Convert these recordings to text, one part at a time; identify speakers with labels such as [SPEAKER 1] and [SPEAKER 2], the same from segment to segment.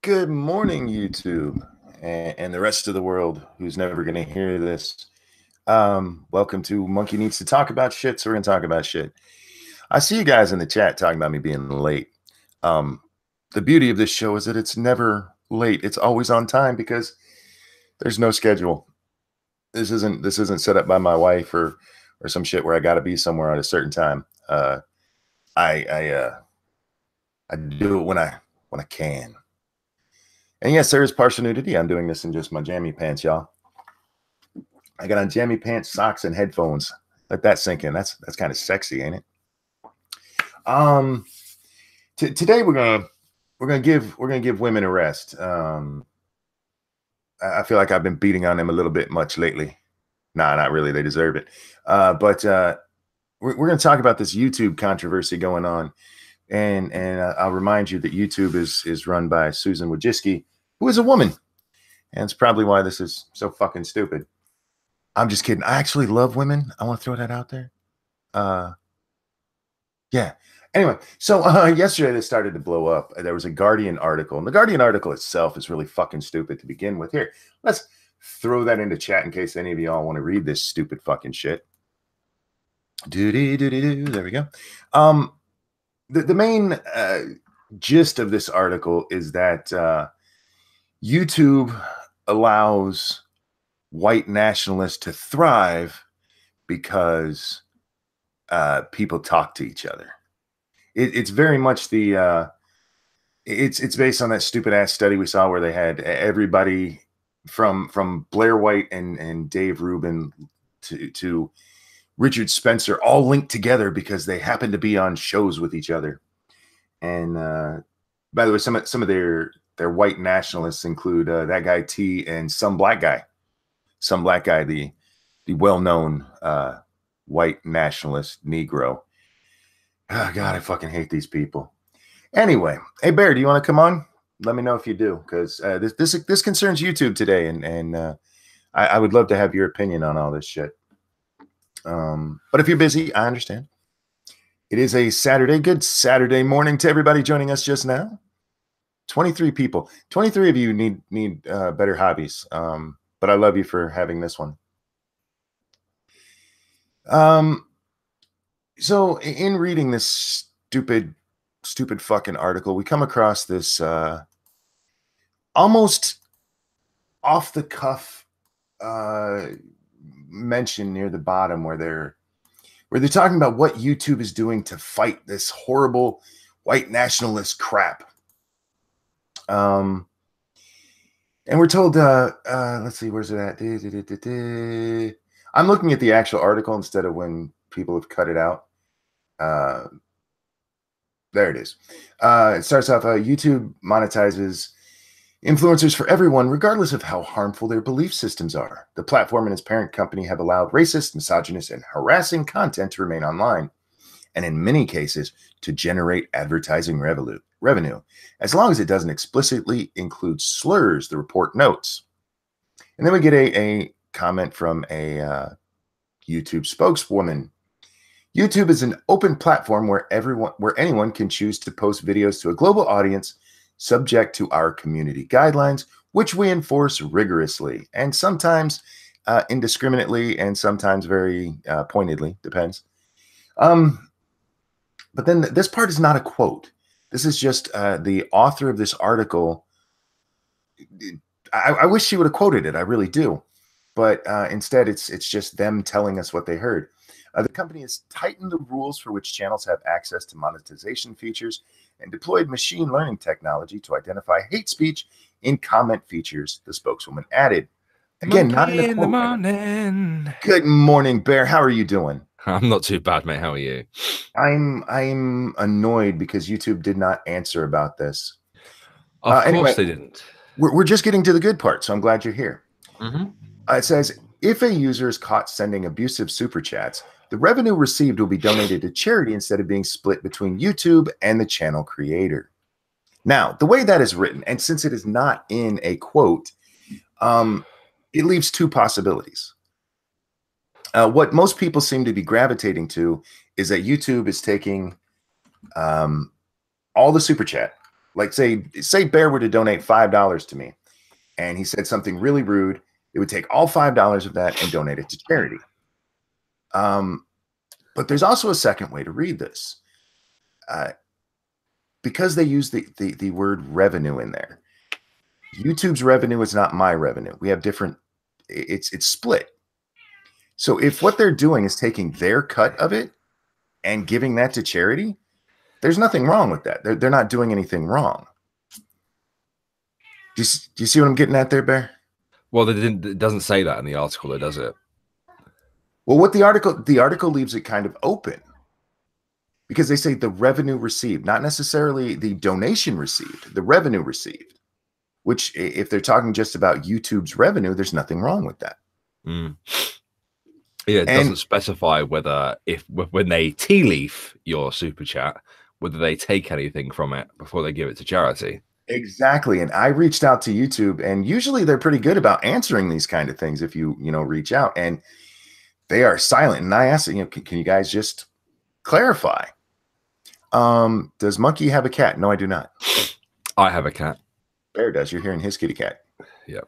[SPEAKER 1] Good morning, YouTube, and the rest of the world who's never going to hear this. Welcome to Monkey Needs to Talk About Shit, so we're going to talk about shit. I see you guys in the chat talking about me being late. The beauty of this show is that it's never late. It's always on time because there's no schedule. This isn't set up by my wife or some shit where I got to be somewhere at a certain time. I do it when I can. And yes, there is partial nudity. I'm doing this in just my jammy pants, y'all. I got on jammy pants, socks, and headphones. Let that sink in. That's kind of sexy, ain't it? Today we're gonna give women a rest. I feel like I've been beating on them a little bit much lately. Nah, not really. They deserve it. But we're gonna talk about this YouTube controversy going on, and I'll remind you that YouTube is run by Susan Wojcicki, who is a woman, and it's probably why this is so fucking stupid. I'm just kidding. I actually love women. I want to throw that out there. Yeah. Anyway, so yesterday this started to blow up. There was a Guardian article, and the Guardian article itself is really fucking stupid to begin with. Here, let's throw that into chat in case any of y'all want to read this stupid fucking shit. There we go. The main gist of this article is that YouTube allows white nationalists to thrive because people talk to each other. It's very much the it's based on that stupid ass study we saw where they had everybody from Blair White and Dave Rubin to Richard Spencer all linked together because they happen to be on shows with each other. And by the way, some of their white nationalists include that guy T and some black guy, the well-known white nationalist Negro. Oh, God, I fucking hate these people. Anyway, hey Bear, do you want to come on? Let me know if you do, because this concerns YouTube today, and I would love to have your opinion on all this shit. But if you're busy, I understand. It is a Saturday. Good Saturday morning to everybody joining us just now. 23 people. 23 of you need better hobbies. But I love you for having this one. So in reading this stupid fucking article, we come across this almost off the cuff mention near the bottom where they're talking about what YouTube is doing to fight this horrible white nationalist crap. And we're told, let's see, where's it at? I'm looking at the actual article instead of when people have cut it out. There it is. It starts off, YouTube monetizes influencers for everyone, regardless of how harmful their belief systems are. The platform and its parent company have allowed racist, misogynist, and harassing content to remain online, and in many cases, to generate advertising revenue, as long as it doesn't explicitly include slurs, the report notes. And then we get a comment from a YouTube spokeswoman. YouTube is an open platform where anyone can choose to post videos to a global audience subject to our community guidelines, which we enforce rigorously and sometimes indiscriminately and sometimes very pointedly, depends. But then this part is not a quote. This is just the author of this article. I wish she would have quoted it. I really do. But instead, it's just them telling us what they heard. The company has tightened the rules for which channels have access to monetization features and deployed machine learning technology to identify hate speech in comment features, the spokeswoman added. Again, not in a quote.
[SPEAKER 2] The morning.
[SPEAKER 1] Good morning, Bear. How are you doing?
[SPEAKER 2] I'm not too bad, mate. How are you?
[SPEAKER 1] I'm annoyed because YouTube did not answer about this.
[SPEAKER 2] Of
[SPEAKER 1] Anyway,
[SPEAKER 2] course they didn't.
[SPEAKER 1] We're just getting to the good part, so I'm glad you're here.
[SPEAKER 2] Mm-hmm.
[SPEAKER 1] It says, if a user is caught sending abusive super chats, the revenue received will be donated to charity instead of being split between YouTube and the channel creator. Now, the way that is written, and since it is not in a quote, it leaves two possibilities. What most people seem to be gravitating to is that YouTube is taking all the super chat, like say Bear were to donate $5 to me, and he said something really rude, it would take all $5 of that and donate it to charity. But there's also a second way to read this. Because they use the word revenue in there. YouTube's revenue is not my revenue. We have different, it's split. So if what they're doing is taking their cut of it and giving that to charity, there's nothing wrong with that. They're not doing anything wrong. Do you see what I'm getting at there, Bear?
[SPEAKER 2] Well, it doesn't say that in the article, though, does it?
[SPEAKER 1] Well, what the article leaves it kind of open, because they say the revenue received, not necessarily the donation received, the revenue received, which if they're talking just about YouTube's revenue, there's nothing wrong with that.
[SPEAKER 2] Yeah, it doesn't specify whether when they tea leaf your super chat, whether they take anything from it before they give it to charity.
[SPEAKER 1] Exactly. And I reached out to YouTube, and usually they're pretty good about answering these kind of things if you reach out, and they are silent. And I asked, can you guys just clarify? Does Monkey have a cat? No, I do not.
[SPEAKER 2] I have a cat.
[SPEAKER 1] Bear does. You're hearing his kitty cat.
[SPEAKER 2] Yep.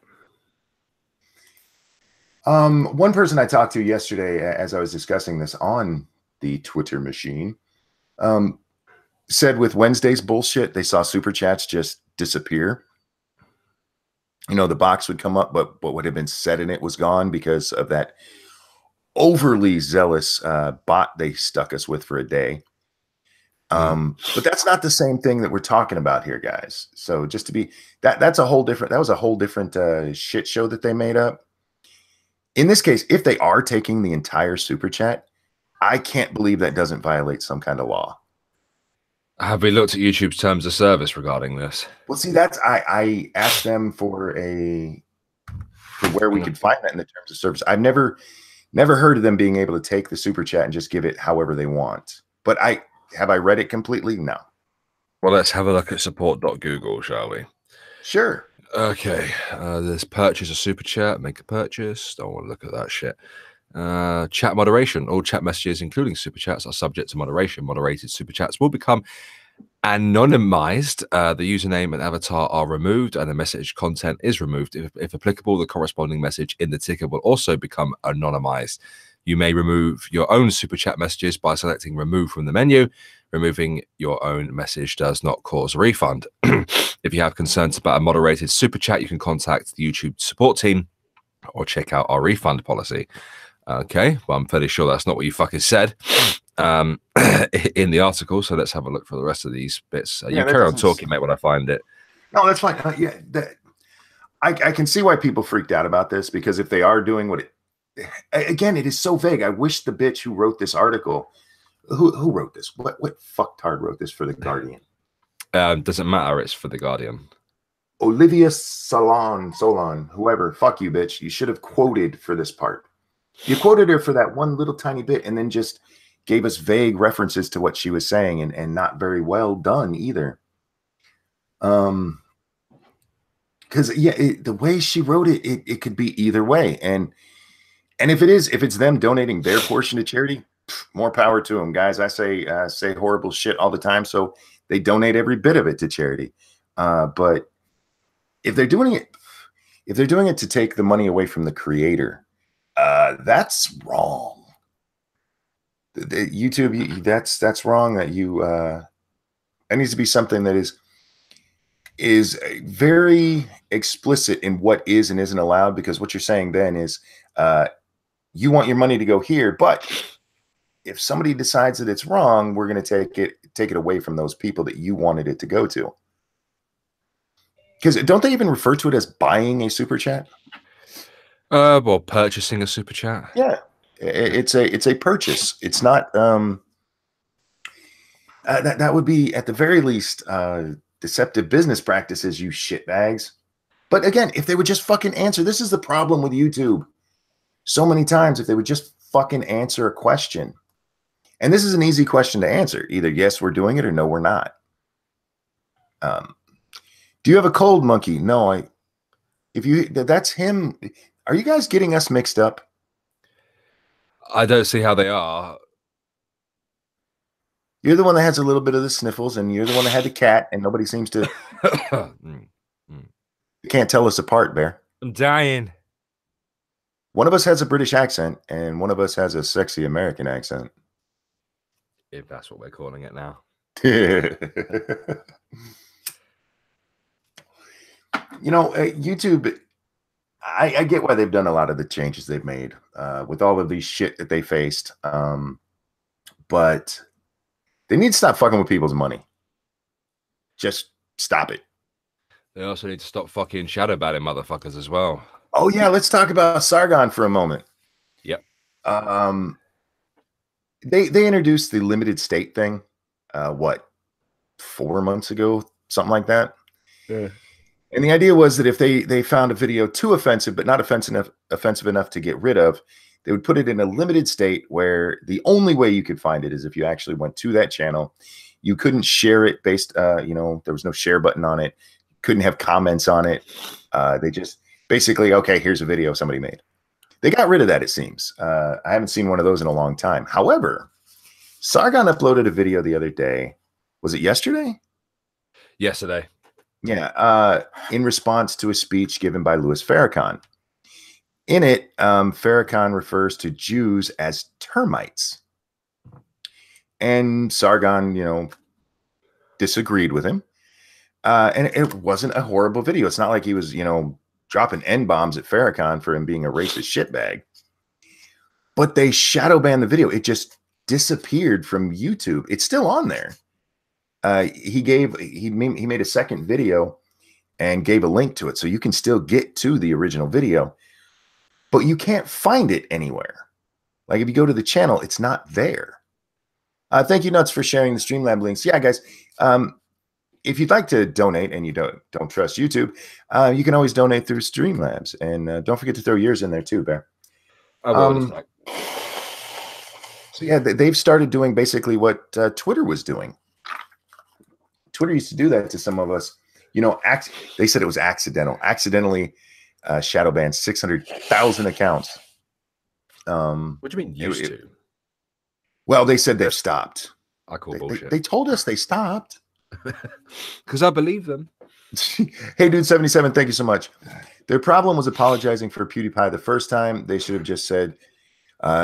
[SPEAKER 1] One person I talked to yesterday, as I was discussing this on the Twitter machine, said with Wednesday's bullshit, they saw super chats just disappear. The box would come up, but what would have been said in it was gone because of that overly zealous bot they stuck us with for a day. But that's not the same thing that we're talking about here, guys. So just to be that was a whole different shit show that they made up. In this case, if they are taking the entire super chat, I can't believe that doesn't violate some kind of law.
[SPEAKER 2] Have we looked at YouTube's terms of service regarding this?
[SPEAKER 1] Well, see, that's I asked them for where we could find that in the terms of service. I've never heard of them being able to take the super chat and just give it however they want. But have I read it completely? No.
[SPEAKER 2] Well, let's have a look at support.google, shall we?
[SPEAKER 1] Sure.
[SPEAKER 2] Okay. There's purchase a super chat, make a purchase. Don't want to look at that shit. Chat moderation. All chat messages, including super chats, are subject to moderation. Moderated super chats will become anonymized. The username and avatar are removed, and the message content is removed. If applicable, the corresponding message in the ticket will also become anonymized. You may remove your own super chat messages by selecting remove from the menu. Removing your own message does not cause a refund. If you have concerns about a moderated super chat, you can contact the YouTube support team or check out our refund policy. Okay, well, I'm fairly sure that's not what you fucking said in the article. So let's have a look for the rest of these bits. You carry on talking, mate, when I find it.
[SPEAKER 1] No, that's fine. I can see why people freaked out about this, because if they are doing again, it is so vague. I wish the bitch who wrote this article, who wrote this? What fucktard wrote this for The Guardian?
[SPEAKER 2] Doesn't matter. It's for The Guardian.
[SPEAKER 1] Olivia Solon, whoever. Fuck you, bitch. You should have quoted for this part. You quoted her for that one little tiny bit, and then just gave us vague references to what she was saying, and not very well done either. Because the way she wrote it, it could be either way, and if it's them donating their portion to charity, more power to them, guys. I say horrible shit all the time, so they donate every bit of it to charity. But if they're doing it to take the money away from the creator, that's wrong. YouTube, that's wrong. That needs to be something that is very explicit in what is and isn't allowed, because what you're saying then is you want your money to go here, but if somebody decides that it's wrong, we're going to take it away from those people that you wanted it to go to. Because don't they even refer to it as buying a super chat?
[SPEAKER 2] Well, purchasing a super chat.
[SPEAKER 1] Yeah, it's a purchase. It's not that would be at the very least deceptive business practices, you shitbags. But again, if they would just fucking answer, this is the problem with YouTube. So many times, if they would just fucking answer a question, and this is an easy question to answer, either yes, we're doing it, or no, we're not. Do you have a cold, Monkey? No, that's him. Are you guys getting us mixed up?
[SPEAKER 2] I don't see how they are.
[SPEAKER 1] You're the one that has a little bit of the sniffles, and you're the one that had the cat, and nobody seems to can't tell us apart, Bear.
[SPEAKER 2] I'm dying.
[SPEAKER 1] One of us has a British accent, and one of us has a sexy American accent.
[SPEAKER 2] If that's what we're calling it now.
[SPEAKER 1] YouTube, I get why they've done a lot of the changes they've made with all of these shit that they faced. But they need to stop fucking with people's money. Just stop it.
[SPEAKER 2] They also need to stop fucking shadow banning motherfuckers as well.
[SPEAKER 1] Oh yeah, let's talk about Sargon for a moment.
[SPEAKER 2] Yep.
[SPEAKER 1] They introduced the limited state thing, 4 months ago, something like that.
[SPEAKER 2] Yeah.
[SPEAKER 1] And the idea was that if they found a video too offensive, but not offensive enough to get rid of, they would put it in a limited state where the only way you could find it is if you actually went to that channel. You couldn't share it based, there was no share button on it. Couldn't have comments on it. They just basically, okay, here's a video somebody made. They got rid of that, it seems. I haven't seen one of those in a long time. However, Sargon uploaded a video the other day. Was it yesterday?
[SPEAKER 2] Yesterday.
[SPEAKER 1] Yeah, in response to a speech given by Louis Farrakhan. In it, Farrakhan refers to Jews as termites. And Sargon, disagreed with him. And it wasn't a horrible video. It's not like he was, dropping N-bombs at Farrakhan for him being a racist shitbag. But they shadow banned the video. It just disappeared from YouTube. It's still on there. He made a second video and gave a link to it, so you can still get to the original video, but you can't find it anywhere. Like if you go to the channel, it's not there. Thank you, Nuts, for sharing the Streamlab links. Yeah, guys, if you'd like to donate and you don't trust YouTube, you can always donate through Streamlabs, and don't forget to throw yours in there too, Bear.
[SPEAKER 2] I will.
[SPEAKER 1] So yeah, they've started doing basically what Twitter was doing. Twitter used to do that to some of us. They said it was accidental. Accidentally shadow banned 600,000 accounts.
[SPEAKER 2] What do you mean used to?
[SPEAKER 1] Well, they said they've stopped.
[SPEAKER 2] I call bullshit.
[SPEAKER 1] They told us they stopped.
[SPEAKER 2] Because I believe them.
[SPEAKER 1] Hey, dude, 77, thank you so much. Their problem was apologizing for PewDiePie the first time. They should have just said,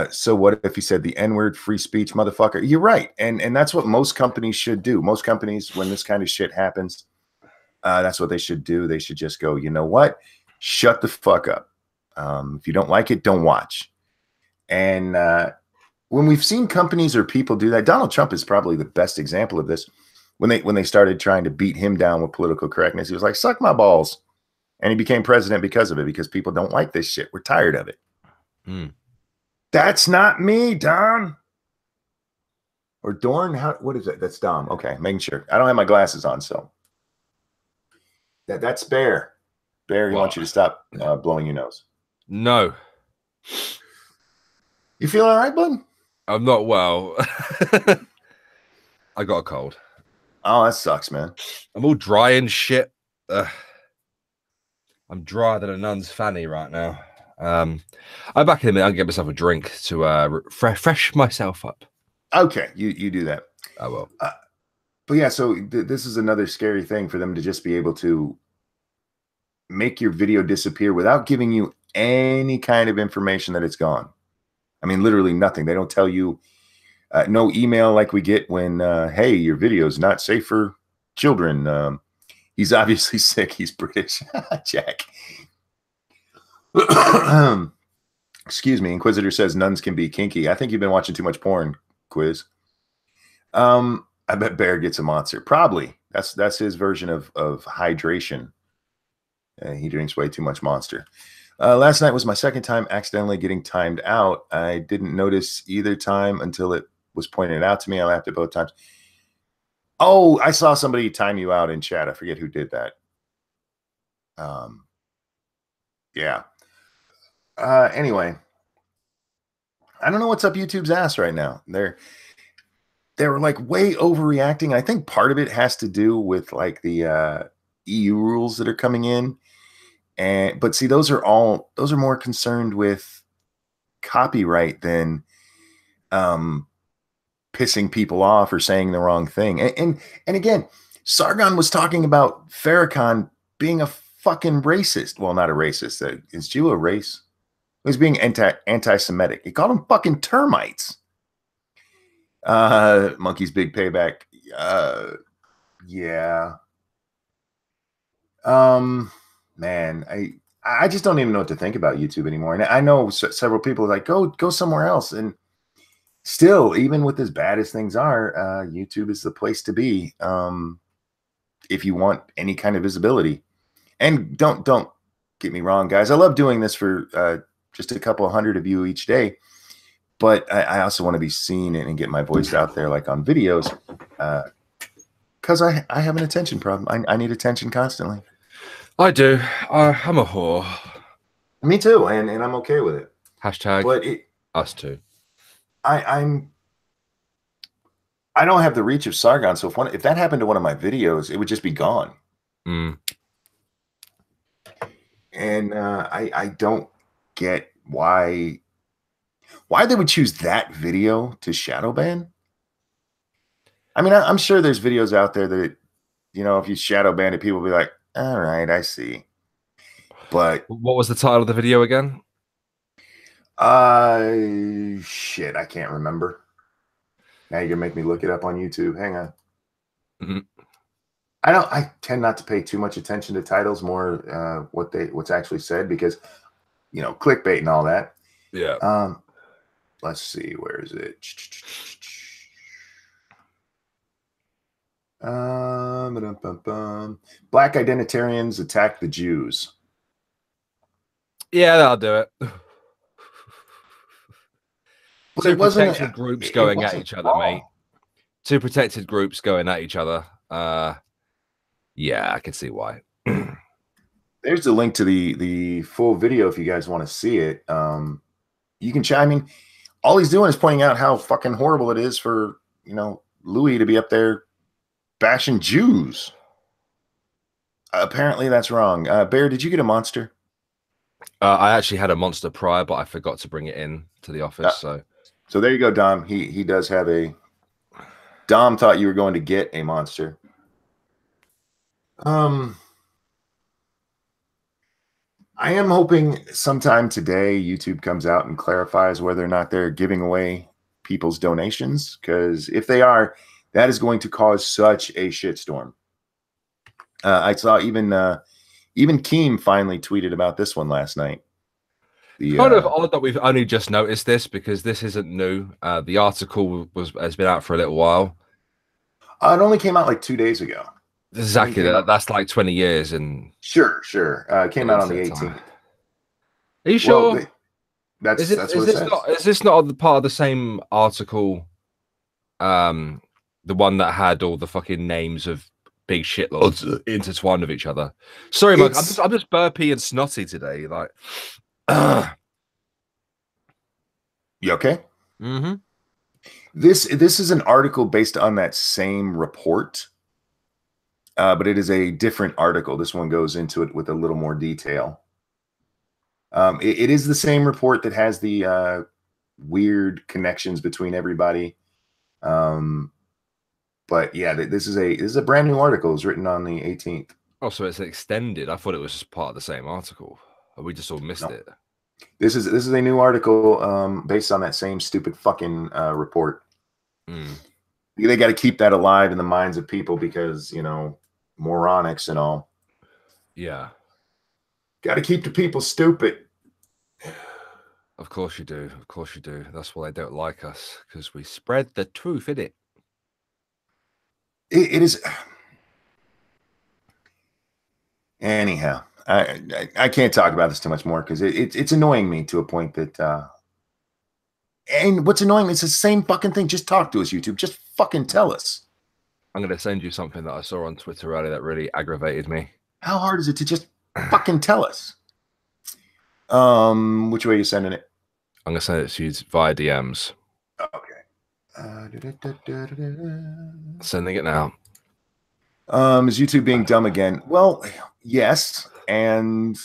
[SPEAKER 1] so what if he said the N-word, free speech, motherfucker? You're right. And that's what most companies should do. Most companies, when this kind of shit happens, that's what they should do. They should just go, you know what? Shut the fuck up. If you don't like it, don't watch. And when we've seen companies or people do that, Donald Trump is probably the best example of this. When they started trying to beat him down with political correctness, he was like, suck my balls. And he became president because of it, because people don't like this shit. We're tired of it. That's not me, Don. Or Dorn? What is it? That's Dom. Okay, making sure. I don't have my glasses on, so. That's Bear. Bear, he wants you to stop blowing your nose.
[SPEAKER 2] No.
[SPEAKER 1] You feel all right, bud?
[SPEAKER 2] I'm not well. I got a cold.
[SPEAKER 1] Oh, that sucks, man.
[SPEAKER 2] I'm all dry and shit. I'm drier than a nun's fanny right now. I'm back in a minute. I'll get myself a drink to refresh myself up.
[SPEAKER 1] Okay, you do that.
[SPEAKER 2] I will.
[SPEAKER 1] But yeah, so this is another scary thing for them to just be able to make your video disappear without giving you any kind of information that it's gone. I mean, literally nothing. They don't tell you. No email like we get when, hey, your video is not safe for children. He's obviously sick. He's British. Jack. Excuse me. Inquisitor says nuns can be kinky. I think you've been watching too much porn, Quiz. I bet Bear gets a monster. Probably. That's his version of hydration. He drinks way too much Monster. Last night was my second time accidentally getting timed out. I didn't notice either time until it was pointed out to me. I laughed at both times. Oh, I saw somebody time you out in chat. I forget who did that. Yeah. Anyway, I don't know what's up YouTube's ass right now. They're like way overreacting. I think part of it has to do with like the EU rules that are coming in. But see, those are more concerned with copyright than pissing people off or saying the wrong thing. And again, Sargon was talking about Farrakhan being a fucking racist. Well, not a racist. Is Jew a race? He was being anti-Semitic. He called them fucking termites. Monkey's big payback. Yeah. Man, I just don't even know what to think about YouTube anymore. And I know several people are like, go somewhere else. And still, even with as bad as things are, YouTube is the place to be. If you want any kind of visibility. And don't get me wrong, guys. I love doing this for just a couple hundred of you each day. But I also want to be seen and get my voice out there, like on videos, because I have an attention problem. I need attention constantly.
[SPEAKER 2] I do. I'm a whore.
[SPEAKER 1] Me too, and I'm okay with it.
[SPEAKER 2] Hashtag
[SPEAKER 1] but
[SPEAKER 2] us too.
[SPEAKER 1] I don't have the reach of Sargon, so if that happened to one of my videos, it would just be gone.
[SPEAKER 2] Mm.
[SPEAKER 1] And I don't get why they would choose that video to shadow ban. I mean, I'm sure there's videos out there that, you know, if you shadow ban it, people will be like, all right, I see. But
[SPEAKER 2] what was the title of the video again?
[SPEAKER 1] Shit, I can't remember. Now you're gonna make me look it up on YouTube. Hang on.
[SPEAKER 2] Mm-hmm.
[SPEAKER 1] I tend not to pay too much attention to titles, more what's actually said, because, you know, clickbait and all that.
[SPEAKER 2] Yeah.
[SPEAKER 1] Let's see, where is it? Black identitarians attack the Jews.
[SPEAKER 2] Yeah, that'll do it.
[SPEAKER 1] But
[SPEAKER 2] Two
[SPEAKER 1] it wasn't
[SPEAKER 2] protected groups going at each other, mate. Two protected groups going at each other. Yeah, I can see why.
[SPEAKER 1] There's the link to the full video if you guys want to see it. You can I mean, all he's doing is pointing out how fucking horrible it is for, you know, Louis to be up there bashing Jews. Apparently that's wrong. Bear, did you get a monster?
[SPEAKER 2] I actually had a monster prior, but I forgot to bring it in to the office.
[SPEAKER 1] So there you go, Dom. He does have a. Dom thought you were going to get a monster. I am hoping sometime today YouTube comes out and clarifies whether or not they're giving away people's donations, because if they are, that is going to cause such a shitstorm. I saw even Keem finally tweeted about this one last night.
[SPEAKER 2] Kind of odd that we've only just noticed this, because this isn't new. The article has been out for a little while.
[SPEAKER 1] It only came out like 2 days ago.
[SPEAKER 2] Exactly. That's like 20 years. And
[SPEAKER 1] sure. It came out on the 18th.
[SPEAKER 2] Are you sure?
[SPEAKER 1] Well, that's what it says.
[SPEAKER 2] Is this not part of the same article? The one that had all the fucking names of big shitloads intertwined with each other. Sorry, Mike. I'm just burpy and snotty today. Like,
[SPEAKER 1] you okay?
[SPEAKER 2] Mm-hmm.
[SPEAKER 1] This is an article based on that same report, but it is a different article. This one goes into it with a little more detail. It is the same report that has the weird connections between everybody. But yeah, this is a brand new article. It's written on the 18th.
[SPEAKER 2] Oh, so it's extended. I thought it was just part of the same article. We just all missed it.
[SPEAKER 1] This is a new article based on that same stupid fucking report. They got to keep that alive in the minds of people because, you know, moronics and all.
[SPEAKER 2] Yeah.
[SPEAKER 1] Got to keep the people stupid.
[SPEAKER 2] Of course you do. Of course you do. That's why they don't like us, because we spread the truth, innit?
[SPEAKER 1] It is. Anyhow, I can't talk about this too much more because it's annoying me to a point that. And what's annoying is the same fucking thing. Just talk to us, YouTube. Just fucking tell us.
[SPEAKER 2] I'm going to send you something that I saw on Twitter earlier that really aggravated me.
[SPEAKER 1] How hard is it to just fucking tell us? Which way are you sending it?
[SPEAKER 2] I'm going to send it to you via DMs.
[SPEAKER 1] Okay.
[SPEAKER 2] Sending it now.
[SPEAKER 1] Is YouTube being dumb again? Well, yes, and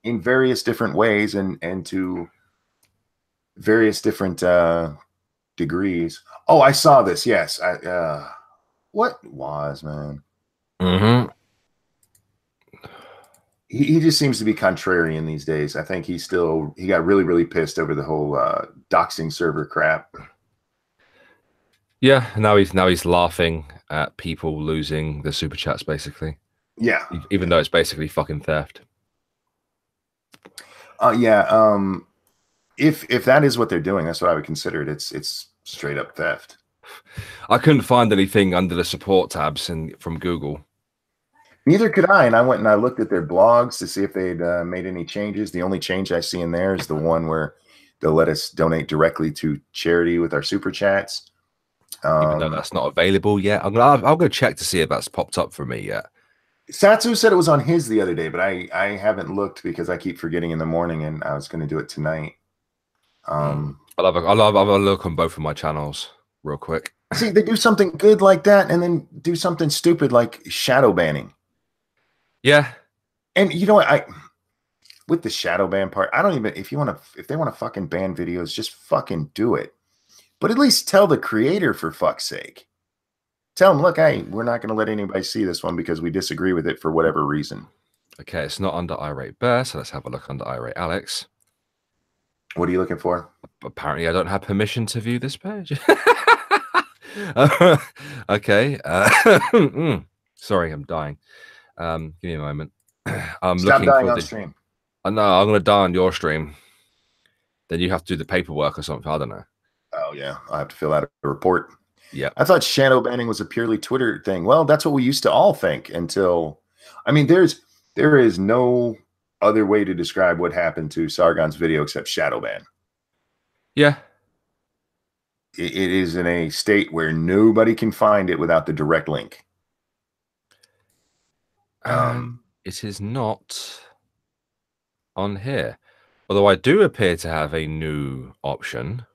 [SPEAKER 1] in various different ways, and to various different degrees. Oh, I saw this. Yes. What was, man?
[SPEAKER 2] Mm-hmm.
[SPEAKER 1] He just seems to be contrarian these days. I think he got really, really pissed over the whole doxing server crap.
[SPEAKER 2] Yeah, now he's laughing at people losing the super chats, basically.
[SPEAKER 1] Yeah.
[SPEAKER 2] Even though it's basically fucking theft.
[SPEAKER 1] Yeah. If that is what they're doing, that's what I would consider it. It's straight up theft.
[SPEAKER 2] I couldn't find anything under the support tabs from Google.
[SPEAKER 1] Neither could I, and I went and I looked at their blogs to see if they'd made any changes. The only change I see in there is the one where they'll let us donate directly to charity with our super chats.
[SPEAKER 2] Even though that's not available yet. I'll go check to see if that's popped up for me yet.
[SPEAKER 1] Satsu said it was on his the other day, but I haven't looked because I keep forgetting in the morning, and I was going to do it tonight.
[SPEAKER 2] I'll have a look on both of my channels real quick.
[SPEAKER 1] See, they do something good like that, and then do something stupid like shadow banning.
[SPEAKER 2] Yeah,
[SPEAKER 1] and you know what? With the shadow ban part, I don't even if they want to fucking ban videos, just fucking do it. But at least tell the creator, for fuck's sake. Tell them, look, hey, we're not going to let anybody see this one because we disagree with it for whatever reason.
[SPEAKER 2] Okay, it's not under Irate Bear, so let's have a look under Irate Alex.
[SPEAKER 1] What are you looking for?
[SPEAKER 2] Apparently, I don't have permission to view this page. Okay. Sorry, I'm dying. Give me a moment. I'm
[SPEAKER 1] Stop
[SPEAKER 2] looking
[SPEAKER 1] dying
[SPEAKER 2] for
[SPEAKER 1] on
[SPEAKER 2] the
[SPEAKER 1] stream.
[SPEAKER 2] I know I'm going to die on your stream. Then you have to do the paperwork or something. I don't know.
[SPEAKER 1] Oh, yeah. I'll have to fill out a report.
[SPEAKER 2] Yeah.
[SPEAKER 1] I thought shadow banning was a purely Twitter thing. Well, that's what we used to all think until, I mean, there is no other way to describe what happened to Sargon's video except shadow ban.
[SPEAKER 2] Yeah.
[SPEAKER 1] It is in a state where nobody can find it without the direct link.
[SPEAKER 2] It is not on here. Although I do appear to have a new option.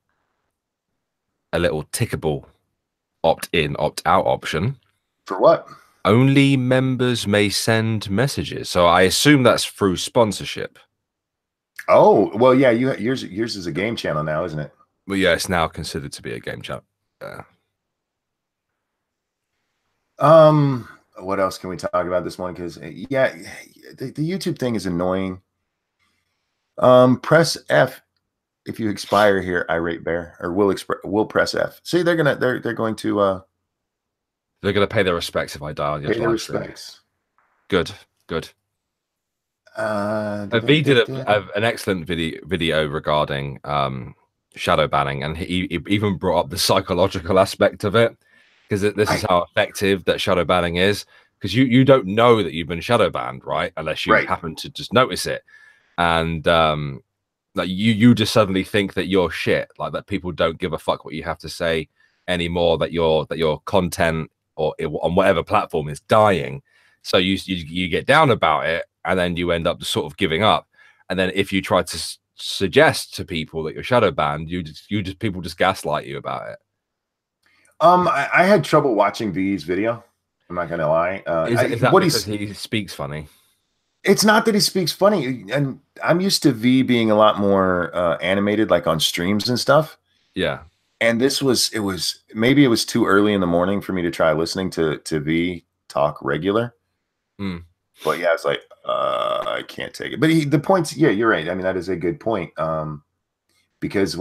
[SPEAKER 2] A little tickable opt-in, opt-out option.
[SPEAKER 1] For what?
[SPEAKER 2] Only members may send messages. So I assume that's through sponsorship.
[SPEAKER 1] Oh, well, yeah, yours is a game channel now, isn't it?
[SPEAKER 2] Well, yeah, it's now considered to be a game channel.
[SPEAKER 1] What else can we talk about this one? Because yeah, the YouTube thing is annoying. Press F if you expire here, Irate Bear, or will press F. See, they're going to
[SPEAKER 2] pay their respects if I die on your live stream. Good. V did an excellent video regarding shadow banning, and he even brought up the psychological aspect of it, because this is how effective that shadow banning is. Because you don't know that you've been shadow banned, right? Unless you happen to just notice it, and like you just suddenly think that you're shit, like that people don't give a fuck what you have to say anymore, that your content or on whatever platform is dying. So you get down about it, and then you end up sort of giving up. And then if you try to suggest to people that you're shadow banned, people just gaslight you about it.
[SPEAKER 1] I had trouble watching V's video. I'm not gonna lie.
[SPEAKER 2] Is that because he speaks funny?
[SPEAKER 1] It's not that he speaks funny, and I'm used to V being a lot more animated, like on streams and stuff.
[SPEAKER 2] Yeah.
[SPEAKER 1] And it was too early in the morning for me to try listening to V talk regular. But yeah, it's like I can't take it. But the points, yeah, you're right. I mean, that is a good point. Because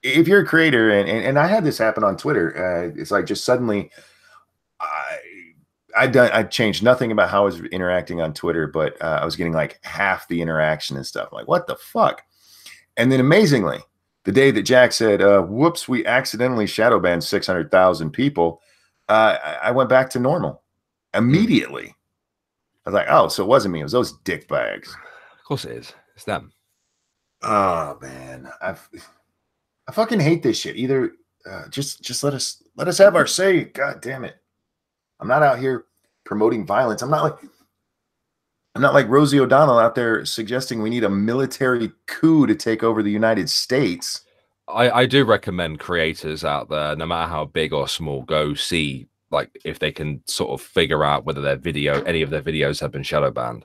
[SPEAKER 1] if you're a creator, and I had this happen on Twitter, it's like just suddenly I changed nothing about how I was interacting on Twitter, but I was getting like half the interaction and stuff. Like, what the fuck? And then amazingly, the day that Jack said, whoops, we accidentally shadow banned 600,000 people, I went back to normal immediately. I was like, oh, so it wasn't me. It was those dick bags.
[SPEAKER 2] Of course it is. It's them.
[SPEAKER 1] Oh, man. I fucking hate this shit. Either just let us have our say. God damn it. I'm not out here promoting violence. I'm not like Rosie O'Donnell out there suggesting we need a military coup to take over the United States.
[SPEAKER 2] I do recommend creators out there, no matter how big or small, go see like if they can sort of figure out whether any of their videos have been shadow banned.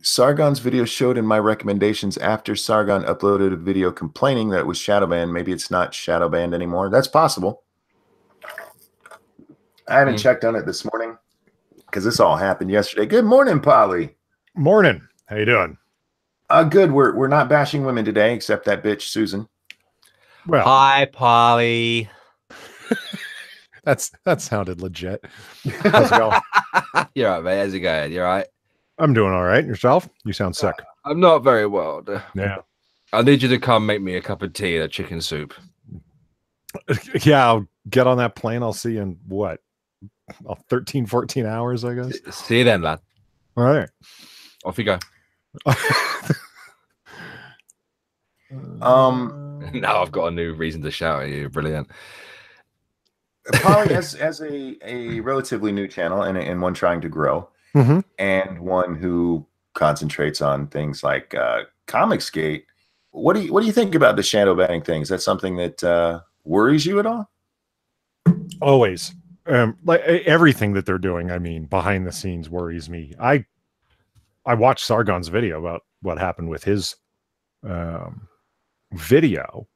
[SPEAKER 1] Sargon's video showed in my recommendations after Sargon uploaded a video complaining that it was shadow banned. Maybe it's not shadow banned anymore. That's possible. I haven't checked on it this morning because this all happened yesterday. Good morning, Polly.
[SPEAKER 3] Morning. How you doing?
[SPEAKER 1] Good. We're not bashing women today, except that bitch Susan.
[SPEAKER 3] Well,
[SPEAKER 2] Hi, Polly.
[SPEAKER 3] that sounded legit. How's it going?
[SPEAKER 2] You're right, mate. How's it going? You're right.
[SPEAKER 3] I'm doing all right. Yourself? You sound sick.
[SPEAKER 2] I'm not very well.
[SPEAKER 3] Yeah.
[SPEAKER 2] I need you to come make me a cup of tea and a chicken soup.
[SPEAKER 3] Yeah, I'll get on that plane. I'll see you in what? 13, 14 hours, I guess.
[SPEAKER 2] See you then, lad.
[SPEAKER 3] All right.
[SPEAKER 2] Off you go. Now I've got a new reason to shout at you. Brilliant.
[SPEAKER 1] Polly, as a relatively new channel and one trying to grow, and one who concentrates on things like Comicsgate, what do you think about the shadow banning thing? Is that something that worries you at all?
[SPEAKER 3] Always. Like everything that they're doing, I mean, behind the scenes worries me. I watched Sargon's video about what happened with his video.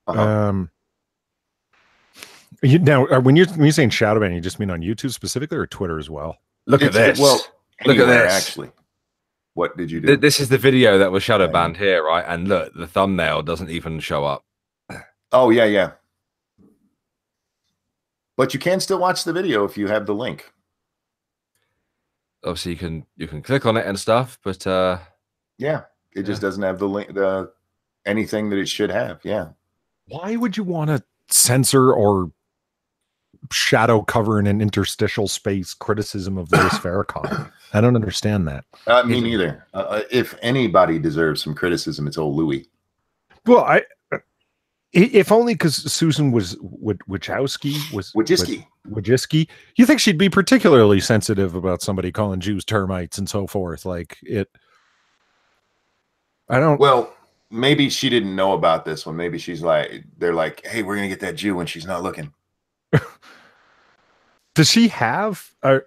[SPEAKER 3] Now, when you're saying shadow ban, you just mean on YouTube specifically or Twitter as well?
[SPEAKER 2] Look at this.
[SPEAKER 1] Well,
[SPEAKER 2] look at this.
[SPEAKER 1] Actually, what did you do?
[SPEAKER 2] This is the video that was shadow banned here, right? And look, the thumbnail doesn't even show up.
[SPEAKER 1] Oh yeah. But you can still watch the video if you have the link.
[SPEAKER 2] Obviously, you can click on it and stuff, but
[SPEAKER 1] yeah, it just doesn't have the link, anything that it should have. Yeah.
[SPEAKER 3] Why would you want to censor or shadow cover in an interstitial space criticism of Louis Farrakhan? I don't understand that.
[SPEAKER 1] Me neither. If anybody deserves some criticism, it's old Louis.
[SPEAKER 3] Well, if only because Susan was Wojcicki. You think she'd be particularly sensitive about somebody calling Jews termites and so forth? Like it. I don't.
[SPEAKER 1] Well, maybe she didn't know about this one. Maybe they're like, hey, we're gonna get that Jew when she's not looking.
[SPEAKER 3] Does she have? Do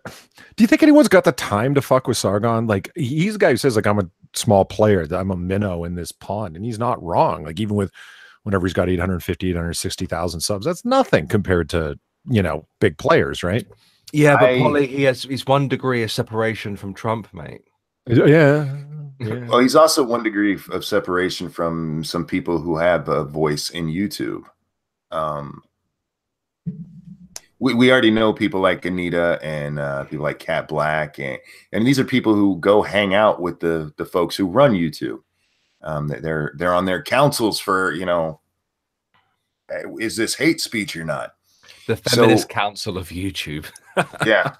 [SPEAKER 3] you think anyone's got the time to fuck with Sargon? Like he's the guy who says, like, I'm a small player, that I'm a minnow in this pond, and he's not wrong. Like even with whenever he's got 860,000 subs, that's nothing compared to, big players, right?
[SPEAKER 2] Yeah, but Polly, he's 1 degree of separation from Trump, mate.
[SPEAKER 3] Yeah.
[SPEAKER 1] Well, he's also 1 degree of separation from some people who have a voice in YouTube. We already know people like Anita and people like Cat Black, and these are people who go hang out with the folks who run YouTube. They're on their councils for, is this hate speech or not?
[SPEAKER 2] The Feminist Council of YouTube.
[SPEAKER 1] Yeah,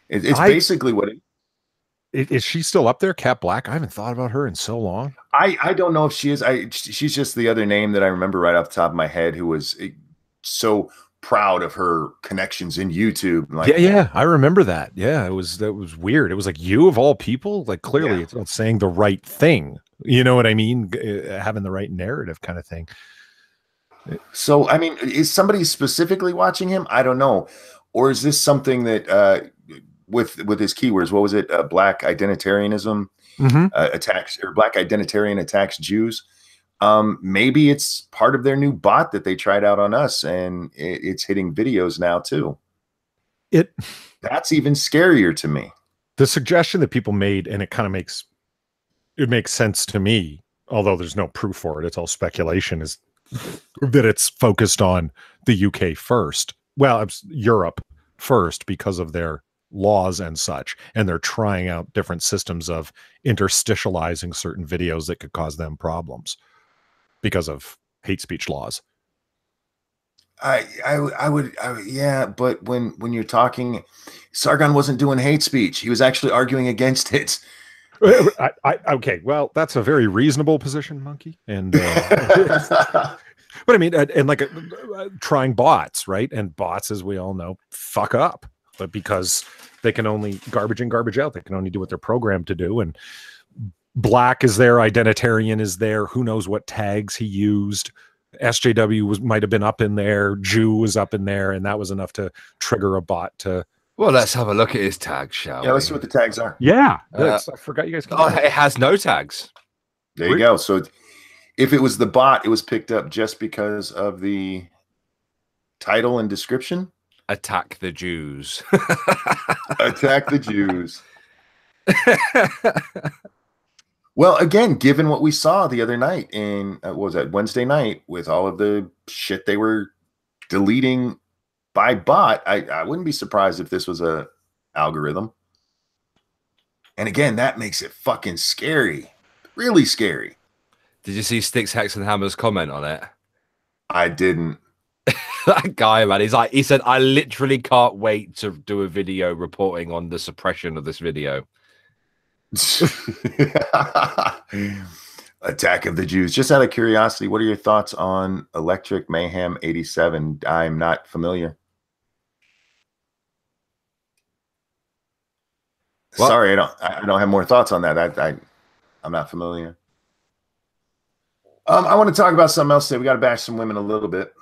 [SPEAKER 1] it's basically what it.
[SPEAKER 3] Is she still up there, Cat Black? I haven't thought about her in so long.
[SPEAKER 1] I don't know if she is. She's just the other name that I remember right off the top of my head, who was so proud of her connections in YouTube. Like,
[SPEAKER 3] yeah, I remember that. Yeah, that was weird. It was like, you of all people, like clearly it's not saying the right thing. You know what I mean? Having the right narrative kind of thing.
[SPEAKER 1] So, I mean, is somebody specifically watching him? I don't know. Or is this something that with his keywords, what was it? Black identitarianism attacks, or Black identitarian attacks Jews. Maybe it's part of their new bot that they tried out on us, and it's hitting videos now too. That's even scarier to me.
[SPEAKER 3] The suggestion that people made, and it kind of makes sense to me, although there's no proof for it, it's all speculation, is that it's focused on the UK first. Well, it's Europe first because of their laws and such, and they're trying out different systems of interstitializing certain videos that could cause them problems because of hate speech laws.
[SPEAKER 1] I would, yeah, but when you're talking, Sargon wasn't doing hate speech; he was actually arguing against it.
[SPEAKER 3] Okay, well, that's a very reasonable position, Monkey, and but I mean, and like trying bots, right? And bots, as we all know, fuck up, but because they can only garbage in, garbage out, they can only do what they're programmed to do. And Black is there, identitarian is there. Who knows what tags he used? SJW might have been up in there. Jew was up in there, and that was enough to trigger a bot to
[SPEAKER 2] Well, let's have a look at his tags, shall
[SPEAKER 1] Yeah,
[SPEAKER 2] we?
[SPEAKER 1] let's see what the tags are.
[SPEAKER 3] Yeah, I forgot you guys can.
[SPEAKER 2] Oh, it has no tags.
[SPEAKER 1] There you go. So if it was the bot, it was picked up just because of the title and description.
[SPEAKER 2] Attack the Jews.
[SPEAKER 1] Attack the Jews. Well, again, given what we saw the other night in what was that, Wednesday night, with all of the shit they were deleting by bot, I wouldn't be surprised if this was a algorithm. And again, that makes it fucking scary. Really scary.
[SPEAKER 2] Did you see Sticks, Hex, and Hammer's comment on it?
[SPEAKER 1] I didn't.
[SPEAKER 2] That guy, man, he said, I literally can't wait to do a video reporting on the suppression of this video.
[SPEAKER 1] Attack of the Jews. Just out of curiosity, what are your thoughts on Electric Mayhem 87? I'm not familiar. Well, sorry, I don't have more thoughts on that. I'm not familiar. I want to talk about something else today. We got to bash some women a little bit.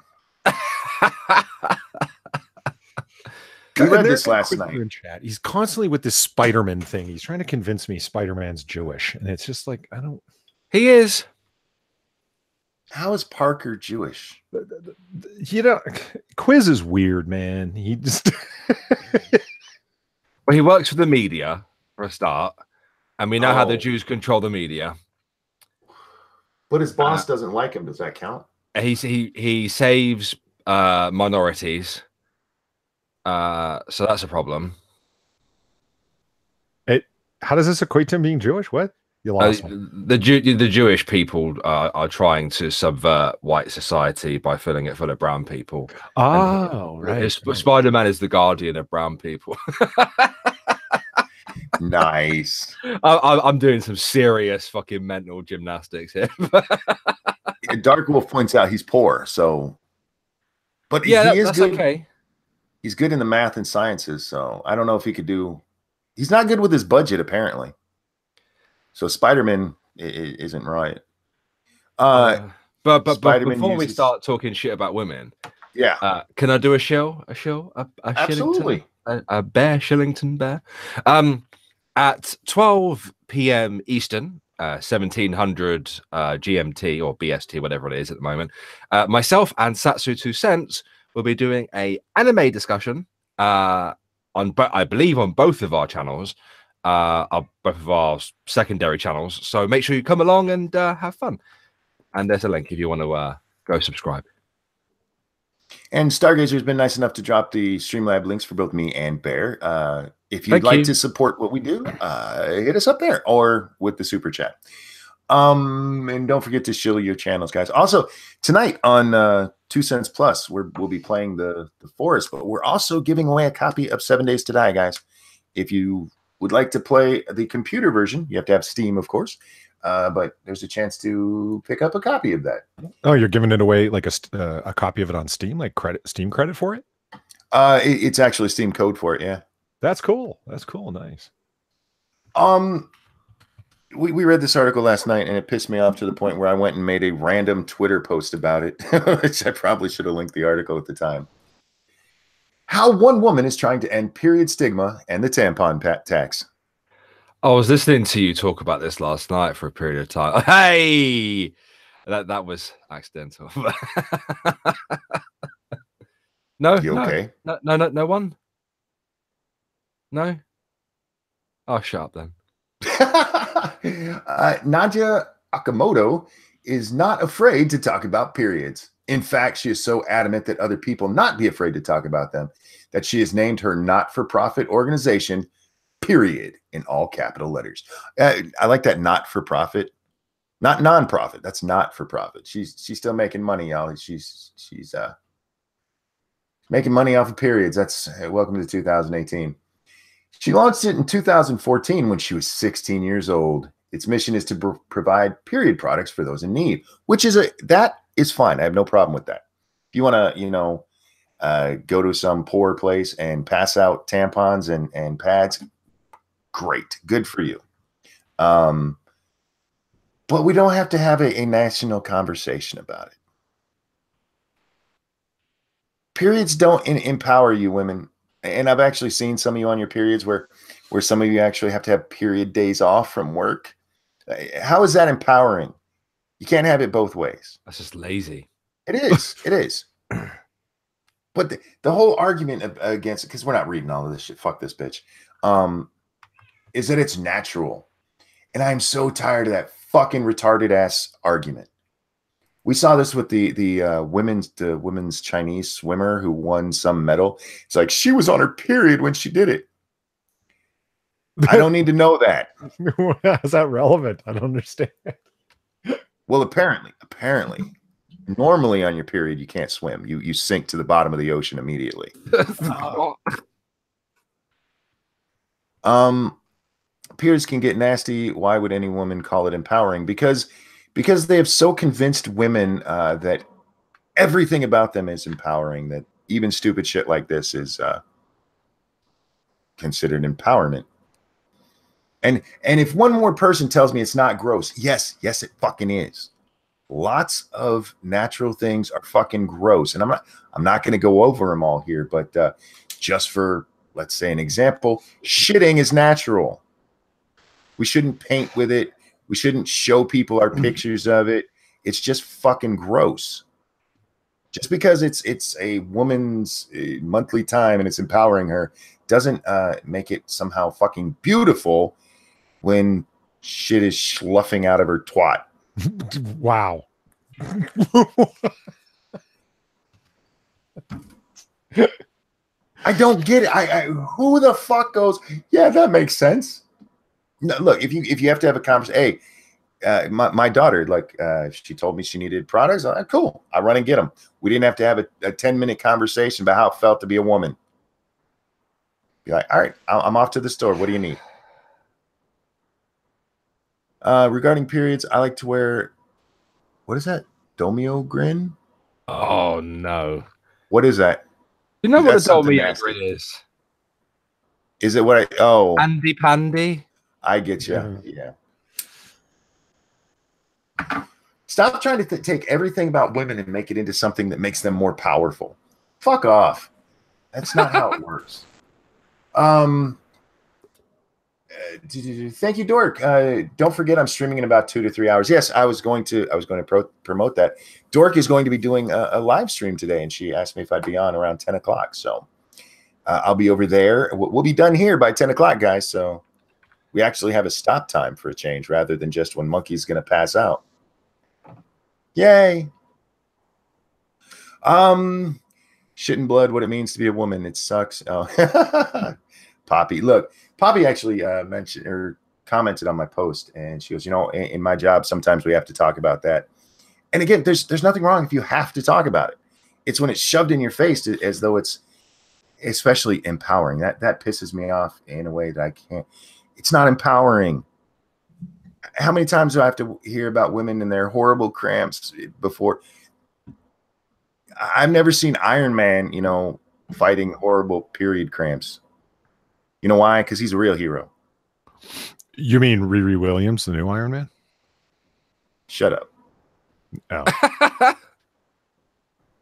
[SPEAKER 1] We read this last night
[SPEAKER 3] in chat. He's constantly with this Spider-Man thing. He's trying to convince me Spider-Man's Jewish, and it's just like, I don't.
[SPEAKER 2] He is.
[SPEAKER 1] How is Parker Jewish?
[SPEAKER 3] You know, Quiz is weird, man. He just.
[SPEAKER 2] Well, he works for the media for a start, and we know how the Jews control the media.
[SPEAKER 1] But his boss doesn't like him. Does that count?
[SPEAKER 2] He saves minorities. So that's a problem.
[SPEAKER 3] How does this equate to him being Jewish? What? You lost me.
[SPEAKER 2] The Jewish people are trying to subvert white society by filling it full of brown people.
[SPEAKER 3] Oh, right.
[SPEAKER 2] Spider-Man is the guardian of brown people.
[SPEAKER 1] Nice.
[SPEAKER 2] I'm doing some serious fucking mental gymnastics here.
[SPEAKER 1] Dark Wolf points out he's poor, so. But
[SPEAKER 2] yeah,
[SPEAKER 1] he is
[SPEAKER 2] that's
[SPEAKER 1] good.
[SPEAKER 2] Okay.
[SPEAKER 1] He's good in the math and sciences, so I don't know if he could do. He's not good with his budget, apparently. So Spider-Man isn't right.
[SPEAKER 2] But before we start talking shit about women,
[SPEAKER 1] yeah,
[SPEAKER 2] can I do a show?
[SPEAKER 1] Absolutely.
[SPEAKER 2] A bear, Shillington bear. At 12 p.m. Eastern, 1700 GMT or BST, whatever it is at the moment, myself and Satsu 2 Cents will be doing a anime discussion I believe on both of our channels, both of our secondary channels. So make sure you come along and have fun. And there's a link if you want to go subscribe.
[SPEAKER 1] And Stargazer's been nice enough to drop the Streamlab links for both me and Bear. If you'd like to support what we do, hit us up there or with the super chat. And don't forget to shill your channels, guys. Also, tonight on 2 Cents Plus, we'll be playing the Forest, but we're also giving away a copy of 7 Days to Die, guys. If you would like to play the computer version, you have to have Steam, of course. But there's a chance to pick up a copy of that.
[SPEAKER 3] Oh, you're giving it away like a copy of it on Steam, like Steam credit for it?
[SPEAKER 1] It's actually Steam code for it, yeah.
[SPEAKER 3] That's cool. That's cool. Nice.
[SPEAKER 1] We read this article last night, and it pissed me off to the point where I went and made a random Twitter post about it, which I probably should have linked the article at the time. How one woman is trying to end period stigma and the tampon tax.
[SPEAKER 2] I was listening to you talk about this last night for a period of time. Hey, that was accidental. No,
[SPEAKER 1] you okay?
[SPEAKER 2] No one. No. Oh, shut up then.
[SPEAKER 1] Nadia Akamoto is not afraid to talk about periods. In fact, she is so adamant that other people not be afraid to talk about them that she has named her not-for-profit organization period in all capital letters. I like that not-for-profit, not non-profit. That's not-for-profit. She's still making money, y'all. She's making money off of periods. That's welcome to 2018. She launched it in 2014 when she was 16 years old. Its mission is to provide period products for those in need, which is that is fine. I have no problem with that. If you want to, go to some poor place and pass out tampons and pads, great, good for you. But we don't have to have a national conversation about it. Periods don't empower you women. And I've actually seen some of you on your periods where some of you actually have to have period days off from work. How is that empowering? You can't have it both ways.
[SPEAKER 2] That's just lazy.
[SPEAKER 1] It is. It is. But the whole argument against it, because we're not reading all of this shit. Fuck this bitch. Is that it's natural. And I'm so tired of that fucking retarded ass argument. We saw this with the women's Chinese swimmer who won some medal. It's like she was on her period when she did it. I don't need to know that.
[SPEAKER 3] Is that relevant? I don't understand.
[SPEAKER 1] Well, apparently, normally on your period you can't swim. You sink to the bottom of the ocean immediately. Periods can get nasty. Why would any woman call it empowering? Because they have so convinced women that everything about them is empowering, that even stupid shit like this is considered empowerment. And if one more person tells me it's not gross, yes, it fucking is. Lots of natural things are fucking gross, and I'm not going to go over them all here, but just for, let's say, an example, shitting is natural. We shouldn't paint with it. We shouldn't show people our pictures of it. It's just fucking gross. Just because it's a woman's monthly time and it's empowering her doesn't make it somehow fucking beautiful when shit is sloughing out of her twat.
[SPEAKER 3] Wow.
[SPEAKER 1] I don't get it. Who the fuck goes, yeah, that makes sense. No, look, if you have to have a conversation, hey, my daughter, like, she told me she needed products. I'm like, cool, I run and get them. We didn't have to have a 10-minute conversation about how it felt to be a woman. Be like, all right, I'm off to the store. What do you need? Regarding periods, I like to wear, what is that? Domio grin?
[SPEAKER 2] Oh no.
[SPEAKER 1] What is that?
[SPEAKER 2] You know what a
[SPEAKER 1] something
[SPEAKER 2] Domio
[SPEAKER 1] nasty.
[SPEAKER 2] grin is?
[SPEAKER 1] Is it what
[SPEAKER 2] Andy Pandy?
[SPEAKER 1] I get you. Yeah. Stop trying to take everything about women and make it into something that makes them more powerful. Fuck off. That's not how it works. Thank you, Dork. Don't forget, I'm streaming in about 2 to 3 hours. Yes, I was going to promote that. Dork is going to be doing a live stream today, and she asked me if I'd be on around 10 o'clock. So I'll be over there. We'll be done here by 10 o'clock, guys. So we actually have a stop time for a change rather than just when Monkey's going to pass out. Yay. Shit and blood, what it means to be a woman. It sucks. Oh, Poppy. Look, Poppy actually mentioned or commented on my post, and she goes, in my job, sometimes we have to talk about that. And again, there's nothing wrong if you have to talk about it. It's when it's shoved in your face as though it's especially empowering. That pisses me off in a way that I can't. It's not empowering. How many times do I have to hear about women and their horrible cramps before? I've never seen Iron Man, fighting horrible period cramps. You know why? Because he's a real hero.
[SPEAKER 3] You mean Riri Williams, the new Iron Man?
[SPEAKER 1] Shut up.
[SPEAKER 3] Oh.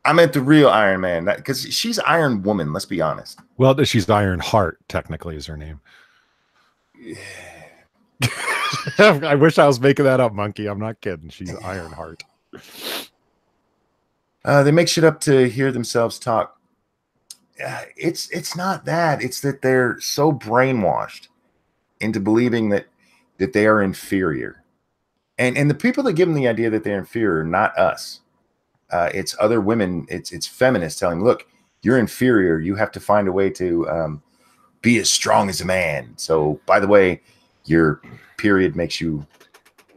[SPEAKER 1] I meant the real Iron Man, because she's Iron Woman. Let's be honest.
[SPEAKER 3] Well, she's Iron Heart, technically, is her name. I wish I was making that up, Monkey. I'm not kidding. She's Iron Heart.
[SPEAKER 1] They make shit up to hear themselves talk. It's not that. It's that they're so brainwashed into believing that they are inferior. And the people that give them the idea that they're inferior are not us. It's other women. It's feminists telling them, look, you're inferior. You have to find a way to be as strong as a man. So, by the way, your period makes you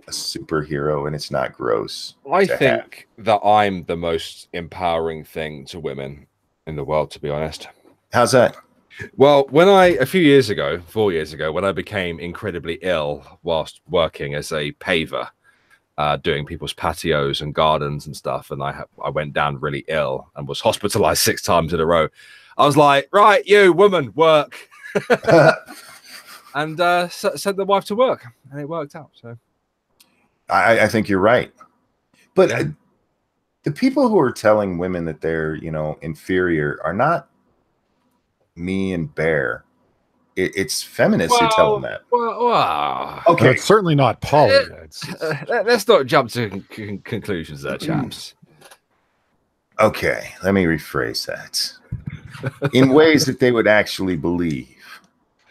[SPEAKER 1] a superhero, and it's not gross.
[SPEAKER 2] I think that I'm the most empowering thing to women in the world, to be honest.
[SPEAKER 1] How's that?
[SPEAKER 2] Well, a few years ago, 4 years ago, when I became incredibly ill whilst working as a paver, doing people's patios and gardens and stuff, and I went down really ill and was hospitalized 6 times in a row. I was like, right, you woman, work. And sent the wife to work, and it worked out. So
[SPEAKER 1] I think you're right. But the people who are telling women that they're, inferior are not me and Bear. It's feminists who tell them that.
[SPEAKER 3] Okay, it's certainly not poly.
[SPEAKER 2] Let's not jump to conclusions there, chaps.
[SPEAKER 1] Okay, let me rephrase that. In ways that they would actually believe.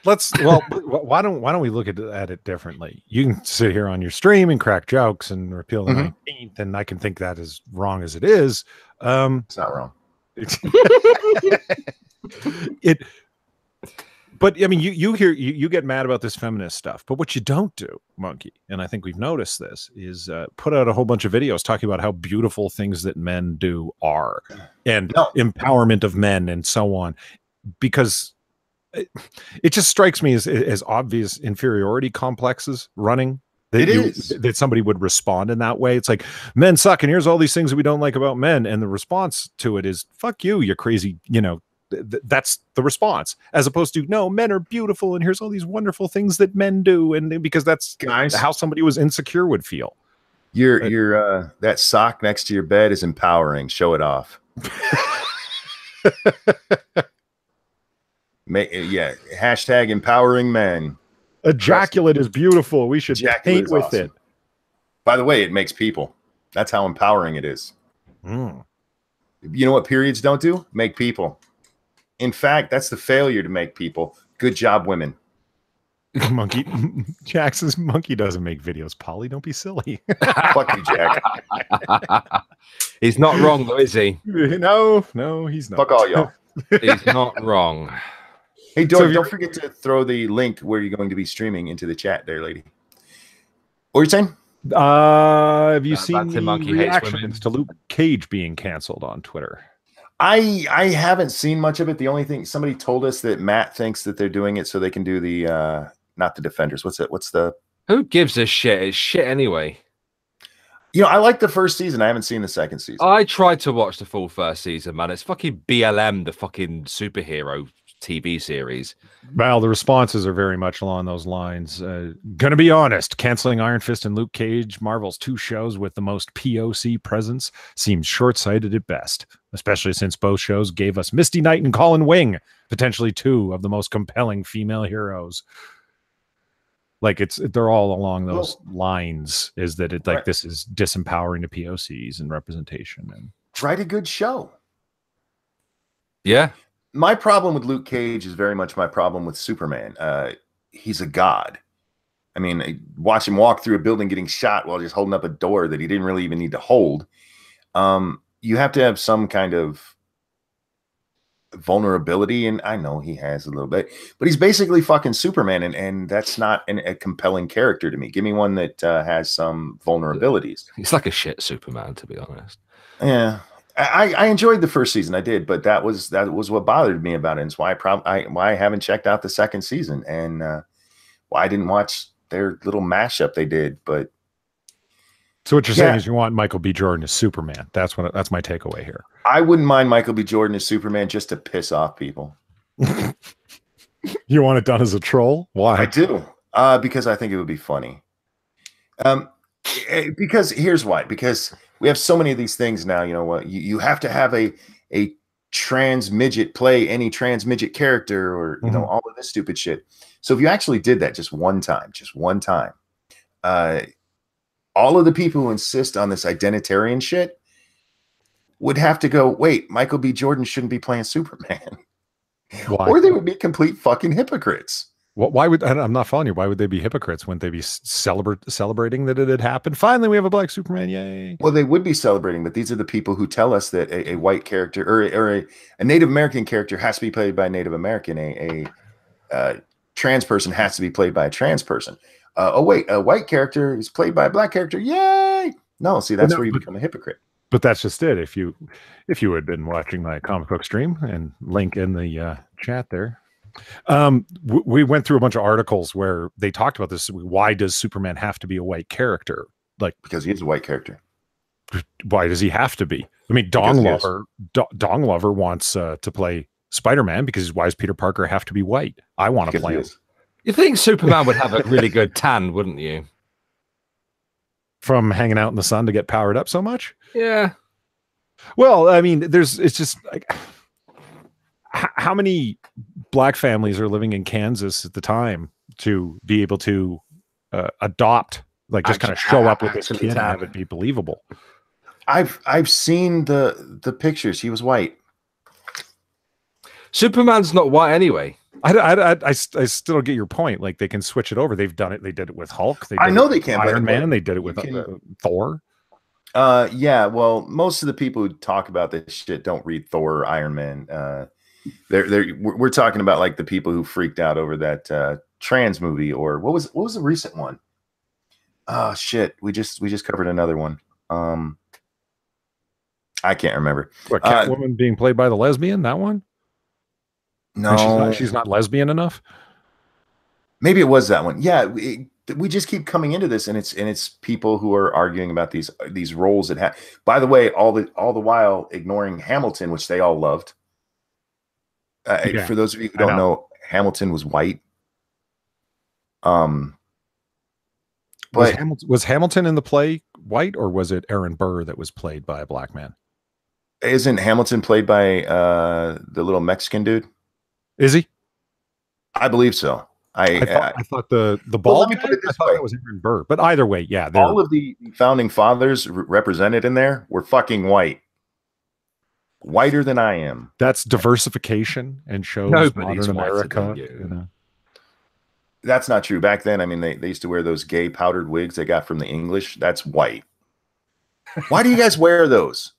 [SPEAKER 3] Why don't we look at it differently? You can sit here on your stream and crack jokes and repeal the 19th, and I can think that is wrong as it is.
[SPEAKER 1] It's not wrong.
[SPEAKER 3] But I mean, you get mad about this feminist stuff, but what you don't do, Monkey, and I think we've noticed this, is put out a whole bunch of videos talking about how beautiful things that men do are, and empowerment of men and so on, because it just strikes me as obvious inferiority complexes running. That somebody would respond in that way. It's like, men suck, and here's all these things that we don't like about men, and the response to it is, fuck you, you crazy, that's the response, as opposed to, no, men are beautiful and here's all these wonderful things that men do, and because that's how somebody who was insecure would feel.
[SPEAKER 1] Your that sock next to your bed is empowering. Show it off. Hashtag empowering men.
[SPEAKER 3] Ejaculate is beautiful. We should paint with it.
[SPEAKER 1] By the way, it makes people. That's how empowering it is. You know what periods don't do? Make people. In fact, that's the failure to make people. Good job, women.
[SPEAKER 3] Monkey. Jack says Monkey doesn't make videos. Polly, don't be silly.
[SPEAKER 1] Fuck you, Jack.
[SPEAKER 2] He's not wrong, though, is he?
[SPEAKER 3] No, he's not.
[SPEAKER 1] Fuck all y'all.
[SPEAKER 2] He's not wrong.
[SPEAKER 1] Hey, don't forget to throw the link where you're going to be streaming into the chat there, lady. What are you saying?
[SPEAKER 3] Have you seen the reactions to Luke Cage being canceled on Twitter?
[SPEAKER 1] I haven't seen much of it. The only thing, somebody told us that Matt thinks that they're doing it so they can do the not the Defenders. What's the
[SPEAKER 2] who gives a shit? It's shit anyway.
[SPEAKER 1] I like the first season. I haven't seen the second season.
[SPEAKER 2] I tried to watch the full first season, man. It's fucking BLM, the fucking superhero TV series.
[SPEAKER 3] Well, the responses are very much along those lines. Gonna be honest, canceling Iron Fist and Luke Cage, Marvel's two shows with the most POC presence, seems short-sighted at best, especially since both shows gave us Misty Knight and Colin Wing, potentially two of the most compelling female heroes. Like they're all along those lines, is that it like this is disempowering to POCs and representation. And
[SPEAKER 1] write a good show.
[SPEAKER 2] Yeah.
[SPEAKER 1] My problem with Luke Cage is very much my problem with Superman. He's a god. I mean, watch him walk through a building getting shot while just holding up a door that he didn't really even need to hold. You have to have some kind of vulnerability, and I know he has a little bit, but he's basically fucking Superman, and that's not a compelling character to me. Give me one that has some vulnerabilities.
[SPEAKER 2] He's like a shit Superman, to be honest.
[SPEAKER 1] Yeah. I enjoyed the first season. I did, but that was what bothered me about it. And it's why why I haven't checked out the second season, and why I didn't watch their little mashup they did. But
[SPEAKER 3] so what you're saying is you want Michael B. Jordan as Superman. That's my takeaway here.
[SPEAKER 1] I wouldn't mind Michael B. Jordan as Superman just to piss off people.
[SPEAKER 3] You want it done as a troll? Why?
[SPEAKER 1] I do, because I think it would be funny. Because here's why. Because we have so many of these things now. You know what? You have to have a trans midget play any trans midget character, or all of this stupid shit. So if you actually did that just one time, all of the people who insist on this identitarian shit would have to go, wait, Michael B. Jordan shouldn't be playing Superman. Why? Or they would be complete fucking hypocrites.
[SPEAKER 3] Why would, I'm not following you. Why would they be hypocrites? Wouldn't they be celebrating that it had happened? Finally, we have a black Superman. Yay.
[SPEAKER 1] Well, they would be celebrating, but these are the people who tell us that a white character or a Native American character has to be played by a Native American. A trans person has to be played by a trans person. Oh, wait, a white character is played by a black character. Yay. No, see, that's where you become a hypocrite.
[SPEAKER 3] But that's just it. If you had been watching my comic book stream, and link in the chat there, we went through a bunch of articles where they talked about this. Why does Superman have to be a white character? Like,
[SPEAKER 1] because he is a white character.
[SPEAKER 3] Why does he have to be? I mean, Dong Lover wants to play Spider-Man because why does Peter Parker have to be white? I want to play him.
[SPEAKER 2] You think Superman would have a really good tan, wouldn't you?
[SPEAKER 3] From hanging out in the sun to get powered up so much?
[SPEAKER 2] Yeah.
[SPEAKER 3] Well, I mean, it's just like, how many black families are living in Kansas at the time to be able to adopt, like just kind of show up with this kid and have it be believable.
[SPEAKER 1] I've seen the pictures. He was white.
[SPEAKER 2] Superman's not white anyway.
[SPEAKER 3] I still get your point. Like they can switch it over. They've done it. They did it with Hulk.
[SPEAKER 1] I know they can.
[SPEAKER 3] Iron Man. They did it with Thor.
[SPEAKER 1] Yeah. Well, most of the people who talk about this shit don't read Thor or Iron Man. We're talking about like the people who freaked out over that trans movie, or what was the recent one? Oh shit. We just covered another one. I can't remember.
[SPEAKER 3] What, Catwoman being played by the lesbian? That one?
[SPEAKER 1] No,
[SPEAKER 3] she's not lesbian enough.
[SPEAKER 1] Maybe it was that one. Yeah, we just keep coming into this, and it's people who are arguing about these roles that have. By the way, all the while ignoring Hamilton, which they all loved. For those of you who don't know, Hamilton was white. But
[SPEAKER 3] was Hamilton in the play white, or was it Aaron Burr that was played by a black man?
[SPEAKER 1] Isn't Hamilton played by the little Mexican dude?
[SPEAKER 3] Is he?
[SPEAKER 1] I believe so.
[SPEAKER 3] I thought the ball.
[SPEAKER 1] Let me put it this way:
[SPEAKER 3] it was Aaron Burr, but either way, yeah.
[SPEAKER 1] All of the founding fathers represented in there were fucking white, whiter than I am.
[SPEAKER 3] That's diversification and shows modern America. You know.
[SPEAKER 1] That's not true. Back then, I mean, they used to wear those gay powdered wigs they got from the English. That's white. Why do you guys wear those?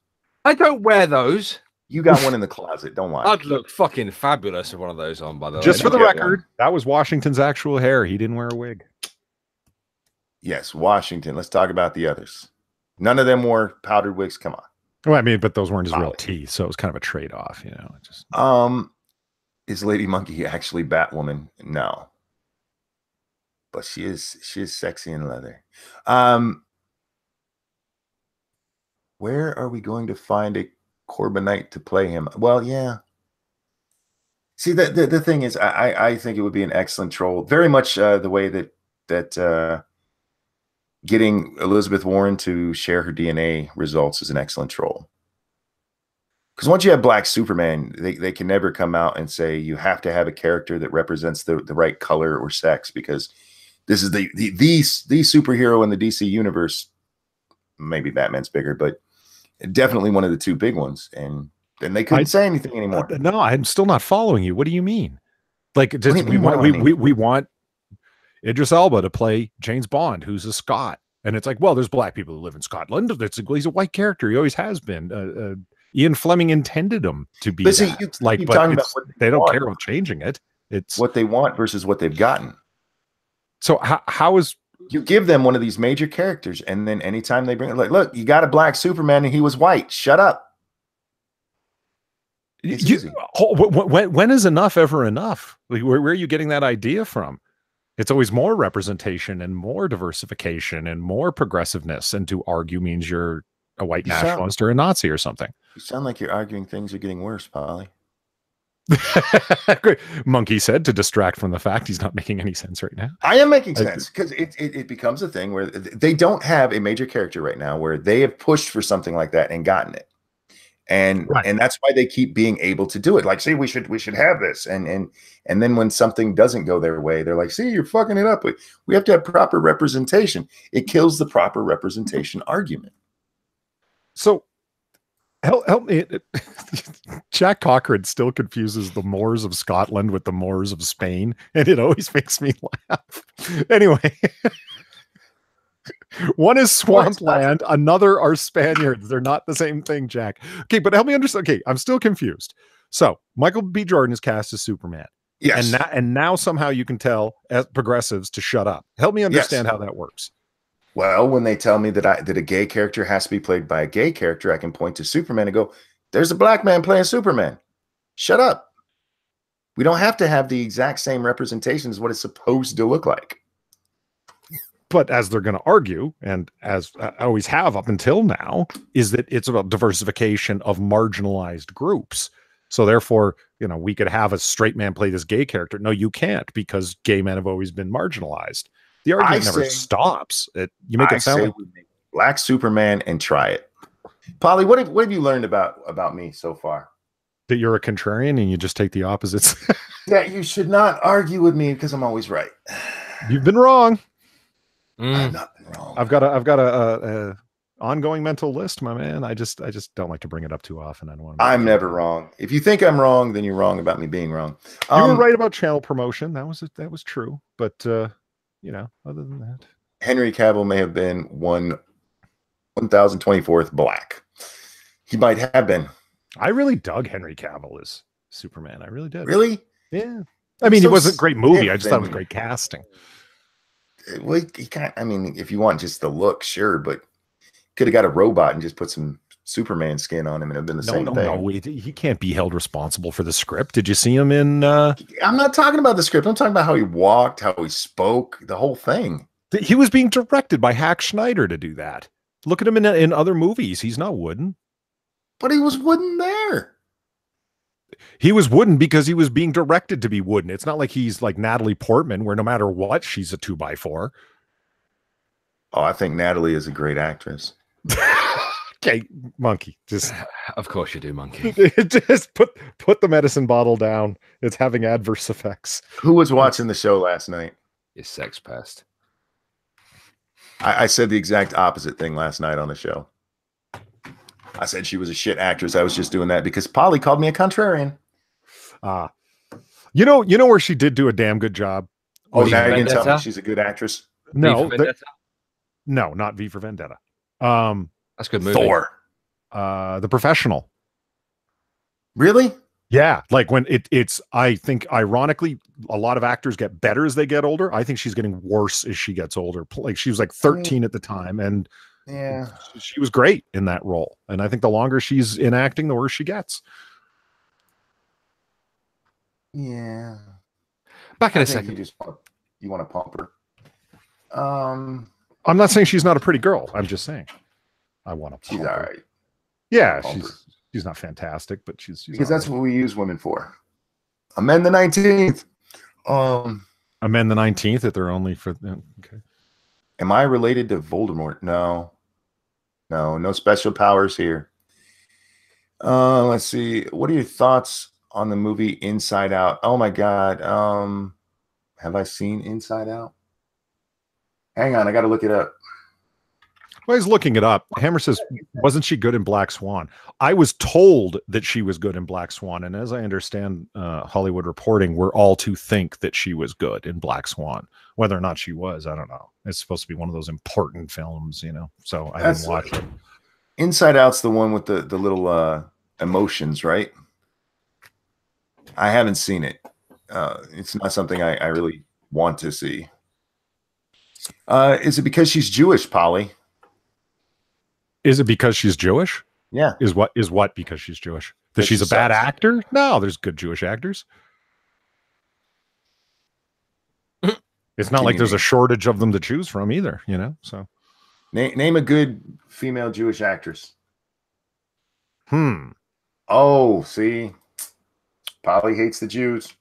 [SPEAKER 2] I don't wear those.
[SPEAKER 1] You got one in the closet. Don't lie.
[SPEAKER 2] I'd look fucking fabulous with one of those on, by the way.
[SPEAKER 3] Just for the record, that was Washington's actual hair. He didn't wear a wig.
[SPEAKER 1] Yes, Washington. Let's talk about the others. None of them wore powdered wigs. Come on.
[SPEAKER 3] Well, I mean, but those weren't his real teeth, so it was kind of a trade-off, you know. Just
[SPEAKER 1] is Lady Monkey actually Batwoman? No. But she is sexy in leather. Where are we going to find a Corbinite to play him? Well, yeah. See, the thing is, I think it would be an excellent troll. Very much the way that getting Elizabeth Warren to share her DNA results is an excellent troll. Because once you have Black Superman, they can never come out and say you have to have a character that represents the right color or sex, because this is the superhero in the DC universe. Maybe Batman's bigger, but definitely one of the two big ones. And then they couldn't say anything anymore.
[SPEAKER 3] No, I'm still not following you. What do you mean? Like, we want Idris Elba to play James Bond, who's a Scot, and it's like, well, there's black people who live in Scotland. He's a white character. He always has been. Ian Fleming intended him to be.
[SPEAKER 1] But see,
[SPEAKER 3] but they don't care about changing it. It's
[SPEAKER 1] what they want versus what they've gotten.
[SPEAKER 3] So how is
[SPEAKER 1] you give them one of these major characters, and then anytime they bring it, like, look, you got a Black Superman and he was white. Shut up.
[SPEAKER 3] When is enough ever enough? Like, where are you getting that idea from? It's always more representation and more diversification and more progressiveness. And to argue means you're a white nationalist or a Nazi or something.
[SPEAKER 1] You sound like you're arguing things are getting worse, Polly.
[SPEAKER 3] Great. Monkey said, to distract from the fact he's not making any sense right now.
[SPEAKER 1] I am making sense, because it becomes a thing where they don't have a major character right now where they have pushed for something like that and gotten it. And that's why they keep being able to do it. Like, see, we should have this. And then when something doesn't go their way, they're like, see, you're fucking it up. We have to have proper representation. It kills the proper representation argument.
[SPEAKER 3] So help me. Jack Cochran still confuses the Moors of Scotland with the Moors of Spain, and it always makes me laugh. Anyway, one is swampland, another are Spaniards. They're not the same thing, Jack. Okay, but help me understand. Okay, I'm still confused. So Michael B. Jordan is cast as Superman.
[SPEAKER 1] Yes.
[SPEAKER 3] And now somehow you can tell as progressives to shut up. Help me understand how that works.
[SPEAKER 1] Well, when they tell me that a gay character has to be played by a gay character, I can point to Superman and go, there's a black man playing Superman. Shut up. We don't have to have the exact same representation as what it's supposed to look like.
[SPEAKER 3] But as they're going to argue, and as I always have up until now, is that it's about diversification of marginalized groups. So therefore, we could have a straight man play this gay character. No, you can't, because gay men have always been marginalized. The argument never stops. You make it sound like
[SPEAKER 1] Black Superman and try it. Polly, what have you learned about me so far?
[SPEAKER 3] That you're a contrarian and you just take the opposites.
[SPEAKER 1] that you should not argue with me because I'm always right.
[SPEAKER 3] You've been wrong.
[SPEAKER 1] I've not been wrong.
[SPEAKER 3] I've got a ongoing mental list, my man. I just don't like to bring it up too often. I don't want to.
[SPEAKER 1] I'm never wrong. If you think I'm wrong, then you're wrong about me being wrong.
[SPEAKER 3] You were right about channel promotion. That was true. But other than that,
[SPEAKER 1] Henry Cavill may have been 1024th black. He might have been.
[SPEAKER 3] I really dug Henry Cavill as Superman. I really did.
[SPEAKER 1] Really?
[SPEAKER 3] Yeah. I mean, it wasn't a great movie. I just thought it was great casting.
[SPEAKER 1] Well, he can't. I mean, if you want just the look, sure, but could have got a robot and just put some Superman skin on him and it'd have been the same thing.
[SPEAKER 3] No, he can't be held responsible for the script. Did you see him in?
[SPEAKER 1] I'm not talking about the script. I'm talking about how he walked, how he spoke, the whole thing.
[SPEAKER 3] He was being directed by Hack Schneider to do that. Look at him in other movies. He's not wooden.
[SPEAKER 1] But he was wooden there.
[SPEAKER 3] He was wooden because he was being directed to be wooden. It's not like he's like Natalie Portman, where no matter what, she's a 2x4.
[SPEAKER 1] Oh, I think Natalie is a great actress.
[SPEAKER 3] Okay, Monkey. Just
[SPEAKER 2] of course you do, Monkey.
[SPEAKER 3] Just put the medicine bottle down. It's having adverse effects.
[SPEAKER 1] Who was watching the show last night?
[SPEAKER 2] You sex pest.
[SPEAKER 1] I said the exact opposite thing last night on the show. I said she was a shit actress. I was just doing that because Polly called me a contrarian.
[SPEAKER 3] You know where she did do a damn good job.
[SPEAKER 1] Oh, now you can tell me she's a good actress.
[SPEAKER 3] No, no, not V for Vendetta.
[SPEAKER 2] That's a good movie.
[SPEAKER 1] Thor.
[SPEAKER 3] The Professional.
[SPEAKER 1] Really?
[SPEAKER 3] Yeah, like when it's. I think ironically, a lot of actors get better as they get older. I think she's getting worse as she gets older. Like she was like 13 at the time, and
[SPEAKER 1] yeah,
[SPEAKER 3] she was great in that role. And I think the longer she's in acting, the worse she gets.
[SPEAKER 1] Yeah.
[SPEAKER 2] Back in a second.
[SPEAKER 1] You want to pump her.
[SPEAKER 3] I'm not saying she's not a pretty girl. I'm just saying I want to.
[SPEAKER 1] She's all right.
[SPEAKER 3] Yeah, she's not fantastic, but she's
[SPEAKER 1] because that's what we use women for. Amend the 19th.
[SPEAKER 3] Amend the 19th if they're only for. Okay.
[SPEAKER 1] Am I related to Voldemort? No. No special powers here. Let's see. What are your thoughts on the movie Inside Out? Oh my God. Have I seen Inside Out? Hang on, I got to look it up.
[SPEAKER 3] Well, he's looking it up. Hammer says, wasn't she good in Black Swan? I was told that she was good in Black Swan. And as I understand Hollywood reporting, we're all to think that she was good in Black Swan. Whether or not she was, I don't know. It's supposed to be one of those important films, so I didn't watch it.
[SPEAKER 1] Inside Out's the one with the little emotions, right? I haven't seen it. It's not something I really want to see. Is it because she's Jewish, Polly?
[SPEAKER 3] Is it because she's Jewish?
[SPEAKER 1] Yeah.
[SPEAKER 3] Is what because she's Jewish? That she's a bad actor? No, there's good Jewish actors. It's not like there's a shortage of them to choose from either, so.
[SPEAKER 1] Name a good female Jewish actress.
[SPEAKER 3] Oh,
[SPEAKER 1] see? Polly hates the Jews.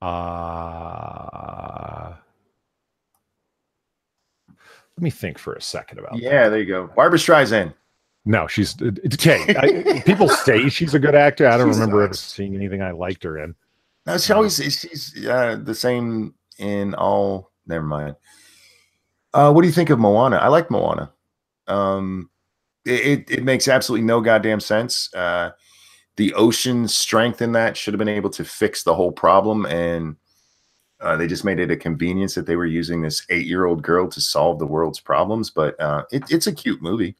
[SPEAKER 3] Let me think for a second about that.
[SPEAKER 1] Yeah, there you go. Barbara Streisand.
[SPEAKER 3] No, she's okay. People say she's a good actor. I don't remember ever seeing anything I liked her in.
[SPEAKER 1] No, she's the same in all. Never mind. What do you think of Moana? I like Moana. It makes absolutely no goddamn sense. The ocean's strength in that should have been able to fix the whole problem, and they just made it a convenience that they were using this 8-year-old girl to solve the world's problems. But it's a cute movie.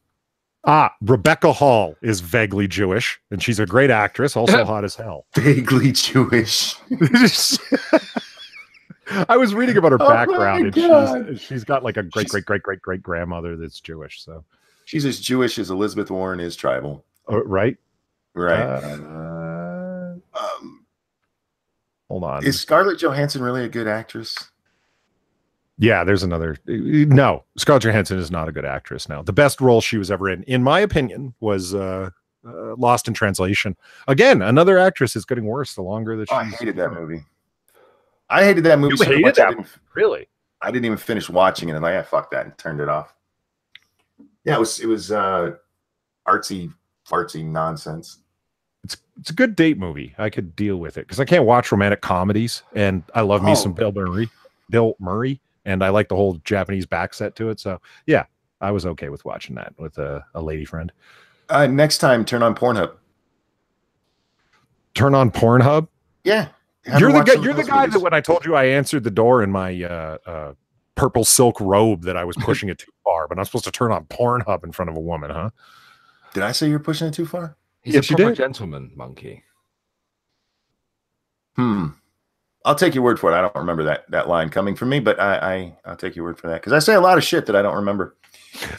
[SPEAKER 3] Rebecca Hall is vaguely Jewish, and she's a great actress, also hot as hell.
[SPEAKER 1] Vaguely Jewish.
[SPEAKER 3] I was reading about her background, and she's got like a great grandmother that's Jewish. So
[SPEAKER 1] she's as Jewish as Elizabeth Warren is tribal.
[SPEAKER 3] Right. Hold on.
[SPEAKER 1] Is Scarlett Johansson really a good actress?
[SPEAKER 3] Yeah, there's another. No, Scarlett Johansson is not a good actress now. The best role she was ever in my opinion, was Lost in Translation. Again, another actress is getting worse the longer that she's.
[SPEAKER 1] I hated that movie. I hated that movie.
[SPEAKER 3] You hated that movie? Really?
[SPEAKER 1] I didn't even finish watching it, and I fuck that and turned it off. Yeah, it was artsy fartsy nonsense.
[SPEAKER 3] It's a good date movie. I could deal with it because I can't watch romantic comedies, and I love me some Bill Murray, and I like the whole Japanese backset to it. So yeah, I was okay with watching that with a lady friend.
[SPEAKER 1] Next time, turn on Pornhub.
[SPEAKER 3] Turn on Pornhub.
[SPEAKER 1] Yeah,
[SPEAKER 3] you're the guy that when I told you I answered the door in my purple silk robe that I was pushing it too far, but I'm supposed to turn on Pornhub in front of a woman, huh?
[SPEAKER 1] Did I say you're pushing it too far?
[SPEAKER 2] He's a proper gentleman, Monkey.
[SPEAKER 1] I'll take your word for it. I don't remember that line coming from me, but I'll take your word for that because I say a lot of shit that I don't remember.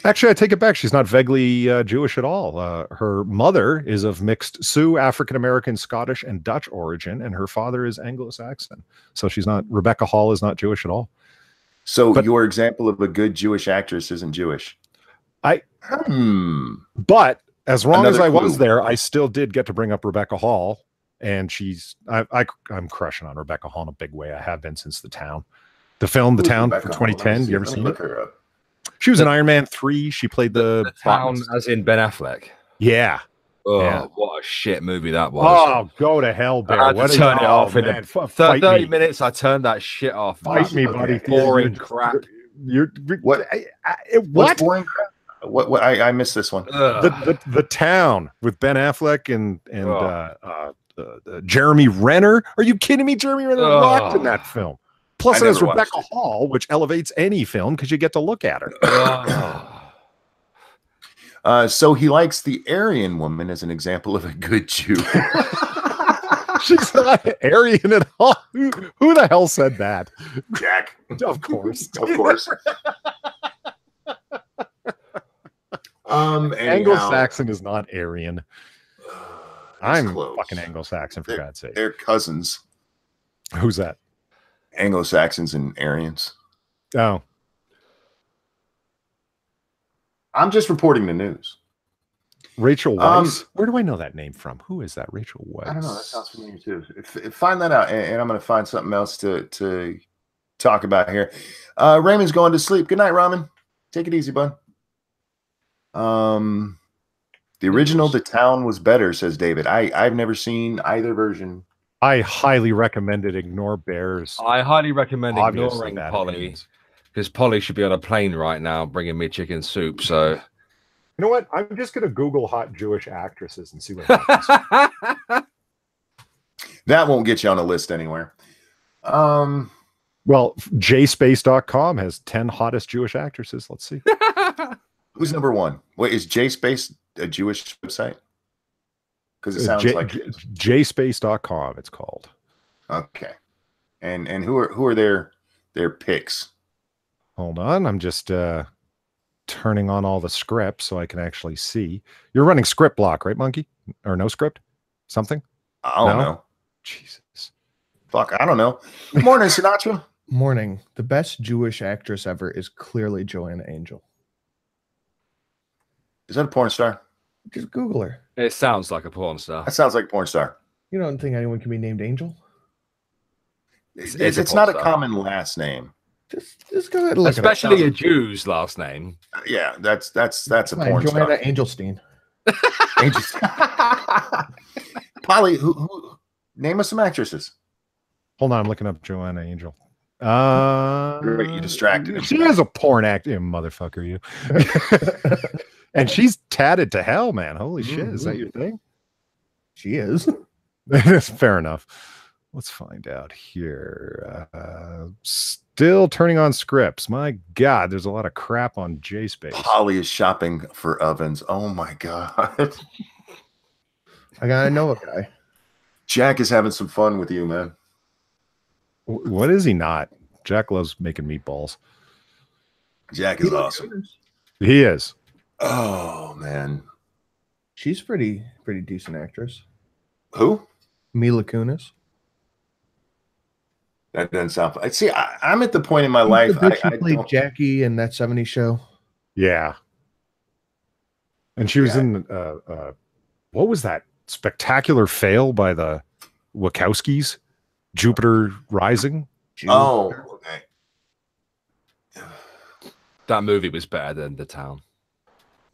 [SPEAKER 3] Actually, I take it back. She's not vaguely Jewish at all. Her mother is of mixed Sioux, African-American, Scottish, and Dutch origin, and her father is Anglo-Saxon. So she's not, Rebecca Hall is not Jewish at all.
[SPEAKER 1] So your example of a good Jewish actress isn't Jewish.
[SPEAKER 3] But as long as I was there, I still did get to bring up Rebecca Hall. And I'm crushing on Rebecca Hall in a big way. I have been since The Town. The film, The Town, from 2010. You ever seen it? She was in Iron Man 3. She played the
[SPEAKER 2] Town, as in Ben Affleck.
[SPEAKER 3] Yeah.
[SPEAKER 2] Oh, yeah. What a shit movie that was.
[SPEAKER 3] Oh, go to hell, Bear.
[SPEAKER 2] I had to turn it off in 30 minutes. I turned that shit off.
[SPEAKER 3] Fight me, buddy.
[SPEAKER 2] Boring crap.
[SPEAKER 3] What?
[SPEAKER 1] What's boring crap? What? I missed this one.
[SPEAKER 3] The Town with Ben Affleck and Jeremy Renner. Are you kidding me? Jeremy Renner rocked in that film. Plus, it has Rebecca Hall, which elevates any film because you get to look at
[SPEAKER 1] her. So he likes the Aryan woman as an example of a good Jew.
[SPEAKER 3] She's not Aryan at all. Who the hell said that?
[SPEAKER 1] Jack.
[SPEAKER 3] Of course.
[SPEAKER 1] Of course.
[SPEAKER 3] Anglo-Saxon is not Aryan. I'm
[SPEAKER 1] close.
[SPEAKER 3] Fucking Anglo-Saxon, for God's sake.
[SPEAKER 1] They're cousins.
[SPEAKER 3] Who's that?
[SPEAKER 1] Anglo-Saxons and Aryans.
[SPEAKER 3] Oh.
[SPEAKER 1] I'm just reporting the news.
[SPEAKER 3] Rachel Weisz? Where do I know that name from? Who is that? Rachel Weisz?
[SPEAKER 1] I don't know. That sounds familiar too. Find that out, and I'm going to find something else to talk about here. Raymond's going to sleep. Good night, Ramen. Take it easy, bud. The original The Town was better, says David. I've never seen either version.
[SPEAKER 3] I highly recommend it. Ignore Bears.
[SPEAKER 2] I highly recommend ignoring Polly, because Polly should be on a plane right now bringing me chicken soup. So,
[SPEAKER 3] you know what? I'm just going to Google hot Jewish actresses and see what happens.
[SPEAKER 1] That won't get you on a list anywhere.
[SPEAKER 3] Well, jspace.com has 10 hottest Jewish actresses. Let's see.
[SPEAKER 1] Who's number one? Wait, is JSpace a Jewish website? Because it sounds like
[SPEAKER 3] jspace.com it's called.
[SPEAKER 1] Okay. And who are their picks?
[SPEAKER 3] Hold on, I'm just turning on all the scripts so I can actually see. You're running script block, right, Monkey? Or no script? Something?
[SPEAKER 1] I don't know.
[SPEAKER 3] Jesus.
[SPEAKER 1] Fuck, I don't know. Morning, Sinatra.
[SPEAKER 4] Morning. The best Jewish actress ever is clearly Joanna Angel.
[SPEAKER 1] Is that a porn star?
[SPEAKER 4] Just Google her.
[SPEAKER 2] It sounds like a porn star.
[SPEAKER 1] That sounds like a porn star.
[SPEAKER 4] You don't think anyone can be named Angel?
[SPEAKER 1] It's not a common last name.
[SPEAKER 4] Just go ahead and look
[SPEAKER 2] especially a Jew's last name.
[SPEAKER 1] Yeah, that's a porn star.
[SPEAKER 4] Joanna Angelstein.
[SPEAKER 1] Polly, who name us some actresses.
[SPEAKER 3] Hold on, I'm looking up Joanna Angel.
[SPEAKER 1] Great, you distracted.
[SPEAKER 3] She has a porn acting motherfucker, you. And she's tatted to hell, man. Holy shit, is that your thing?
[SPEAKER 4] She is.
[SPEAKER 3] Fair enough. Let's find out here. Still turning on scripts. My God, there's a lot of crap on JSpace.
[SPEAKER 1] Polly is shopping for ovens. Oh my God.
[SPEAKER 4] I gotta know a guy.
[SPEAKER 1] Jack is having some fun with you, man.
[SPEAKER 3] What is he not? Jack loves making meatballs.
[SPEAKER 1] Jack is awesome.
[SPEAKER 3] He is.
[SPEAKER 1] Oh man,
[SPEAKER 4] she's pretty decent actress.
[SPEAKER 1] Who?
[SPEAKER 4] Mila Kunis.
[SPEAKER 1] That doesn't sound. See, I'm at the point in my life.
[SPEAKER 4] I played Jackie in that '70s show.
[SPEAKER 3] Yeah, and she was in. What was that spectacular fail by the Wachowskis? Jupiter Rising.
[SPEAKER 1] Oh, okay.
[SPEAKER 2] That movie was better than The Town.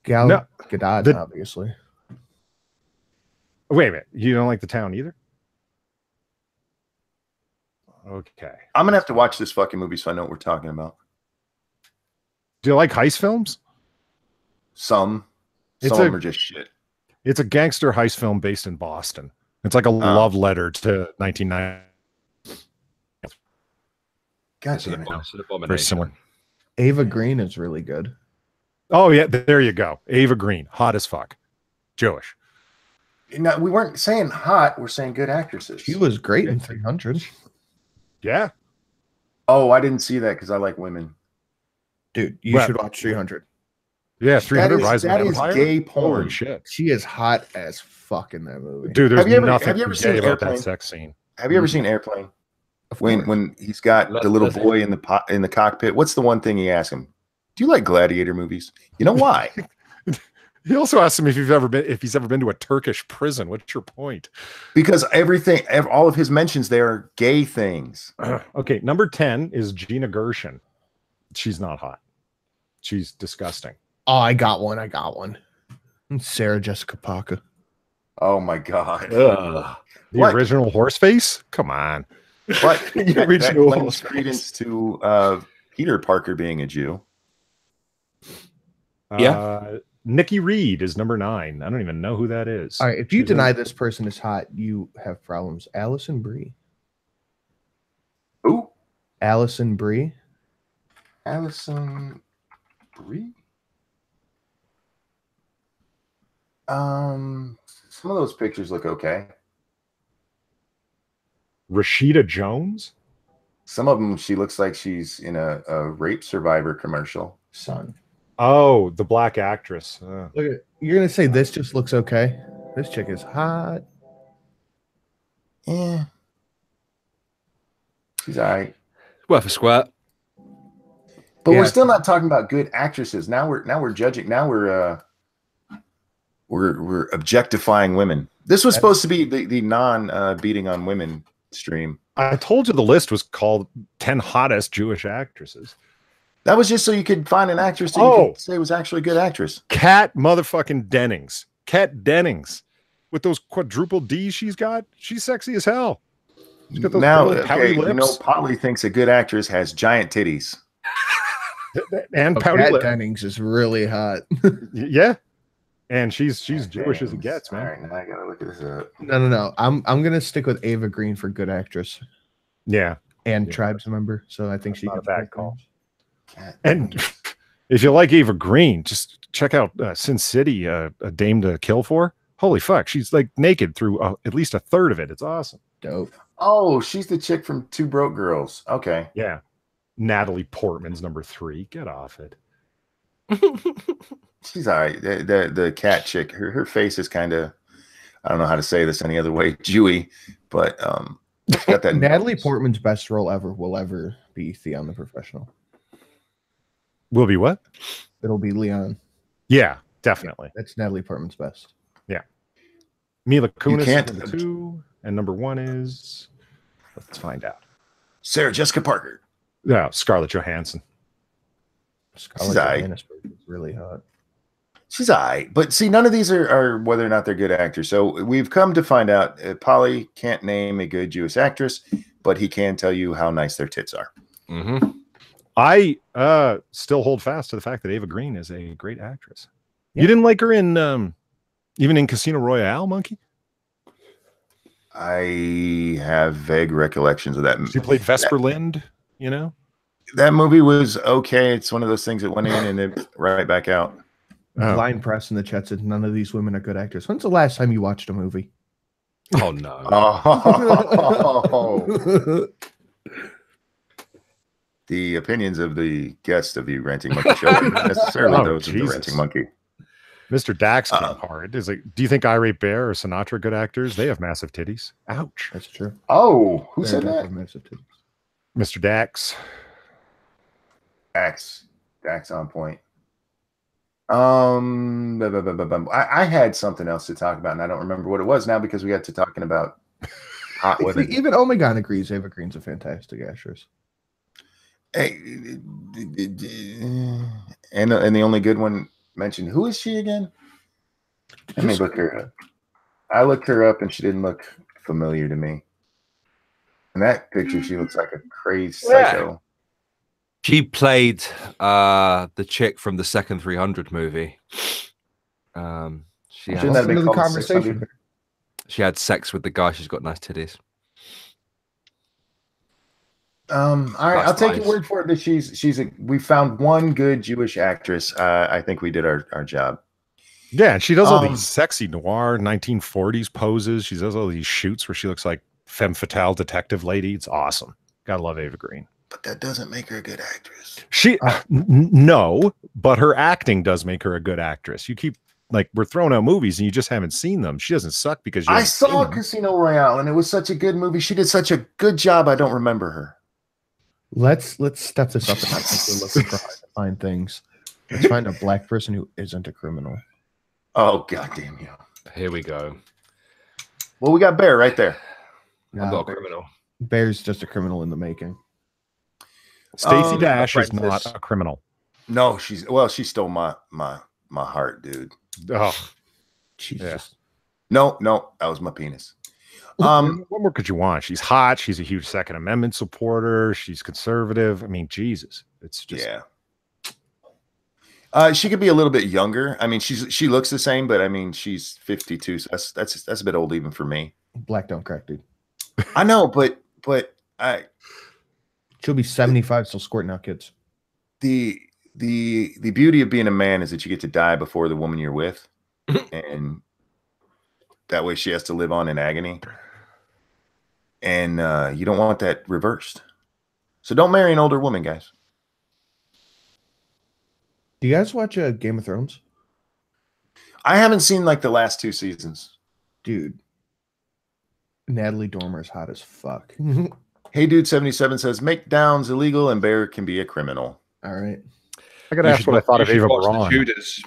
[SPEAKER 4] Gadot, obviously.
[SPEAKER 3] Wait a minute. You don't like The Town either? Okay.
[SPEAKER 1] I'm gonna have to watch this fucking movie so I know what we're talking about.
[SPEAKER 3] Do you like heist films?
[SPEAKER 1] Some
[SPEAKER 3] It's
[SPEAKER 1] of them
[SPEAKER 3] a-
[SPEAKER 1] are just shit.
[SPEAKER 3] It's a gangster heist film based in Boston. It's like a love letter to 1990.
[SPEAKER 1] God
[SPEAKER 2] It's an
[SPEAKER 1] damn it.
[SPEAKER 2] abomination.
[SPEAKER 3] Very similar.
[SPEAKER 4] Ava Green is really good.
[SPEAKER 3] Oh yeah, there you go. Ava Green, hot as fuck, Jewish.
[SPEAKER 1] No, we weren't saying hot. We're saying good actresses.
[SPEAKER 4] She was great in 300.
[SPEAKER 3] Yeah,
[SPEAKER 1] Oh, I didn't see that because I like women.
[SPEAKER 4] Dude, you
[SPEAKER 3] Well-
[SPEAKER 4] should watch 300.
[SPEAKER 3] yeah. 300 Rise of
[SPEAKER 1] that
[SPEAKER 3] an
[SPEAKER 1] is
[SPEAKER 3] Empire.
[SPEAKER 1] gay porn.
[SPEAKER 3] Holy shit,
[SPEAKER 4] She is hot as fuck in that movie.
[SPEAKER 3] dude. There's
[SPEAKER 1] Have you ever-
[SPEAKER 3] nothing
[SPEAKER 1] have you ever
[SPEAKER 3] gay
[SPEAKER 1] seen
[SPEAKER 3] about
[SPEAKER 1] Airplane?
[SPEAKER 3] that sex scene.
[SPEAKER 1] Have you ever seen Airplane?
[SPEAKER 4] Of course.
[SPEAKER 1] When he's got the little
[SPEAKER 2] Let's-
[SPEAKER 1] boy in the cockpit, what's the one thing he asks him? Do you like gladiator movies? You know why?
[SPEAKER 3] He also asked him if he's ever been to a Turkish prison. What's your point?
[SPEAKER 1] Because all of his mentions there are gay things.
[SPEAKER 3] Okay, number 10 is Gina Gershon. She's not hot. She's disgusting.
[SPEAKER 4] Oh, I got one. Sarah Jessica Parker.
[SPEAKER 1] Oh my god!
[SPEAKER 2] Ugh.
[SPEAKER 3] The
[SPEAKER 1] What?
[SPEAKER 3] original Horseface? Come on.
[SPEAKER 1] But
[SPEAKER 3] The
[SPEAKER 1] that
[SPEAKER 3] original
[SPEAKER 1] lends
[SPEAKER 3] Horseface.
[SPEAKER 1] credence to Peter Parker being a Jew.
[SPEAKER 2] Yeah.
[SPEAKER 3] Nikki Reed is number 9. I don't even know who that is.
[SPEAKER 4] All right, if you
[SPEAKER 3] She's
[SPEAKER 4] deny this person is hot, you have problems. Allison Brie.
[SPEAKER 1] Who?
[SPEAKER 4] Allison Brie.
[SPEAKER 1] Allison Brie? Some of those pictures look okay.
[SPEAKER 3] Rashida Jones?
[SPEAKER 1] Some of them, she looks like she's in a rape survivor commercial.
[SPEAKER 4] Son.
[SPEAKER 3] Oh, the black actress.
[SPEAKER 4] Look at you're gonna say this just looks okay. This chick is hot.
[SPEAKER 1] Yeah. She's all right.
[SPEAKER 2] Worth a squirt.
[SPEAKER 1] But
[SPEAKER 4] Yeah.
[SPEAKER 1] we're still not talking about good actresses. Now we're judging. Now we're objectifying women. This was supposed to be the non beating on women stream.
[SPEAKER 3] I told you the list was called 10 hottest Jewish actresses.
[SPEAKER 1] That was just so you could find an actress that you could say was actually a good actress.
[SPEAKER 3] Kat motherfucking Dennings. Kat Dennings. With those quadruple D's she's got. She's sexy as hell. She's got those
[SPEAKER 1] Now,
[SPEAKER 3] little pouty
[SPEAKER 1] okay,
[SPEAKER 3] lips.
[SPEAKER 1] Polly thinks a good actress has giant titties.
[SPEAKER 3] And
[SPEAKER 4] Oh,
[SPEAKER 3] pouty
[SPEAKER 4] Kat
[SPEAKER 3] lips.
[SPEAKER 4] Dennings is really hot.
[SPEAKER 3] Yeah. And she's Jewish as it gets, man.
[SPEAKER 1] All right, now I gotta look at this up.
[SPEAKER 4] No. I'm gonna stick with Ava Green for good actress
[SPEAKER 3] Yeah.
[SPEAKER 4] and
[SPEAKER 3] Yeah.
[SPEAKER 4] tribes member. So I think
[SPEAKER 3] That's
[SPEAKER 4] she
[SPEAKER 3] not a
[SPEAKER 4] gets
[SPEAKER 3] bad
[SPEAKER 4] both
[SPEAKER 3] call.
[SPEAKER 4] names.
[SPEAKER 3] And if you like Ava Green, just check out Sin City, A Dame to Kill For. Holy fuck, she's like naked through at least a third of it. It's awesome.
[SPEAKER 4] Dope.
[SPEAKER 1] Oh, she's the chick from Two Broke Girls. Okay.
[SPEAKER 3] Yeah. Natalie Portman's number 3. Get off it.
[SPEAKER 1] She's all right. The cat chick, her face is kind of, I don't know how to say this any other way, Jewy, but she's got that
[SPEAKER 4] Natalie
[SPEAKER 1] nose.
[SPEAKER 4] Portman's best role ever will ever be Theon the Professional.
[SPEAKER 3] Will be what?
[SPEAKER 4] It'll be Leon.
[SPEAKER 3] Yeah, definitely.
[SPEAKER 4] That's Natalie Portman's best.
[SPEAKER 3] Mila Kunis
[SPEAKER 1] can't-
[SPEAKER 3] is number 2, and number 1 is, let's find out.
[SPEAKER 1] Sarah Jessica Parker.
[SPEAKER 3] Yeah, Scarlett Johansson.
[SPEAKER 4] Scarlett
[SPEAKER 1] aight.
[SPEAKER 4] Johansson is really hot.
[SPEAKER 1] She's all right. But see, none of these are whether or not they're good actors. So we've come to find out Polly can't name a good Jewish actress, but he can tell you how nice their tits are.
[SPEAKER 2] Mm-hmm.
[SPEAKER 3] I still hold fast to the fact that Ava Green is a great actress.
[SPEAKER 4] Yeah.
[SPEAKER 3] You didn't like her in even in Casino Royale, Monkey?
[SPEAKER 1] I have vague recollections of that.
[SPEAKER 3] She played Vesper Lind, you know?
[SPEAKER 1] That movie was okay. It's one of those things that went in and it right back out.
[SPEAKER 3] Oh.
[SPEAKER 4] Blind Press in the chat said none of these women are good actors. When's the last time you watched a movie?
[SPEAKER 2] Oh no.
[SPEAKER 1] Oh, the opinions of the guest of the Ranting Monkey Show are not necessarily
[SPEAKER 3] Oh,
[SPEAKER 1] those of the
[SPEAKER 3] Jesus.
[SPEAKER 1] Ranting Monkey.
[SPEAKER 3] Mr. Dax hard is like, do you think Irate Bear or Sinatra good actors? They have massive titties. Ouch.
[SPEAKER 4] That's true.
[SPEAKER 1] Oh, who
[SPEAKER 4] They're
[SPEAKER 1] said
[SPEAKER 4] definitely
[SPEAKER 1] that?
[SPEAKER 4] massive titties.
[SPEAKER 3] Mr. Dax.
[SPEAKER 1] Dax on point. I had something else to talk about, and I don't remember what it was now because we got to talking about hot women.
[SPEAKER 4] Even Omegon agrees Ava Green's a fantastic actress.
[SPEAKER 1] Hey, and the only good one mentioned. Who is she again? Let me look her up. I looked her up and she didn't look familiar to me. In that picture, she looks like a crazy psycho.
[SPEAKER 2] She played the chick from the second 300 movie. She
[SPEAKER 1] Shouldn't that
[SPEAKER 2] had,
[SPEAKER 1] be
[SPEAKER 4] Into the
[SPEAKER 1] called
[SPEAKER 4] conversation.
[SPEAKER 1] 600?
[SPEAKER 2] she had sex with the guy. She's got nice titties.
[SPEAKER 1] All right,
[SPEAKER 2] That's
[SPEAKER 1] I'll take
[SPEAKER 2] nice.
[SPEAKER 1] your word for it that we found one good Jewish actress. I think we did our job.
[SPEAKER 3] Yeah, and she does all these sexy noir 1940s poses. She does all these shoots where she looks like femme fatale detective lady. It's awesome. Gotta love Ava Green.
[SPEAKER 1] But that doesn't make her a good actress.
[SPEAKER 3] She no, but her acting does make her a good actress. You keep like we're throwing out movies and you just haven't seen them. She doesn't suck because you
[SPEAKER 1] I
[SPEAKER 3] haven't seen
[SPEAKER 1] saw
[SPEAKER 3] them.
[SPEAKER 1] Casino Royale and it was such a good movie. She did such a good job. I don't remember her.
[SPEAKER 4] Let's step this up and not think we're looking for hard to find things. Let's find a black person who isn't a criminal.
[SPEAKER 1] Oh, goddamn you.
[SPEAKER 2] Here we go.
[SPEAKER 1] Well, we got Bear right there.
[SPEAKER 2] I'm not a criminal.
[SPEAKER 4] Bear's just a criminal in the making.
[SPEAKER 3] Stacey Dash is
[SPEAKER 1] Apprentice.
[SPEAKER 3] not a criminal.
[SPEAKER 1] No, she stole my heart, dude.
[SPEAKER 3] Oh,
[SPEAKER 4] Jesus.
[SPEAKER 1] No, that was my penis.
[SPEAKER 3] what more could you want? She's hot. She's a huge Second Amendment supporter. She's conservative. I mean, Jesus, it's just
[SPEAKER 1] she could be a little bit younger. I mean, she looks the same, but I mean, she's 52, so that's a bit old even for me.
[SPEAKER 4] Black don't crack, dude.
[SPEAKER 1] I know, but
[SPEAKER 4] She'll be 75 still squirting out kids.
[SPEAKER 1] the beauty of being a man is that you get to die before the woman you're with, and that way she has to live on in agony. And you don't want that reversed. So don't marry an older woman, guys.
[SPEAKER 4] Do you guys watch Game of Thrones?
[SPEAKER 1] I haven't seen like the last 2 seasons.
[SPEAKER 4] Dude, Natalie Dormer's hot as fuck.
[SPEAKER 1] Hey Dude 77 says make downs illegal and Bear can be a criminal.
[SPEAKER 4] All right.
[SPEAKER 3] I gotta ask what I thought of Ava
[SPEAKER 2] The
[SPEAKER 3] Peron.
[SPEAKER 2] Tudors.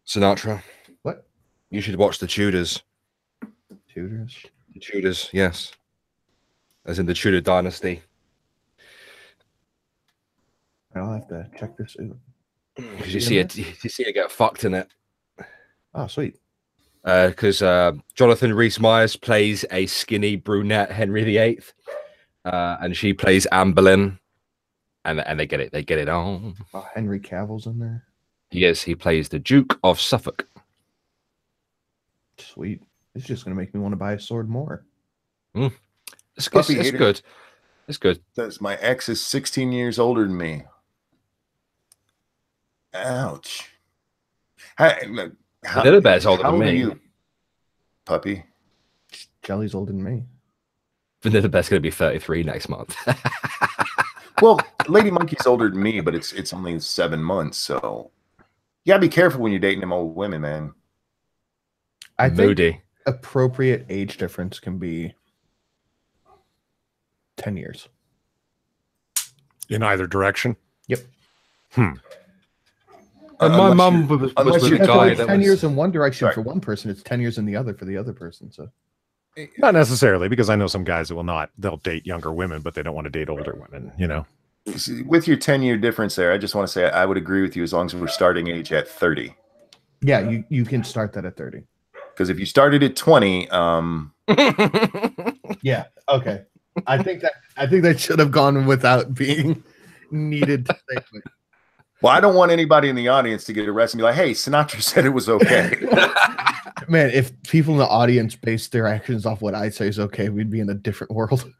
[SPEAKER 2] Sinatra.
[SPEAKER 4] What?
[SPEAKER 2] You should watch the Tudors.
[SPEAKER 4] Tudors?
[SPEAKER 2] The Tudors, yes. As in the Tudor dynasty.
[SPEAKER 4] I'll have to check this out.
[SPEAKER 2] Because you see it get fucked in it.
[SPEAKER 4] Oh, sweet.
[SPEAKER 2] Because Jonathan Rhys-Meyers plays a skinny brunette Henry VIII, and she plays Anne Boleyn, and they get it on.
[SPEAKER 4] Oh, Henry Cavill's in there.
[SPEAKER 2] Yes, he plays the Duke of Suffolk.
[SPEAKER 4] Sweet. It's just gonna make me want to buy a sword more.
[SPEAKER 2] It's good. It's good.
[SPEAKER 1] Says my ex is 16 years older than me. Ouch.
[SPEAKER 2] Vanilla Bear's older than me.
[SPEAKER 1] You, puppy?
[SPEAKER 4] Jelly's older than me.
[SPEAKER 2] Vanilla Bear's going to be 33 next month.
[SPEAKER 1] Well, Lady Monkey's older than me, but it's only 7 months, so you gotta be careful when you're dating them old women, man.
[SPEAKER 4] I
[SPEAKER 2] Moody.
[SPEAKER 4] think appropriate age difference can be 10 years.
[SPEAKER 3] In either direction?
[SPEAKER 4] Yep.
[SPEAKER 2] And my mum was with a guy
[SPEAKER 4] It's
[SPEAKER 2] that
[SPEAKER 4] 10
[SPEAKER 2] was...
[SPEAKER 4] years in one direction
[SPEAKER 1] Right.
[SPEAKER 4] for one person. It's 10 years in the other for the other person. So
[SPEAKER 3] Not necessarily, because I know some guys that will not. They'll date younger women, but they don't want to date older women, you know?
[SPEAKER 1] See, with your 10-year difference there, I just want to say I would agree with you as long as we're starting age at 30.
[SPEAKER 4] yeah, you can start that at 30.
[SPEAKER 1] Because if you started at 20,
[SPEAKER 4] Yeah. Okay. I think that should have gone without being needed to say.
[SPEAKER 1] well, I don't want anybody in the audience to get arrested and be like, hey, Sinatra said it was okay.
[SPEAKER 4] Man, if people in the audience based their actions off what I say is okay, we'd be in a different world.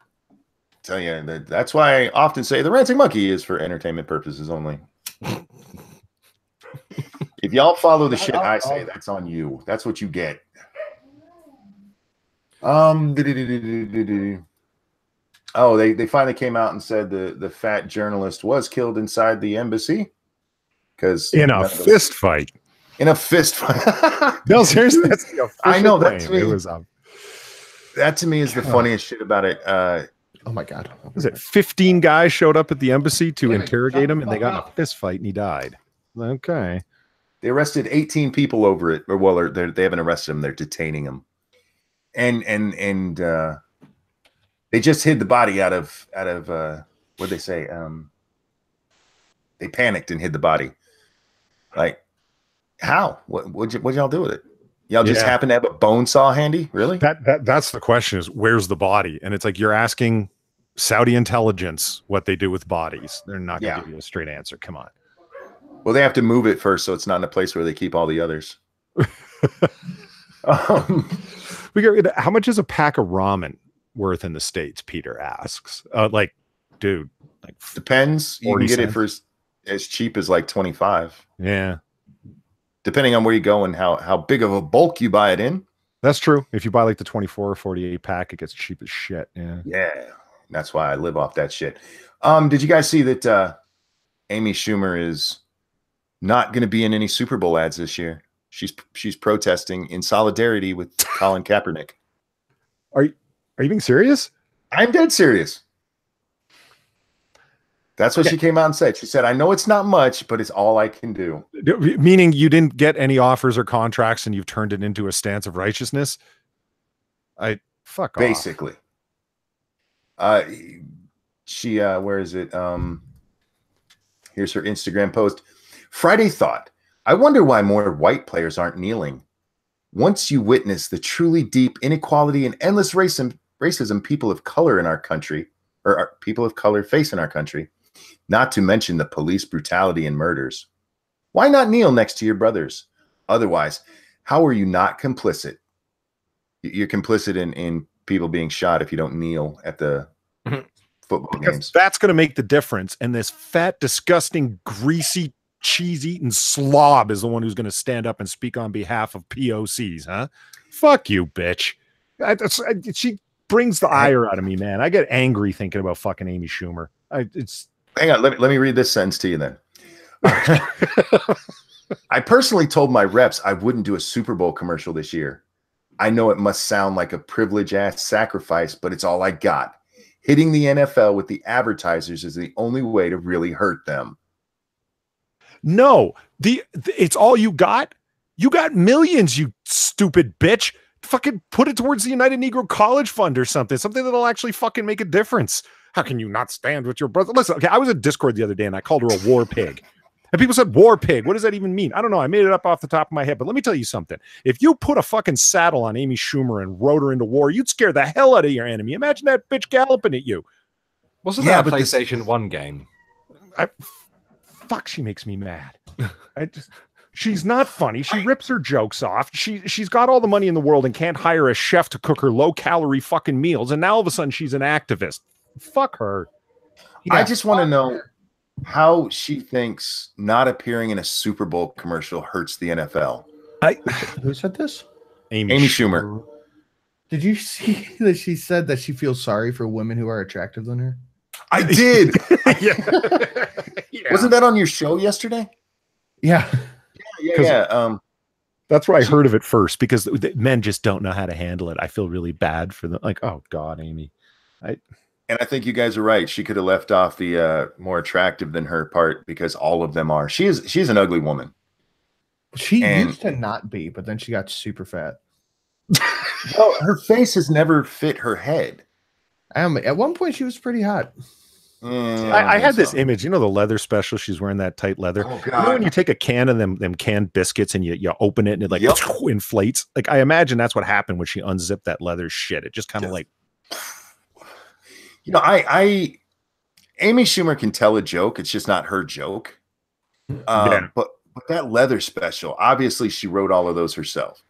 [SPEAKER 1] Tell you that's why I often say the Ranting Monkey is for entertainment purposes only. If y'all follow the shit I say, that's on you. That's what you get. Oh, they finally came out and said the fat journalist was killed inside the embassy because
[SPEAKER 3] In a fist fight.
[SPEAKER 1] In a fist fight.
[SPEAKER 3] No, seriously, that's the official
[SPEAKER 1] I know,
[SPEAKER 3] claim.
[SPEAKER 1] that's me.
[SPEAKER 3] It was
[SPEAKER 1] That to me is the funniest shit about it.
[SPEAKER 4] Oh my god.
[SPEAKER 3] was it 15 guys showed up at the embassy to interrogate him, and they got in a fist fight, and he died. Okay.
[SPEAKER 1] They arrested 18 people over it, or well, they haven't arrested him. They're detaining him, and they just hid the body out of what'd they say? They panicked and hid the body. Like, how? What'd y'all do with it? Y'all just happen to have a bone saw handy? Really?
[SPEAKER 3] That's the question, is where's the body? And it's like you're asking Saudi intelligence what they do with bodies. They're not going to give you a straight answer. Come on.
[SPEAKER 1] Well, they have to move it first, so it's not in a place where they keep all the others.
[SPEAKER 3] How much is a pack of ramen worth in the States? Peter asks. Dude, like
[SPEAKER 1] depends. You can get it for as cheap as like 25.
[SPEAKER 3] Yeah.
[SPEAKER 1] Depending on where you go and how big of a bulk you buy it in.
[SPEAKER 3] That's true. If you buy like the 24 or 48 pack, it gets cheap as shit. Yeah.
[SPEAKER 1] Yeah. That's why I live off that shit. Did you guys see that Amy Schumer is not going to be in any Super Bowl ads this year? She's protesting in solidarity with Colin Kaepernick.
[SPEAKER 3] Are you being serious?
[SPEAKER 1] I'm dead serious. That's what she came out and said. She said, I know it's not much, but it's all I can do.
[SPEAKER 3] Meaning you didn't get any offers or contracts and you've turned it into a stance of righteousness? Fuck off.
[SPEAKER 1] Basically. She where is it? Here's her Instagram post. Friday thought, I wonder why more white players aren't kneeling. Once you witness the truly deep inequality and endless racism people of color in our country, or people of color face in our country, not to mention the police brutality and murders, why not kneel next to your brothers? Otherwise, how are you not complicit? You're complicit in people being shot if you don't kneel at the football games.
[SPEAKER 3] That's going to make the difference. And this fat, disgusting, greasy, cheese-eating slob is the one who's going to stand up and speak on behalf of POCs, huh? Fuck you, bitch. She brings the ire out of me, man. I get angry thinking about fucking Amy Schumer.
[SPEAKER 1] Hang on, let me read this sentence to you then. I personally told my reps I wouldn't do a Super Bowl commercial this year. I know it must sound like a privilege-ass sacrifice, but it's all I got. Hitting the NFL with the advertisers is the only way to really hurt them.
[SPEAKER 3] No, it's all you got. You got millions, you stupid bitch. Fucking put it towards the United Negro College Fund or something that'll actually fucking make a difference. How can you not stand with your brother? Listen, okay, I was at Discord the other day and I called her a war pig. And people said, war pig, what does that even mean? I don't know. I made it up off the top of my head, but let me tell you something. If you put a fucking saddle on Amy Schumer and rode her into war, you'd scare the hell out of your enemy. Imagine that bitch galloping at you.
[SPEAKER 2] Wasn't that a PlayStation 1 game?
[SPEAKER 3] Fuck, she makes me mad. She's not funny. She rips her jokes off. She's got all the money in the world and can't hire a chef to cook her low-calorie fucking meals, and now all of a sudden she's an activist. Fuck her.
[SPEAKER 1] Yeah, I just want to know how she thinks not appearing in a Super Bowl commercial hurts the NFL.
[SPEAKER 4] Who said this?
[SPEAKER 1] Amy Schumer.
[SPEAKER 4] Did you see that she said that she feels sorry for women who are attractive than her?
[SPEAKER 1] I did.
[SPEAKER 3] Yeah.
[SPEAKER 1] Wasn't that on your show yesterday?
[SPEAKER 4] Yeah.
[SPEAKER 1] Yeah.
[SPEAKER 3] That's where I heard of it first, because men just don't know how to handle it. I feel really bad for them. Like, oh God, Amy.
[SPEAKER 1] And I think you guys are right. She could have left off the more attractive than her part, because all of them are. She's an ugly woman.
[SPEAKER 4] She used to not be, but then she got super fat.
[SPEAKER 1] Well, her face has never fit her head.
[SPEAKER 4] At one point, she was pretty hot.
[SPEAKER 3] I had this image, the leather special. She's wearing that tight leather.
[SPEAKER 1] Oh, God.
[SPEAKER 3] When you take a can of them canned biscuits and you open it and it inflates. Like, I imagine that's what happened when she unzipped that leather shit. It just kind of
[SPEAKER 1] Amy Schumer can tell a joke. It's just not her joke. But that leather special, obviously she wrote all of those herself.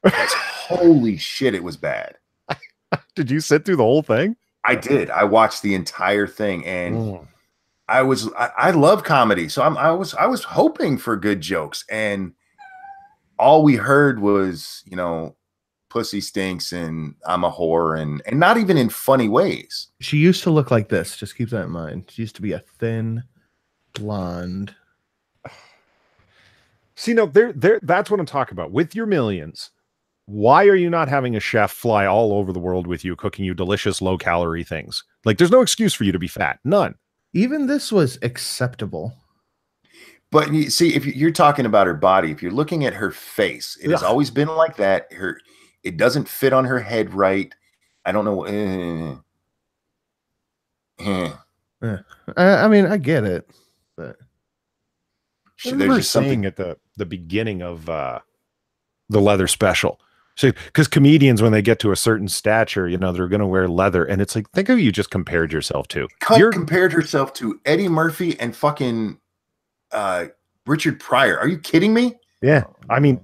[SPEAKER 1] Holy shit, it was bad.
[SPEAKER 3] Did you sit through the whole thing?
[SPEAKER 1] I did. I watched the entire thing, and I love comedy, so I was hoping for good jokes, and all we heard was, pussy stinks and I'm a whore, and not even in funny ways.
[SPEAKER 4] She used to look like this. Just keep that in mind. She used to be a thin blonde.
[SPEAKER 3] See, no, that's what I'm talking about. With your millions, why are you not having a chef fly all over the world with you, cooking you delicious, low-calorie things? Like, there's no excuse for you to be fat. None.
[SPEAKER 4] Even this was acceptable.
[SPEAKER 1] But you see, if you're talking about her body, if you're looking at her face, it has always been like that. It doesn't fit on her head right. I don't know.
[SPEAKER 4] I mean, I get it, but
[SPEAKER 3] I remember saying at the beginning of the leather special. So, because comedians, when they get to a certain stature, you know, they're going to wear leather, and it's like, think of you just compared yourself to.
[SPEAKER 1] Cunt compared herself to Eddie Murphy and fucking Richard Pryor. Are you kidding me?
[SPEAKER 3] Yeah, I mean,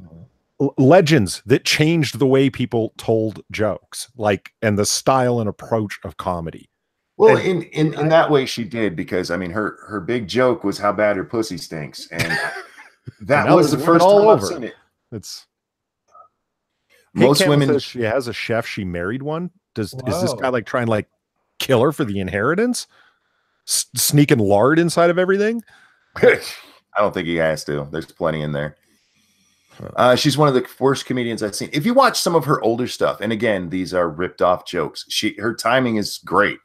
[SPEAKER 3] legends that changed the way people told jokes, like, and the style and approach of comedy.
[SPEAKER 1] Well, in that way, she did, because I mean, her big joke was how bad her pussy stinks, and that was the first time I've seen it.
[SPEAKER 3] It's
[SPEAKER 1] most women.
[SPEAKER 3] Says she has a chef. She married one. Is this guy like trying to like kill her for the inheritance? Sneaking lard inside of everything?
[SPEAKER 1] I don't think he has to. There's plenty in there. She's one of the worst comedians I've seen. If you watch some of her older stuff, and again, these are ripped off jokes. Her timing is great.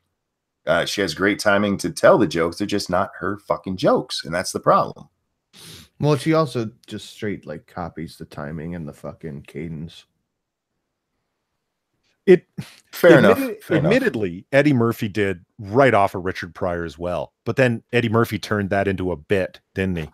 [SPEAKER 1] She has great timing to tell the jokes. They're just not her fucking jokes, and that's the problem.
[SPEAKER 4] Well, she also just straight like copies the timing and the fucking cadence.
[SPEAKER 1] Fair enough.
[SPEAKER 3] Admittedly, Eddie Murphy did right off of Richard Pryor as well, but then Eddie Murphy turned that into a bit, didn't he?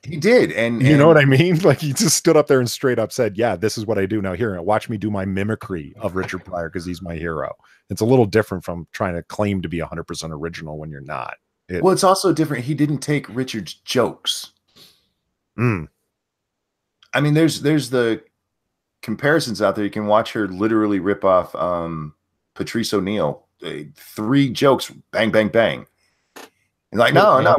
[SPEAKER 1] He did, and
[SPEAKER 3] you know what I mean? Like, he just stood up there and straight up said, "Yeah, this is what I do now. Here, watch me do my mimicry of Richard Pryor because he's my hero." It's a little different from trying to claim to be 100% original when you're not.
[SPEAKER 1] Well, it's also different. He didn't take Richard's jokes. I mean, there's the comparisons out there. You can watch her literally rip off Patrice O'Neill. 3 jokes, bang, bang, bang. And like, no,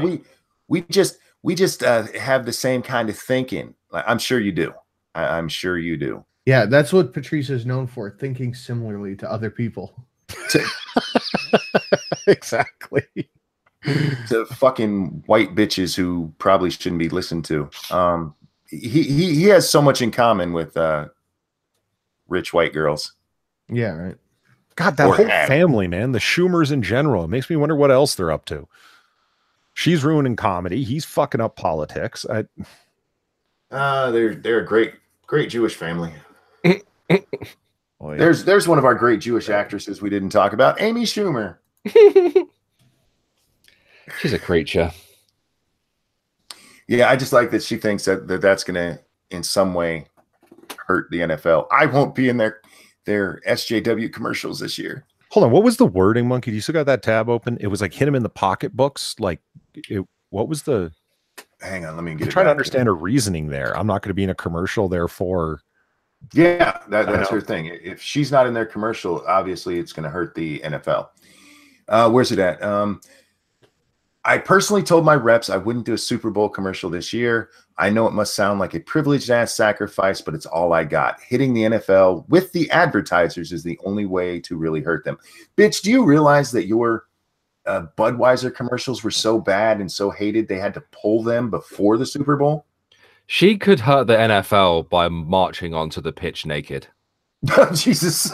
[SPEAKER 1] we just have the same kind of thinking. Like, I'm sure you do. I'm sure you do.
[SPEAKER 4] Yeah, that's what Patrice is known for, thinking similarly to other people.
[SPEAKER 3] Exactly.
[SPEAKER 1] To fucking white bitches who probably shouldn't be listened to. He has so much in common with rich white girls.
[SPEAKER 3] Yeah, right. God, that whole family, man. The Schumers in general. It makes me wonder what else they're up to. She's ruining comedy. He's fucking up politics.
[SPEAKER 1] They're a great Jewish family. Oh, yeah. There's one of our great Jewish actresses we didn't talk about, Amy Schumer.
[SPEAKER 2] She's a creature.
[SPEAKER 1] Yeah, I just like that she thinks that's going to in some way hurt the NFL. I won't be in their SJW commercials this year.
[SPEAKER 3] Hold on, what was the wording, Monkey? Do you still got that tab open? It was like hit him in the pocketbooks. Like, what was the?
[SPEAKER 1] Hang on, let me get.
[SPEAKER 3] I'm trying to understand her reasoning there. I'm not going to be in a commercial, therefore.
[SPEAKER 1] Yeah, that's her thing. If she's not in their commercial, obviously it's going to hurt the NFL. Where's it at? I personally told my reps I wouldn't do a Super Bowl commercial this year. I know it must sound like a privileged ass sacrifice, but it's all I got. Hitting the NFL with the advertisers is the only way to really hurt them. Bitch, do you realize that your Budweiser commercials were so bad and so hated they had to pull them before the Super Bowl?
[SPEAKER 2] She could hurt the NFL by marching onto the pitch naked.
[SPEAKER 1] Jesus.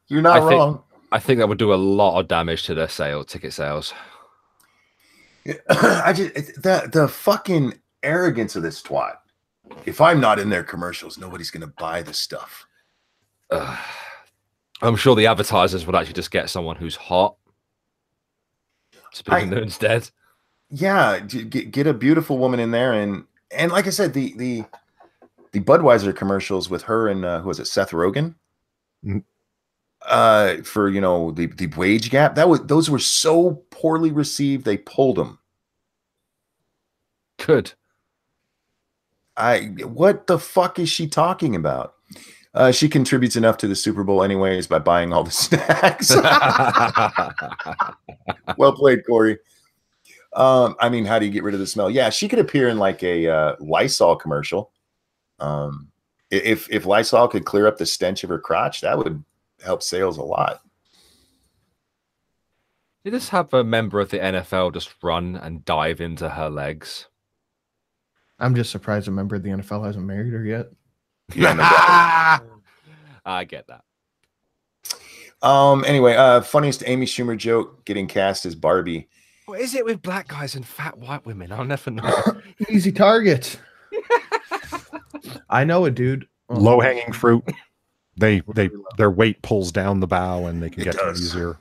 [SPEAKER 1] You're not wrong.
[SPEAKER 2] I think that would do a lot of damage to their ticket sales.
[SPEAKER 1] The fucking arrogance of this twat. If I'm not in their commercials, nobody's going to buy the stuff.
[SPEAKER 2] I'm sure the advertisers would actually just get someone who's hot. Speaking there instead.
[SPEAKER 1] Yeah, get a beautiful woman in there, and like I said, the Budweiser commercials with her and who was it, Seth Rogen? For the wage gap, those were so poorly received they pulled them.
[SPEAKER 2] Good.
[SPEAKER 1] What the fuck is she talking about? She contributes enough to the Super Bowl anyways by buying all the snacks. Well played, Corey. I mean, how do you get rid of the smell? Yeah, she could appear in like a Lysol commercial. If Lysol could clear up the stench of her crotch, that would help sales a lot.
[SPEAKER 2] You just have a member of the NFL just run and dive into her legs.
[SPEAKER 4] I'm just surprised a member of the NFL hasn't married her yet.
[SPEAKER 2] Yeah, I get that.
[SPEAKER 1] Anyway, funniest Amy Schumer joke getting cast as Barbie.
[SPEAKER 2] What is it with black guys and fat white women? I'll never know.
[SPEAKER 4] Easy target. I know it, dude.
[SPEAKER 3] Low hanging fruit. Their weight pulls down the bow and they can get to it easier.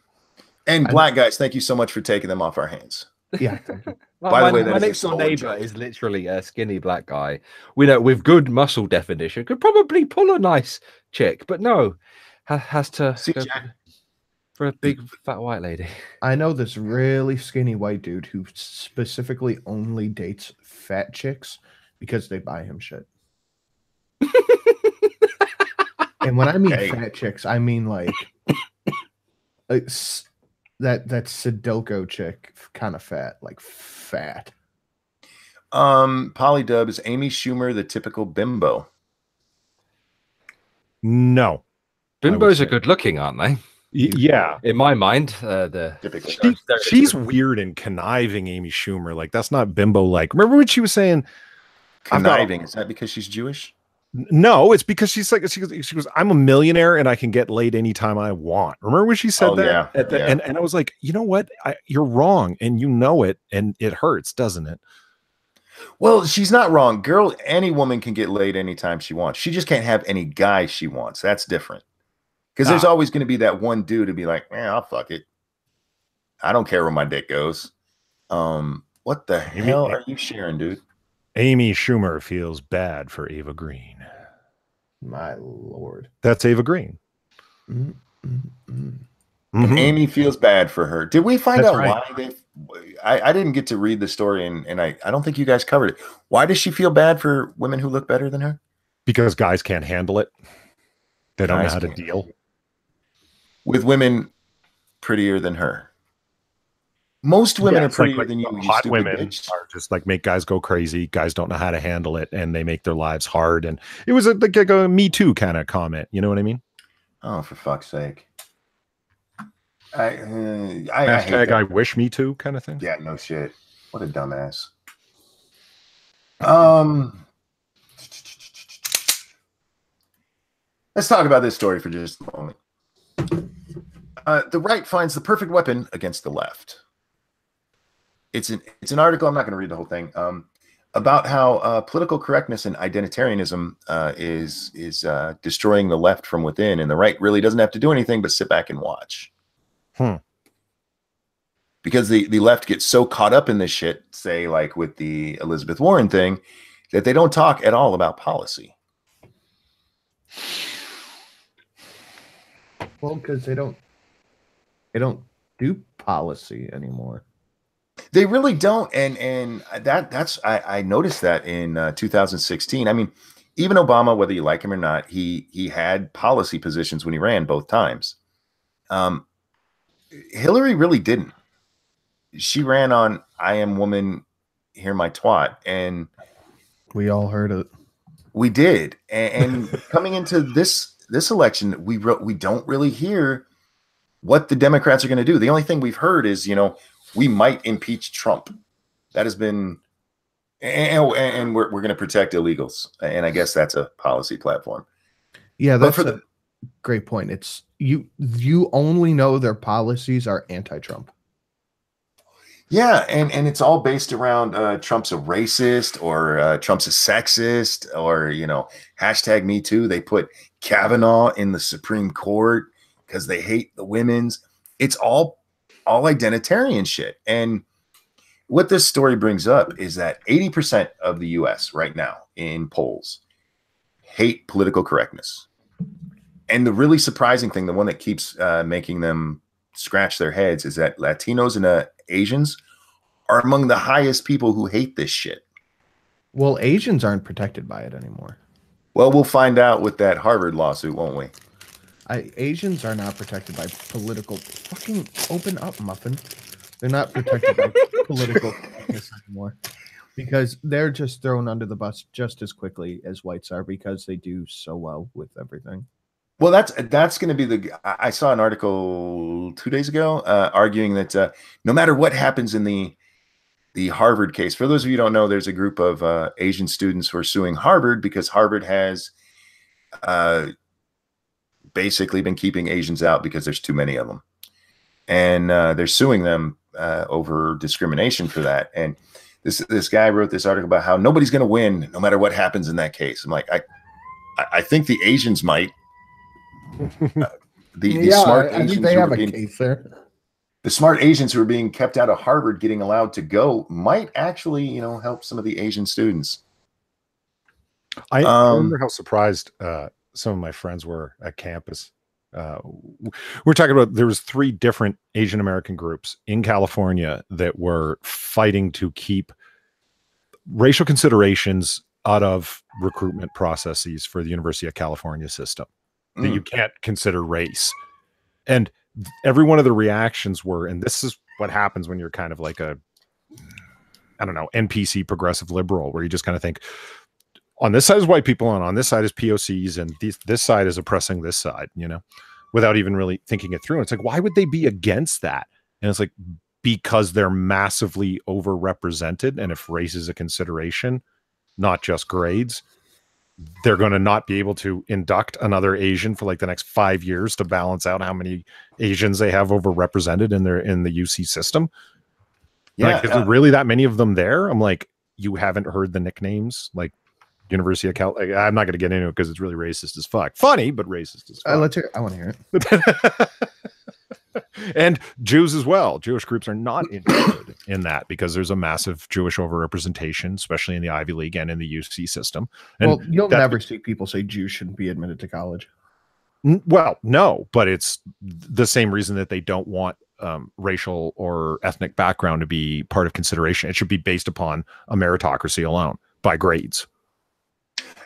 [SPEAKER 1] And black guys, thank you so much for taking them off our hands.
[SPEAKER 4] Yeah, thank you.
[SPEAKER 1] By the way, that
[SPEAKER 2] my
[SPEAKER 1] is a
[SPEAKER 2] next door
[SPEAKER 1] solid
[SPEAKER 2] neighbor
[SPEAKER 1] joke.
[SPEAKER 2] is literally a skinny black guy. We know with good muscle definition could probably pull a nice chick, but no, has to
[SPEAKER 1] See,
[SPEAKER 2] go
[SPEAKER 1] Jack,
[SPEAKER 2] for a big fat white lady.
[SPEAKER 4] I know this really skinny white dude who specifically only dates fat chicks because they buy him shit. And when I mean
[SPEAKER 1] Hey.
[SPEAKER 4] fat chicks, I mean like it's that Sudoku chick kind of fat, like fat.
[SPEAKER 1] Polydub, is Amy Schumer the typical bimbo?
[SPEAKER 3] No.
[SPEAKER 2] Bimbos
[SPEAKER 3] say.
[SPEAKER 2] are good looking, aren't they?
[SPEAKER 3] Yeah.
[SPEAKER 2] In my mind,
[SPEAKER 1] Typically.
[SPEAKER 3] She's weird and conniving, Amy Schumer. Like, that's not bimbo like. Remember what she was saying?
[SPEAKER 1] Conniving. Is that because she's Jewish?
[SPEAKER 3] No, it's because she's like, she goes, I'm a millionaire and I can get laid anytime I want. Remember when she said that?
[SPEAKER 1] Yeah.
[SPEAKER 3] And I was like, you know what? You're wrong and you know it, and it hurts, doesn't it?
[SPEAKER 1] Well, she's not wrong. Girl, any woman can get laid anytime she wants. She just can't have any guy she wants. That's different. Because there's always going to be that one dude to be like, man, I'll fuck it. I don't care where my dick goes. What the hell are you sharing, dude?
[SPEAKER 3] Amy Schumer feels bad for Ava Green.
[SPEAKER 4] My lord.
[SPEAKER 3] That's Ava Green.
[SPEAKER 1] Amy feels bad for her. Did we find out
[SPEAKER 3] right.
[SPEAKER 1] why I didn't get to read the story, and I don't think you guys covered it. Why does she feel bad for women who look better than her?
[SPEAKER 3] Because guys can't handle it. They don't know how to
[SPEAKER 1] Can't.
[SPEAKER 3] deal
[SPEAKER 1] With women prettier than her. Most women are prettier than you.
[SPEAKER 3] Hot
[SPEAKER 1] you
[SPEAKER 3] women
[SPEAKER 1] bitch.
[SPEAKER 3] are just like make guys go crazy. Guys don't know how to handle it, and they make their lives hard. And it was like a Me Too kind of comment. You know what I mean?
[SPEAKER 1] Oh, for fuck's sake! I hate
[SPEAKER 3] Hashtag
[SPEAKER 1] that.
[SPEAKER 3] I wish me too kind of thing.
[SPEAKER 1] Yeah, no shit. What a dumbass. Let's talk about this story for just a moment. The right finds the perfect weapon against the left. It's an article. I'm not going to read the whole thing. About how political correctness and identitarianism is destroying the left from within, and the right really doesn't have to do anything but sit back and watch. Because the left gets so caught up in this shit, say like with the Elizabeth Warren thing, that they don't talk at all about policy.
[SPEAKER 4] Well, because they don't do policy anymore.
[SPEAKER 1] They really don't, and that's I noticed that in 2016. I mean, even Obama, whether you like him or not, he had policy positions when he ran both times. Hillary really didn't. She ran on "I am woman, hear my twat," and
[SPEAKER 4] we all heard it. We
[SPEAKER 1] did, and coming into this election, we don't really hear what the Democrats are going to do. The only thing we've heard is, we might impeach Trump. That has been, and we're going to protect illegals. And I guess that's a policy platform.
[SPEAKER 4] Yeah, that's a great point. It's you only know their policies are anti-Trump.
[SPEAKER 1] Yeah, and it's all based around Trump's a racist, or Trump's a sexist, or hashtag Me Too. They put Kavanaugh in the Supreme Court because they hate the women's. It's all identitarian shit. And what this story brings up is that 80% of the US right now in polls hate political correctness. And the really surprising thing, the one that keeps making them scratch their heads, is that Latinos and Asians are among the highest people who hate this shit.
[SPEAKER 4] Well, Asians aren't protected by it anymore.
[SPEAKER 1] Well, we'll find out with that Harvard lawsuit, won't we?
[SPEAKER 4] Asians are not protected by political. Fucking open up, Muffin. They're not protected by political correctness anymore, because they're just thrown under the bus just as quickly as whites are, because they do so well with everything.
[SPEAKER 1] Well, that's going to be I saw an article 2 days ago arguing that no matter what happens in the Harvard case, for those of you who don't know, there's a group of Asian students who are suing Harvard because Harvard has basically been keeping Asians out because there's too many of them. And they're suing them over discrimination for that. And this guy wrote this article about how nobody's going to win no matter what happens in that case. I'm like, I think the Asians might. The smart
[SPEAKER 4] I think
[SPEAKER 1] Asians
[SPEAKER 4] they
[SPEAKER 1] who
[SPEAKER 4] have
[SPEAKER 1] are
[SPEAKER 4] a
[SPEAKER 1] being,
[SPEAKER 4] case there.
[SPEAKER 1] the smart Asians who are being kept out of Harvard getting allowed to go might actually, help some of the Asian students.
[SPEAKER 3] I remember how surprised some of my friends were at campus. We're talking about, there was 3 different Asian American groups in California that were fighting to keep racial considerations out of recruitment processes for the University of California system. That you can't consider race. And every one of the reactions were, and this is what happens when you're kind of like a, I don't know, NPC progressive liberal, where you just kind of think, on this side is white people and on this side is POCs, and this side is oppressing this side, without even really thinking it through. And it's like, why would they be against that? And it's like, because they're massively overrepresented. And if race is a consideration, not just grades, they're going to not be able to induct another Asian for like the next 5 years to balance out how many Asians they have overrepresented in the UC system. Yeah. Like, is there really that many of them there? I'm like, you haven't heard the nicknames, like University of Cal. I'm not going to get into it because it's really racist as fuck. Funny, but racist as fuck.
[SPEAKER 4] Let's hear it. I want to hear it.
[SPEAKER 3] And Jews as well. Jewish groups are not interested in that because there's a massive Jewish overrepresentation, especially in the Ivy League and in the UC system. And
[SPEAKER 4] well, you'll never see people say Jews shouldn't be admitted to college.
[SPEAKER 3] Well, no, but it's the same reason that they don't want racial or ethnic background to be part of consideration. It should be based upon a meritocracy alone by grades.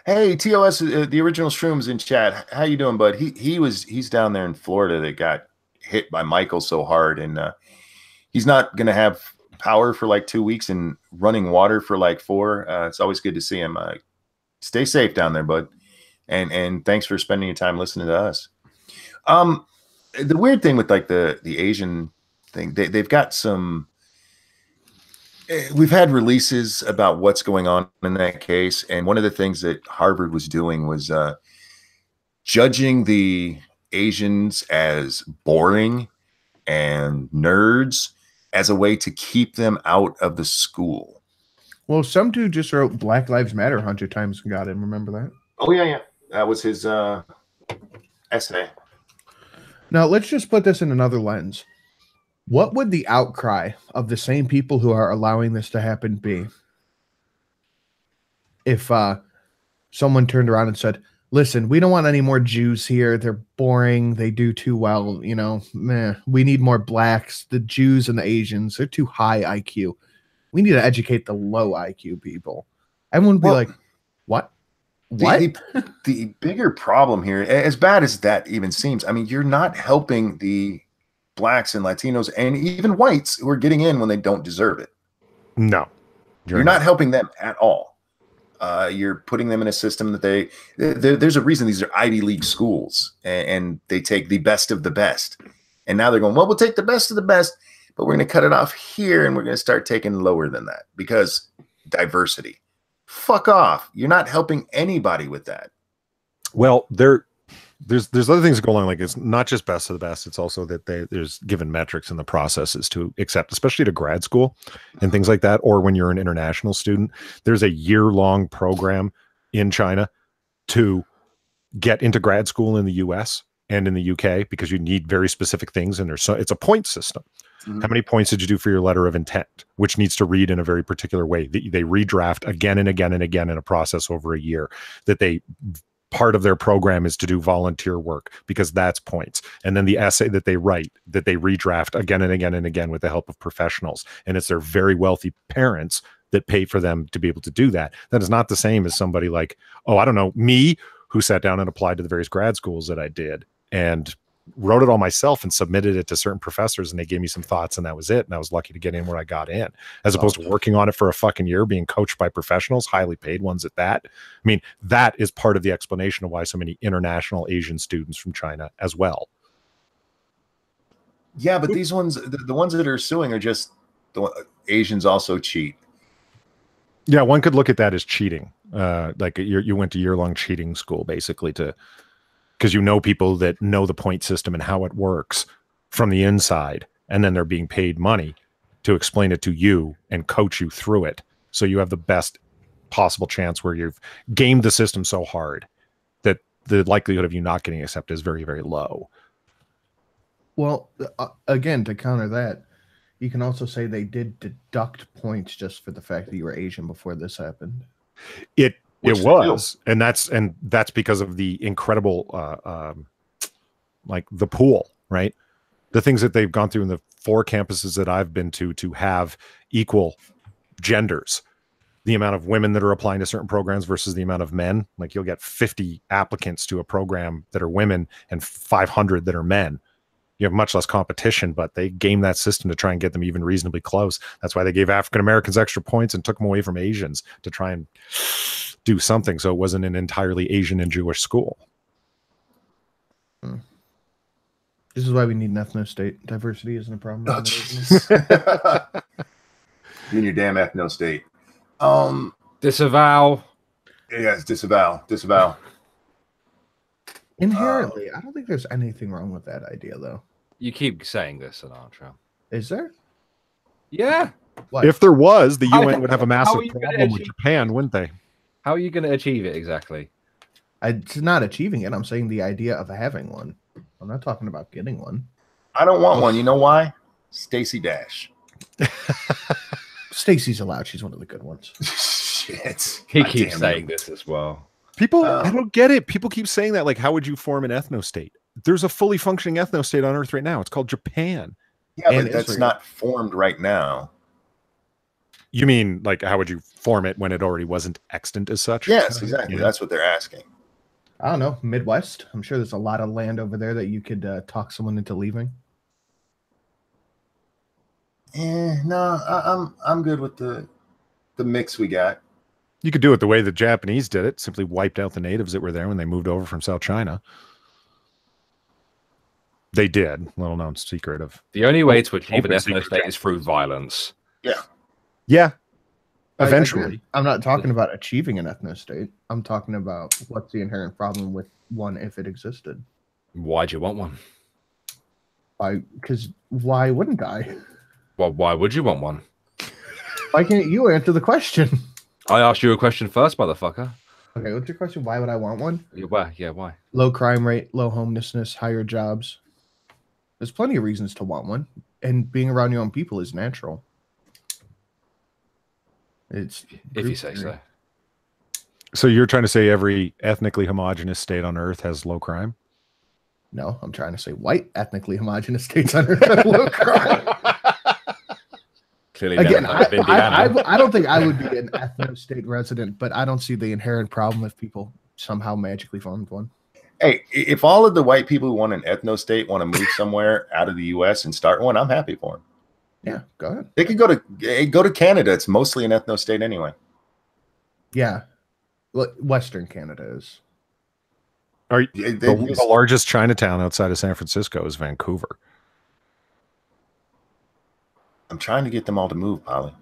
[SPEAKER 1] Hey, TOS, the original Shrooms in chat. How you doing, bud? He's down there in Florida that got hit by Michael so hard, and he's not going to have power for like 2 weeks and running water for like 4. It's always good to see him. Stay safe down there, bud. And thanks for spending your time listening to us. The weird thing with like the Asian thing, they've got some. We've had releases about what's going on in that case, and one of the things that Harvard was doing was judging the Asians as boring and nerds as a way to keep them out of the school.
[SPEAKER 4] Well, some dude just wrote Black Lives Matter 100 times and got in. Remember that?
[SPEAKER 1] Oh, yeah. That was his essay.
[SPEAKER 4] Now, let's just put this in another lens. What would the outcry of the same people who are allowing this to happen be if someone turned around and said, listen, we don't want any more Jews here. They're boring. They do too well. We need more blacks. The Jews and the Asians, they're too high IQ. We need to educate the low IQ people. Everyone would be like, what? What?
[SPEAKER 1] The bigger problem here, as bad as that even seems, I mean, you're not helping the blacks and Latinos and even whites who are getting in when they don't deserve it.
[SPEAKER 3] No.
[SPEAKER 1] You're not helping them at all. You're putting them in a system that there's a reason these are Ivy League schools, and they take the best of the best. And now they're going, well, we'll take the best of the best, but we're going to cut it off here, and we're going to start taking lower than that because diversity. Fuck off. You're not helping anybody with that.
[SPEAKER 3] Well, there's other things going on. Like, it's not just best of the best. It's also that there's given metrics in the processes to accept, especially to grad school and things like that. Or when you're an international student, there's a year-long program in China to get into grad school in the US and in the UK, because you need very specific things. And it's a point system. Mm-hmm. How many points did you do for your letter of intent, which needs to read in a very particular way? They redraft again and again and again in a process over a year. Part of their program is to do volunteer work because that's points. And then the essay that they write, that they redraft again and again and again with the help of professionals. And it's their very wealthy parents that pay for them to be able to do that. That is not the same as somebody like, I don't know, me, who sat down and applied to the various grad schools that I did and wrote it all myself and submitted it to certain professors, and they gave me some thoughts, and that was it. And I was lucky to get in where I got in, as opposed to working on it for a fucking year, being coached by professionals, highly paid ones at that. I mean, that is part of the explanation of why so many international Asian students from China as well.
[SPEAKER 1] Yeah, but these ones, the ones that are suing are just the Asians also cheat.
[SPEAKER 3] Yeah, one could look at that as cheating. Like you went to year-long cheating school, basically, because you know people that know the point system and how it works from the inside, and then they're being paid money to explain it to you and coach you through it, so you have the best possible chance where you've gamed the system so hard that the likelihood of you not getting accepted is very, very low.
[SPEAKER 4] Well, again, to counter that, you can also say they did deduct points just for the fact that you were Asian before this happened.
[SPEAKER 3] It
[SPEAKER 1] Which they
[SPEAKER 3] was, and that's because of the incredible, like the pool, right? The things that they've gone through in the 4 campuses that I've been to have equal genders. The amount of women that are applying to certain programs versus the amount of men. Like you'll get 50 applicants to a program that are women and 500 that are men. You have much less competition, but they game that system to try and get them even reasonably close. That's why they gave African Americans extra points and took them away from Asians to try and do something. So it wasn't an entirely Asian and Jewish school.
[SPEAKER 4] This is why we need an ethno-state. Diversity isn't a problem.
[SPEAKER 1] Oh, you and your damn ethno-state.
[SPEAKER 2] Disavow.
[SPEAKER 1] Yes, disavow.
[SPEAKER 4] Inherently, I don't think there's anything wrong with that idea, though.
[SPEAKER 2] You keep saying this, Sinatra.
[SPEAKER 4] Is there?
[SPEAKER 2] Yeah.
[SPEAKER 4] What?
[SPEAKER 3] If there was, the
[SPEAKER 2] How-
[SPEAKER 3] UN would have a massive
[SPEAKER 2] how are you gonna
[SPEAKER 3] problem with
[SPEAKER 2] achieve-
[SPEAKER 3] Japan, wouldn't they?
[SPEAKER 2] How are you going to achieve it exactly?
[SPEAKER 4] It's not achieving it. I'm saying the idea of having one. I'm not talking about getting one.
[SPEAKER 1] I don't want one. You know why? Stacey Dash.
[SPEAKER 4] Stacey's allowed. She's one of the good ones.
[SPEAKER 1] Shit.
[SPEAKER 2] He
[SPEAKER 1] God
[SPEAKER 2] keeps
[SPEAKER 1] damn
[SPEAKER 2] saying
[SPEAKER 1] it.
[SPEAKER 2] this as well.
[SPEAKER 3] People, I don't get it. People keep saying that. Like, how would you form an ethno-state? There's a fully functioning ethno-state on Earth right now. It's called Japan.
[SPEAKER 1] Yeah,
[SPEAKER 4] And
[SPEAKER 1] but that's
[SPEAKER 4] Israel.
[SPEAKER 1] not formed right now.
[SPEAKER 3] You mean, like, how would you form it when it already wasn't extant as such?
[SPEAKER 1] Yes, exactly.
[SPEAKER 3] Yeah.
[SPEAKER 1] That's what they're asking.
[SPEAKER 4] I don't know. Midwest. I'm sure there's a lot of land over there that you could talk someone into leaving.
[SPEAKER 1] No, I'm good with the mix we got.
[SPEAKER 3] You could do it the way the Japanese did it. Simply wiped out the natives that were there when they moved over from South China. They did. Little known secret of.
[SPEAKER 2] The only way to achieve an
[SPEAKER 3] Open secret
[SPEAKER 2] ethno-state is through violence.
[SPEAKER 3] Yeah.
[SPEAKER 4] Again,
[SPEAKER 3] Eventually.
[SPEAKER 4] I'm not talking about achieving an ethno-state. I'm talking about what's the inherent problem with one if it existed.
[SPEAKER 2] Why do you want one?
[SPEAKER 4] Because why wouldn't I?
[SPEAKER 2] Well, why would you want one?
[SPEAKER 4] Why can't you answer the question?
[SPEAKER 2] I asked you a question first, motherfucker.
[SPEAKER 4] Okay, what's your question? Why would I want one?
[SPEAKER 2] Why? Yeah, why?
[SPEAKER 4] Low crime rate, low homelessness, higher jobs. There's plenty of reasons to want one, and being around your own people is natural. It's
[SPEAKER 2] If you say so.
[SPEAKER 3] So you're trying to say every ethnically homogenous state on Earth has low crime?
[SPEAKER 4] No, I'm trying to say white ethnically homogenous states under have low crime.
[SPEAKER 2] Clearly,
[SPEAKER 4] Again,
[SPEAKER 2] never heard of Indiana.
[SPEAKER 4] I don't think I would be an ethno-state resident, but I don't see the inherent problem if people somehow magically formed one.
[SPEAKER 1] Hey, if all of the white people who want an ethno-state want to move somewhere out of the U.S. and start one, I'm happy for them.
[SPEAKER 4] Yeah, go ahead.
[SPEAKER 1] They could go to Canada. It's mostly an ethno-state anyway.
[SPEAKER 4] Yeah, well, Western Canada is.
[SPEAKER 3] Are you,
[SPEAKER 1] They
[SPEAKER 3] the
[SPEAKER 1] just-
[SPEAKER 3] largest Chinatown outside of San Francisco is Vancouver.
[SPEAKER 1] I'm trying to get them all to move, Polly.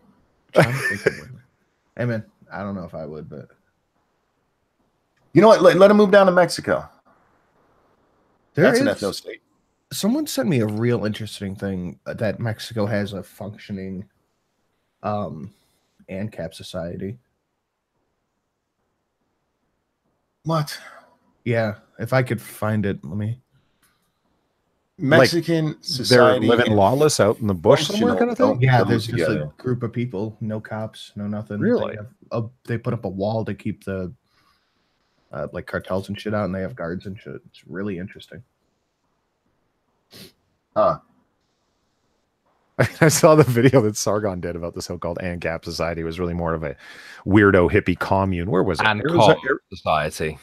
[SPEAKER 4] Trying to think of one. Hey man, I don't know if I would, but
[SPEAKER 1] You know what? Let them move down to Mexico. That's an
[SPEAKER 4] is-
[SPEAKER 1] ethno-state.
[SPEAKER 4] Someone sent me a real interesting thing that Mexico has a functioning ANCAP society.
[SPEAKER 1] What?
[SPEAKER 4] Yeah, if I could find it, let me.
[SPEAKER 1] Mexican
[SPEAKER 3] They're
[SPEAKER 1] society.
[SPEAKER 3] living lawless out in the bush
[SPEAKER 1] functional,
[SPEAKER 3] somewhere kind of thing?
[SPEAKER 1] don't
[SPEAKER 4] Yeah,
[SPEAKER 1] live
[SPEAKER 4] there's just
[SPEAKER 1] together.
[SPEAKER 4] a group of people, no cops, no nothing.
[SPEAKER 3] Really?
[SPEAKER 4] They put up a wall to keep the like cartels and shit out, and they have guards and shit. It's really interesting.
[SPEAKER 1] Huh.
[SPEAKER 3] I saw the video that Sargon did about the so-called ANCAP society. It was really more of a weirdo hippie commune. Where was it?
[SPEAKER 2] And
[SPEAKER 3] Arizona-
[SPEAKER 2] com society.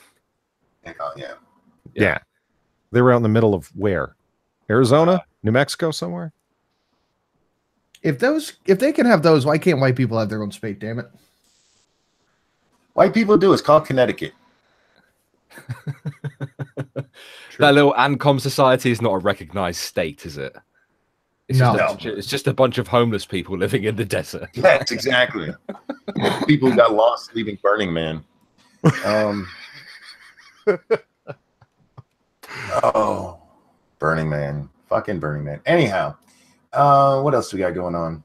[SPEAKER 1] Yeah.
[SPEAKER 3] Yeah. They were out in the middle of where? Arizona? New Mexico somewhere?
[SPEAKER 4] If they can have those, why can't white people have their own state? Damn it!
[SPEAKER 1] White people do. It's called Connecticut.
[SPEAKER 2] That little ANCOM society is not a recognized state, is it? It's
[SPEAKER 4] No.
[SPEAKER 2] it's just a bunch of homeless people living in the desert.
[SPEAKER 1] Yes, exactly. People who got lost leaving Burning Man. Oh, Burning Man. Fucking Burning Man. Anyhow, what else do we got going on?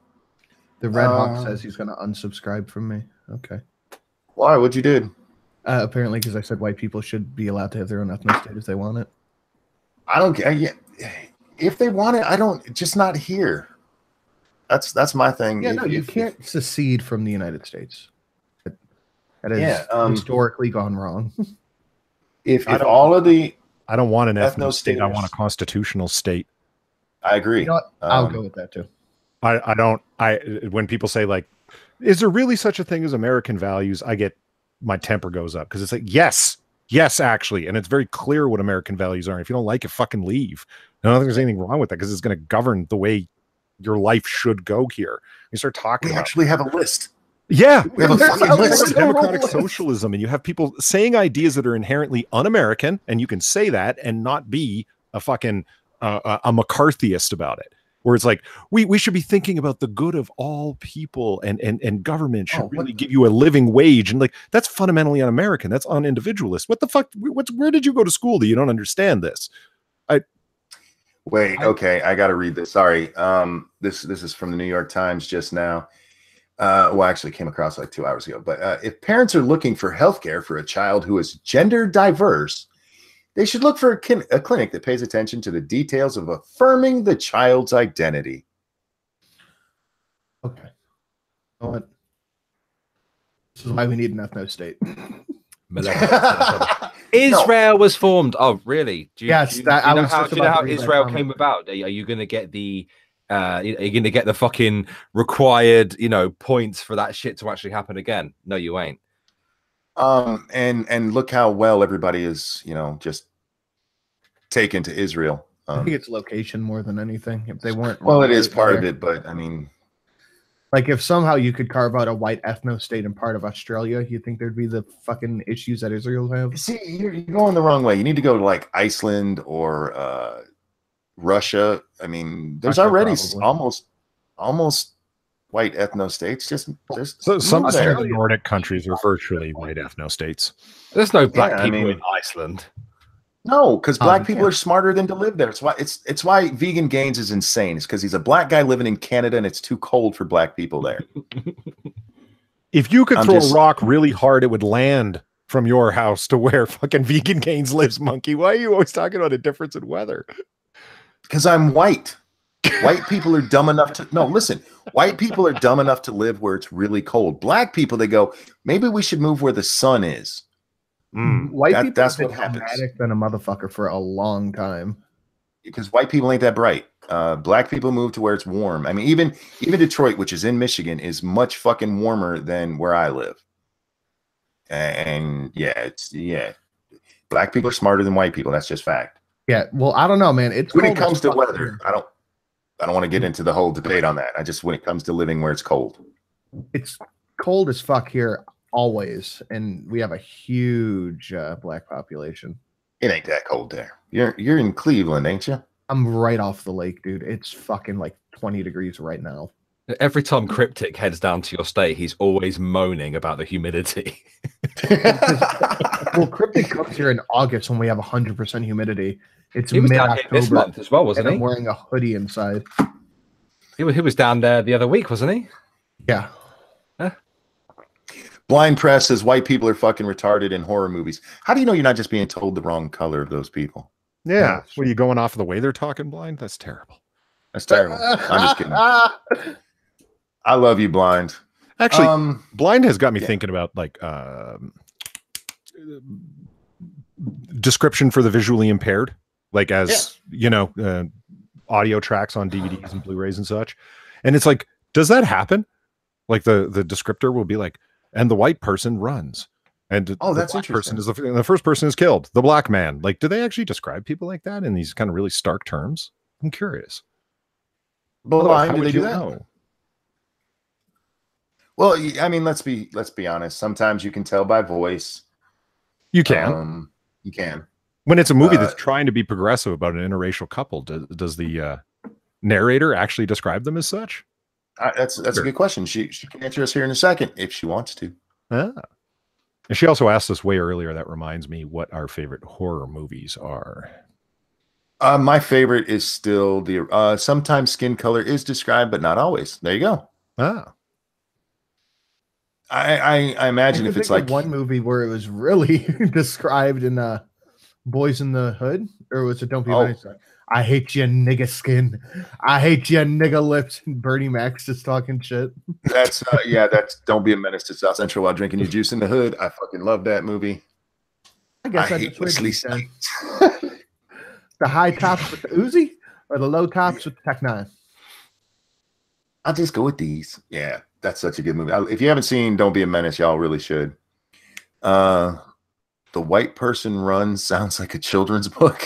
[SPEAKER 4] The Red Hawk says he's going to unsubscribe from me. Okay.
[SPEAKER 1] Why? What'd you do?
[SPEAKER 4] Apparently, because I said white people should be allowed to have their own ethnic state if they want it.
[SPEAKER 1] I don't care. Yeah. if they want it, I don't. Just not here. That's my thing.
[SPEAKER 4] Yeah, no, you can't secede from the United States. That has historically gone wrong.
[SPEAKER 1] If all of the
[SPEAKER 3] I don't want an ethno
[SPEAKER 1] ethno
[SPEAKER 3] state. I want a constitutional state.
[SPEAKER 1] I agree.
[SPEAKER 4] You know what? I'll go with that too.
[SPEAKER 3] I don't. When people say like, "Is there really such a thing as American values?" I get my temper goes up because it's like, yes, actually, and it's very clear what American values are. If you don't like it, fucking leave. I don't think there's anything wrong with that because it's going to govern the way your life should go here. You start talking.
[SPEAKER 1] We
[SPEAKER 3] about
[SPEAKER 1] actually have a list.
[SPEAKER 3] Yeah,
[SPEAKER 1] we have a fucking list.
[SPEAKER 3] Democratic socialism, and you have people saying ideas that are inherently un-American, and you can say that and not be a fucking a McCarthyist about it. Where it's like we should be thinking about the good of all people, and government should really give you a living wage, and like that's fundamentally un-American. That's un-individualist. What the fuck? Where did you go to school that you don't understand this?
[SPEAKER 1] Okay, I got to read this. Sorry, this is from the New York Times just now. Well, actually came across like 2 hours ago. But if parents are looking for healthcare for a child who is gender diverse, they should look for a clinic that pays attention to the details of affirming the child's identity.
[SPEAKER 4] Okay. You know what? This is why we need an ethno state.
[SPEAKER 2] Israel was formed. Oh, really? Do you know how Israel came about? Are you going to get the are you going to get the fucking required, points for that shit to actually happen again? No, you ain't.
[SPEAKER 1] And look how well everybody is, just taken to Israel.
[SPEAKER 4] I think it's location more than anything. If they weren't,
[SPEAKER 1] well, it is part of it, but I mean,
[SPEAKER 4] like if somehow you could carve out a white ethno state in part of Australia, you think there'd be the fucking issues that Israel have?
[SPEAKER 1] See, you're going the wrong way. You need to go to like Iceland or Russia. I mean, there's already almost white ethno states. Just
[SPEAKER 3] some of the Nordic countries are virtually white ethno states.
[SPEAKER 2] There's no black people in Iceland.
[SPEAKER 1] No, because black people are smarter than to live there. It's why Vegan Gains is insane. It's because he's a black guy living in Canada and it's too cold for black people there.
[SPEAKER 3] If you could throw a rock really hard, it would land from your house to where fucking Vegan Gains lives, monkey. Why are you always talking about a difference in weather?
[SPEAKER 1] Because I'm white. White people are dumb enough to listen. White people are dumb enough to live where it's really cold. Black people, they go, maybe we should move where the sun is.
[SPEAKER 4] White people
[SPEAKER 1] that's what happens.
[SPEAKER 4] Than a motherfucker for a long time.
[SPEAKER 1] Because white people ain't that bright. Black people move to where it's warm. I mean, even Detroit, which is in Michigan, is much fucking warmer than where I live. And black people are smarter than white people. That's just fact.
[SPEAKER 4] Yeah, well, I don't know, man. It's
[SPEAKER 1] when it comes to weather, I don't want to get into the whole debate on that. When it comes to living where it's cold.
[SPEAKER 4] It's cold as fuck here always, and we have a huge black population.
[SPEAKER 1] It ain't that cold there. You're in Cleveland, ain't you?
[SPEAKER 4] I'm right off the lake, dude. It's fucking like 20 degrees right now.
[SPEAKER 2] Every time Cryptic heads down to your state, he's always moaning about the humidity.
[SPEAKER 4] Well, Cryptic comes here in August when we have 100% humidity. It's
[SPEAKER 2] he was down here this month as well, wasn't he?
[SPEAKER 4] I'm wearing a hoodie inside.
[SPEAKER 2] He was down there the other week, wasn't he?
[SPEAKER 4] Yeah.
[SPEAKER 2] Huh?
[SPEAKER 1] Blind Press says white people are fucking retarded in horror movies. How do you know you're not just being told the wrong color of those people?
[SPEAKER 3] Yeah. What are you going off of the way they're talking, Blind? That's terrible.
[SPEAKER 1] That's terrible. I'm just kidding. I love you, Blind.
[SPEAKER 3] Actually, Blind has got me thinking about like description for the visually impaired, like as audio tracks on DVDs and Blu-rays and such. And it's like, does that happen? Like the descriptor will be like, and the white person runs, and
[SPEAKER 1] that's interesting.
[SPEAKER 3] Person is the first person is killed. The black man. Like, do they actually describe people like that in these kind of really stark terms? I'm curious.
[SPEAKER 1] But
[SPEAKER 3] how would they do that?
[SPEAKER 1] Well, I mean, let's be honest. Sometimes you can tell by voice.
[SPEAKER 3] You can.
[SPEAKER 1] You can.
[SPEAKER 3] When it's a movie that's trying to be progressive about an interracial couple, does the narrator actually describe them as such?
[SPEAKER 1] That's a good question. She can answer us here in a second if she wants to.
[SPEAKER 3] And she also asked us way earlier. That reminds me what our favorite horror movies are.
[SPEAKER 1] My favorite is still the sometimes skin color is described, but not always. There you go. I imagine if it's like
[SPEAKER 4] one movie where it was really described in Boys in the Hood, or was it Don't Be Nice? I hate your nigga skin. I hate your nigga lips. And Bernie Mac's just talking shit.
[SPEAKER 1] That's that's Don't Be a Menace to South Central while drinking your juice in the hood. I fucking love that movie.
[SPEAKER 4] I guess
[SPEAKER 1] I
[SPEAKER 4] I
[SPEAKER 1] hate
[SPEAKER 4] just read
[SPEAKER 1] Wesley
[SPEAKER 4] these then.
[SPEAKER 1] Snipes.
[SPEAKER 4] The high tops with the Uzi or the low tops with the Tech 9?
[SPEAKER 1] I'll just go with these. Yeah, that's such a good movie. If you haven't seen Don't Be a Menace, y'all really should. The White Person Runs sounds like a children's book.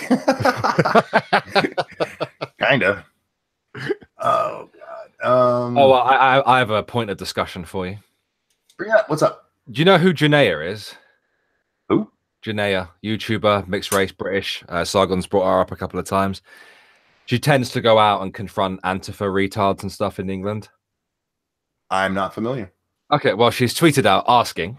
[SPEAKER 1] Kind of. Oh God.
[SPEAKER 2] I have a point of discussion for you.
[SPEAKER 1] Bring it up. What's up?
[SPEAKER 2] Do you know who Janaea is?
[SPEAKER 1] Who?
[SPEAKER 2] Janaea, YouTuber, mixed race, British. Sargon's brought her up a couple of times. She tends to go out and confront Antifa retards and stuff in England.
[SPEAKER 1] I'm not familiar.
[SPEAKER 2] Okay, well, she's tweeted out asking,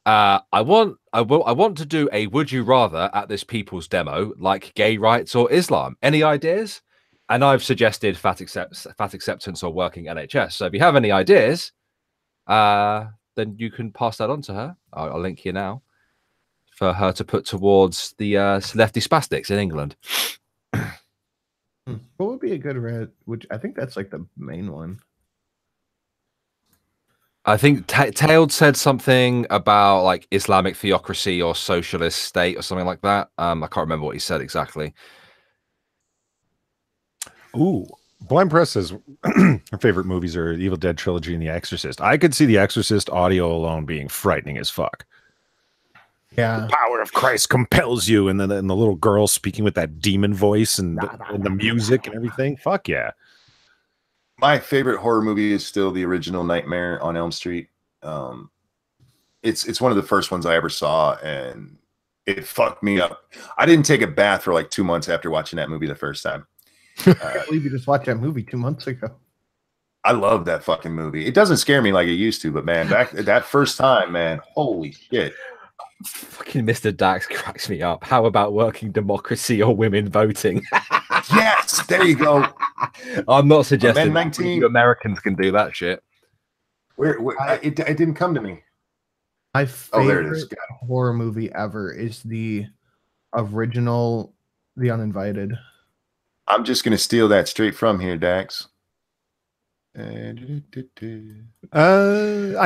[SPEAKER 2] I want to do a would you rather at this people's demo, like gay rights or Islam. Any ideas? And I've suggested fat acceptance or working NHS. So if you have any ideas, then you can pass that on to her. I'll link here now for her to put towards the lefty spastics in England.
[SPEAKER 4] What would be a good red? Which I think that's like the main one.
[SPEAKER 2] I think Tailed said something about like Islamic theocracy or socialist state or something like that. I can't remember what he said exactly.
[SPEAKER 3] Ooh, Blind Press says her favorite movies are Evil Dead trilogy and The Exorcist. I could see The Exorcist audio alone being frightening as fuck.
[SPEAKER 4] Yeah,
[SPEAKER 3] the power of Christ compels you, and then the little girl speaking with that demon voice and the music and everything. Fuck yeah!
[SPEAKER 1] My favorite horror movie is still the original Nightmare on Elm Street. It's one of the first ones I ever saw, and it fucked me up. I didn't take a bath for like 2 months after watching that movie the first time.
[SPEAKER 4] I can't believe you just watched that movie 2 months ago.
[SPEAKER 1] I love that fucking movie. It doesn't scare me like it used to, but man, back that first time, man, holy shit.
[SPEAKER 2] Fucking Mr. Dax cracks me up. How about working democracy or women voting?
[SPEAKER 1] Yes, there you go.
[SPEAKER 2] I'm not suggesting
[SPEAKER 1] 19.
[SPEAKER 2] you Americans can do that shit.
[SPEAKER 1] It didn't come to me.
[SPEAKER 4] My
[SPEAKER 1] There it is.
[SPEAKER 4] favorite horror movie ever is the original The Uninvited.
[SPEAKER 1] I'm just gonna steal that straight from here, Dax.
[SPEAKER 3] I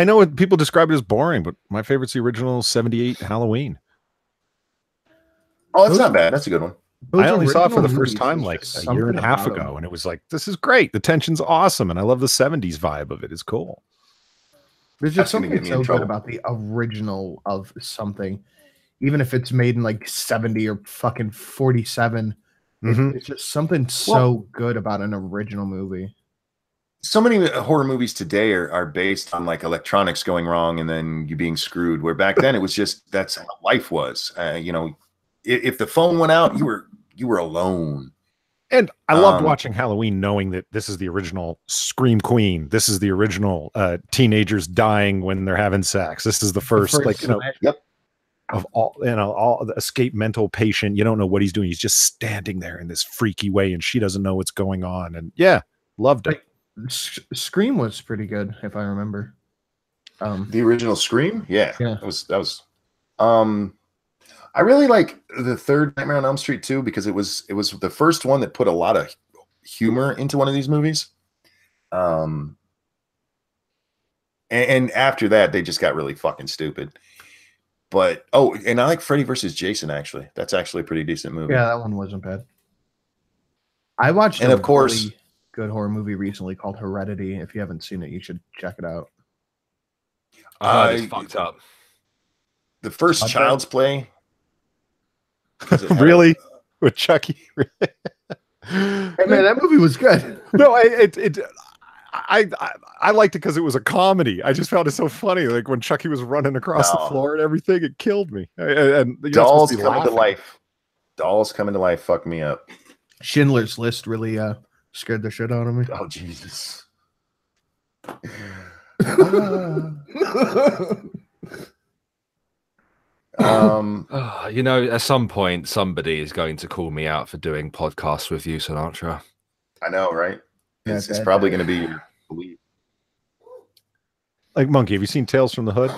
[SPEAKER 3] know what people describe it as boring, but my favorite's the original 78 Halloween.
[SPEAKER 1] Oh, that's not bad. That's a good one.
[SPEAKER 3] I only saw it for the
[SPEAKER 4] original
[SPEAKER 3] first time
[SPEAKER 4] movies,
[SPEAKER 3] like
[SPEAKER 4] there's
[SPEAKER 3] a year and a half
[SPEAKER 4] something
[SPEAKER 3] ago,
[SPEAKER 4] about
[SPEAKER 3] and it was like, this is great. The tension's awesome, and I love the 70s vibe of it. It's cool.
[SPEAKER 4] There's just
[SPEAKER 1] That's gonna
[SPEAKER 4] something
[SPEAKER 1] get me in
[SPEAKER 4] so
[SPEAKER 1] trouble.
[SPEAKER 4] good about the original of something, even if it's made in like 70 or fucking 47.
[SPEAKER 3] Mhm.
[SPEAKER 4] It's just something so good about an original movie.
[SPEAKER 1] So many horror movies today are based on like electronics going wrong and then you being screwed. Where back then it was just that's how life was. If the phone went out, you were alone.
[SPEAKER 3] And I loved watching Halloween, knowing that this is the original Scream Queen. This is the original teenagers dying when they're having sex. This is the first
[SPEAKER 1] Yep.
[SPEAKER 3] of all the escape mental patient. You don't know what he's doing. He's just standing there in this freaky way, and she doesn't know what's going on. And yeah, loved it.
[SPEAKER 4] Scream was pretty good, if I remember.
[SPEAKER 1] The original Scream, yeah.
[SPEAKER 4] Yeah.
[SPEAKER 1] That was. I really like the third Nightmare on Elm Street too because it was the first one that put a lot of humor into one of these movies. And after that, they just got really fucking stupid. But and I like Freddy versus Jason. Actually, that's actually a pretty decent movie.
[SPEAKER 4] Yeah, that one wasn't bad. I watched
[SPEAKER 1] And of course,
[SPEAKER 4] really good horror movie recently called Heredity. If you haven't seen it, you should check it out.
[SPEAKER 2] It's fucked up.
[SPEAKER 1] The first Child's Play.
[SPEAKER 3] Really? With Chucky?
[SPEAKER 4] Hey man, that movie was good.
[SPEAKER 3] No, I liked it because it was a comedy. I just found it so funny. Like when Chucky was running across the floor and everything, it killed me. And
[SPEAKER 1] Dolls coming to life. Dolls coming to life fucked me up.
[SPEAKER 4] Schindler's List really scared the shit out of me.
[SPEAKER 1] Oh Jesus.
[SPEAKER 2] At some point somebody is going to call me out for doing podcasts with you, Sinatra.
[SPEAKER 1] I know, right? It's probably going to be your lead.
[SPEAKER 3] Like Monkey, have you seen Tales from the Hood?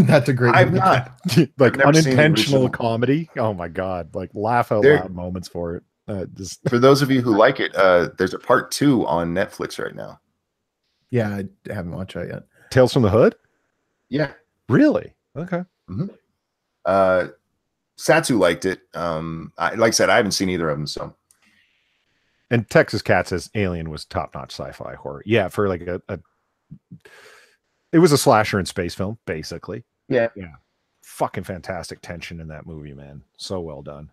[SPEAKER 4] That's a great
[SPEAKER 1] I've
[SPEAKER 4] movie.
[SPEAKER 1] not.
[SPEAKER 3] Like
[SPEAKER 1] I've never seen the
[SPEAKER 3] unintentional
[SPEAKER 1] original.
[SPEAKER 3] comedy. Oh my god! Like laugh out loud moments for it.
[SPEAKER 1] For those of you who like it, there's a part 2 on Netflix right now.
[SPEAKER 4] Yeah, I haven't watched that yet.
[SPEAKER 3] Tales from the Hood?
[SPEAKER 1] Yeah.
[SPEAKER 3] Really? Okay.
[SPEAKER 1] Satsu liked it. Like I said, I haven't seen either of them. So,
[SPEAKER 3] and Texas Cat says Alien was top-notch sci-fi horror. Yeah, for like it was a slasher in space film, basically.
[SPEAKER 1] Yeah.
[SPEAKER 3] Fucking fantastic tension in that movie, man. So well done.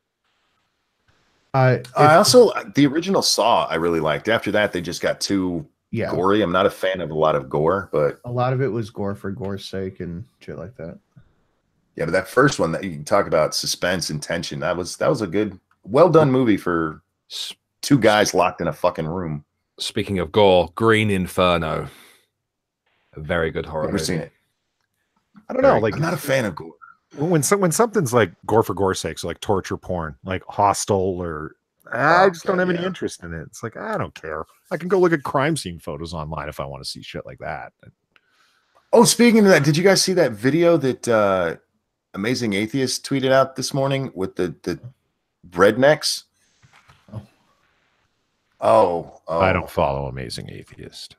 [SPEAKER 1] I also the original Saw I really liked. After that, they just got too gory. I'm not a fan of a lot of gore, but
[SPEAKER 4] a lot of it was gore for gore's sake and shit like that.
[SPEAKER 1] Yeah, but that first one that you talk about suspense and tension, that was a good, well done movie for 2 guys locked in a fucking room.
[SPEAKER 2] Speaking of gore, Green Inferno, a very good horror.
[SPEAKER 1] Never seen it.
[SPEAKER 3] I don't know. Like,
[SPEAKER 1] I'm not a fan of gore.
[SPEAKER 3] When something's like gore for gore's sake, so like torture porn, like Hostel, or I just don't have any interest in it. It's like, I don't care. I can go look at crime scene photos online if I want to see shit like that.
[SPEAKER 1] Oh, speaking of that, did you guys see that video that Amazing Atheist tweeted out this morning with the rednecks? Oh,
[SPEAKER 3] I don't follow Amazing Atheist.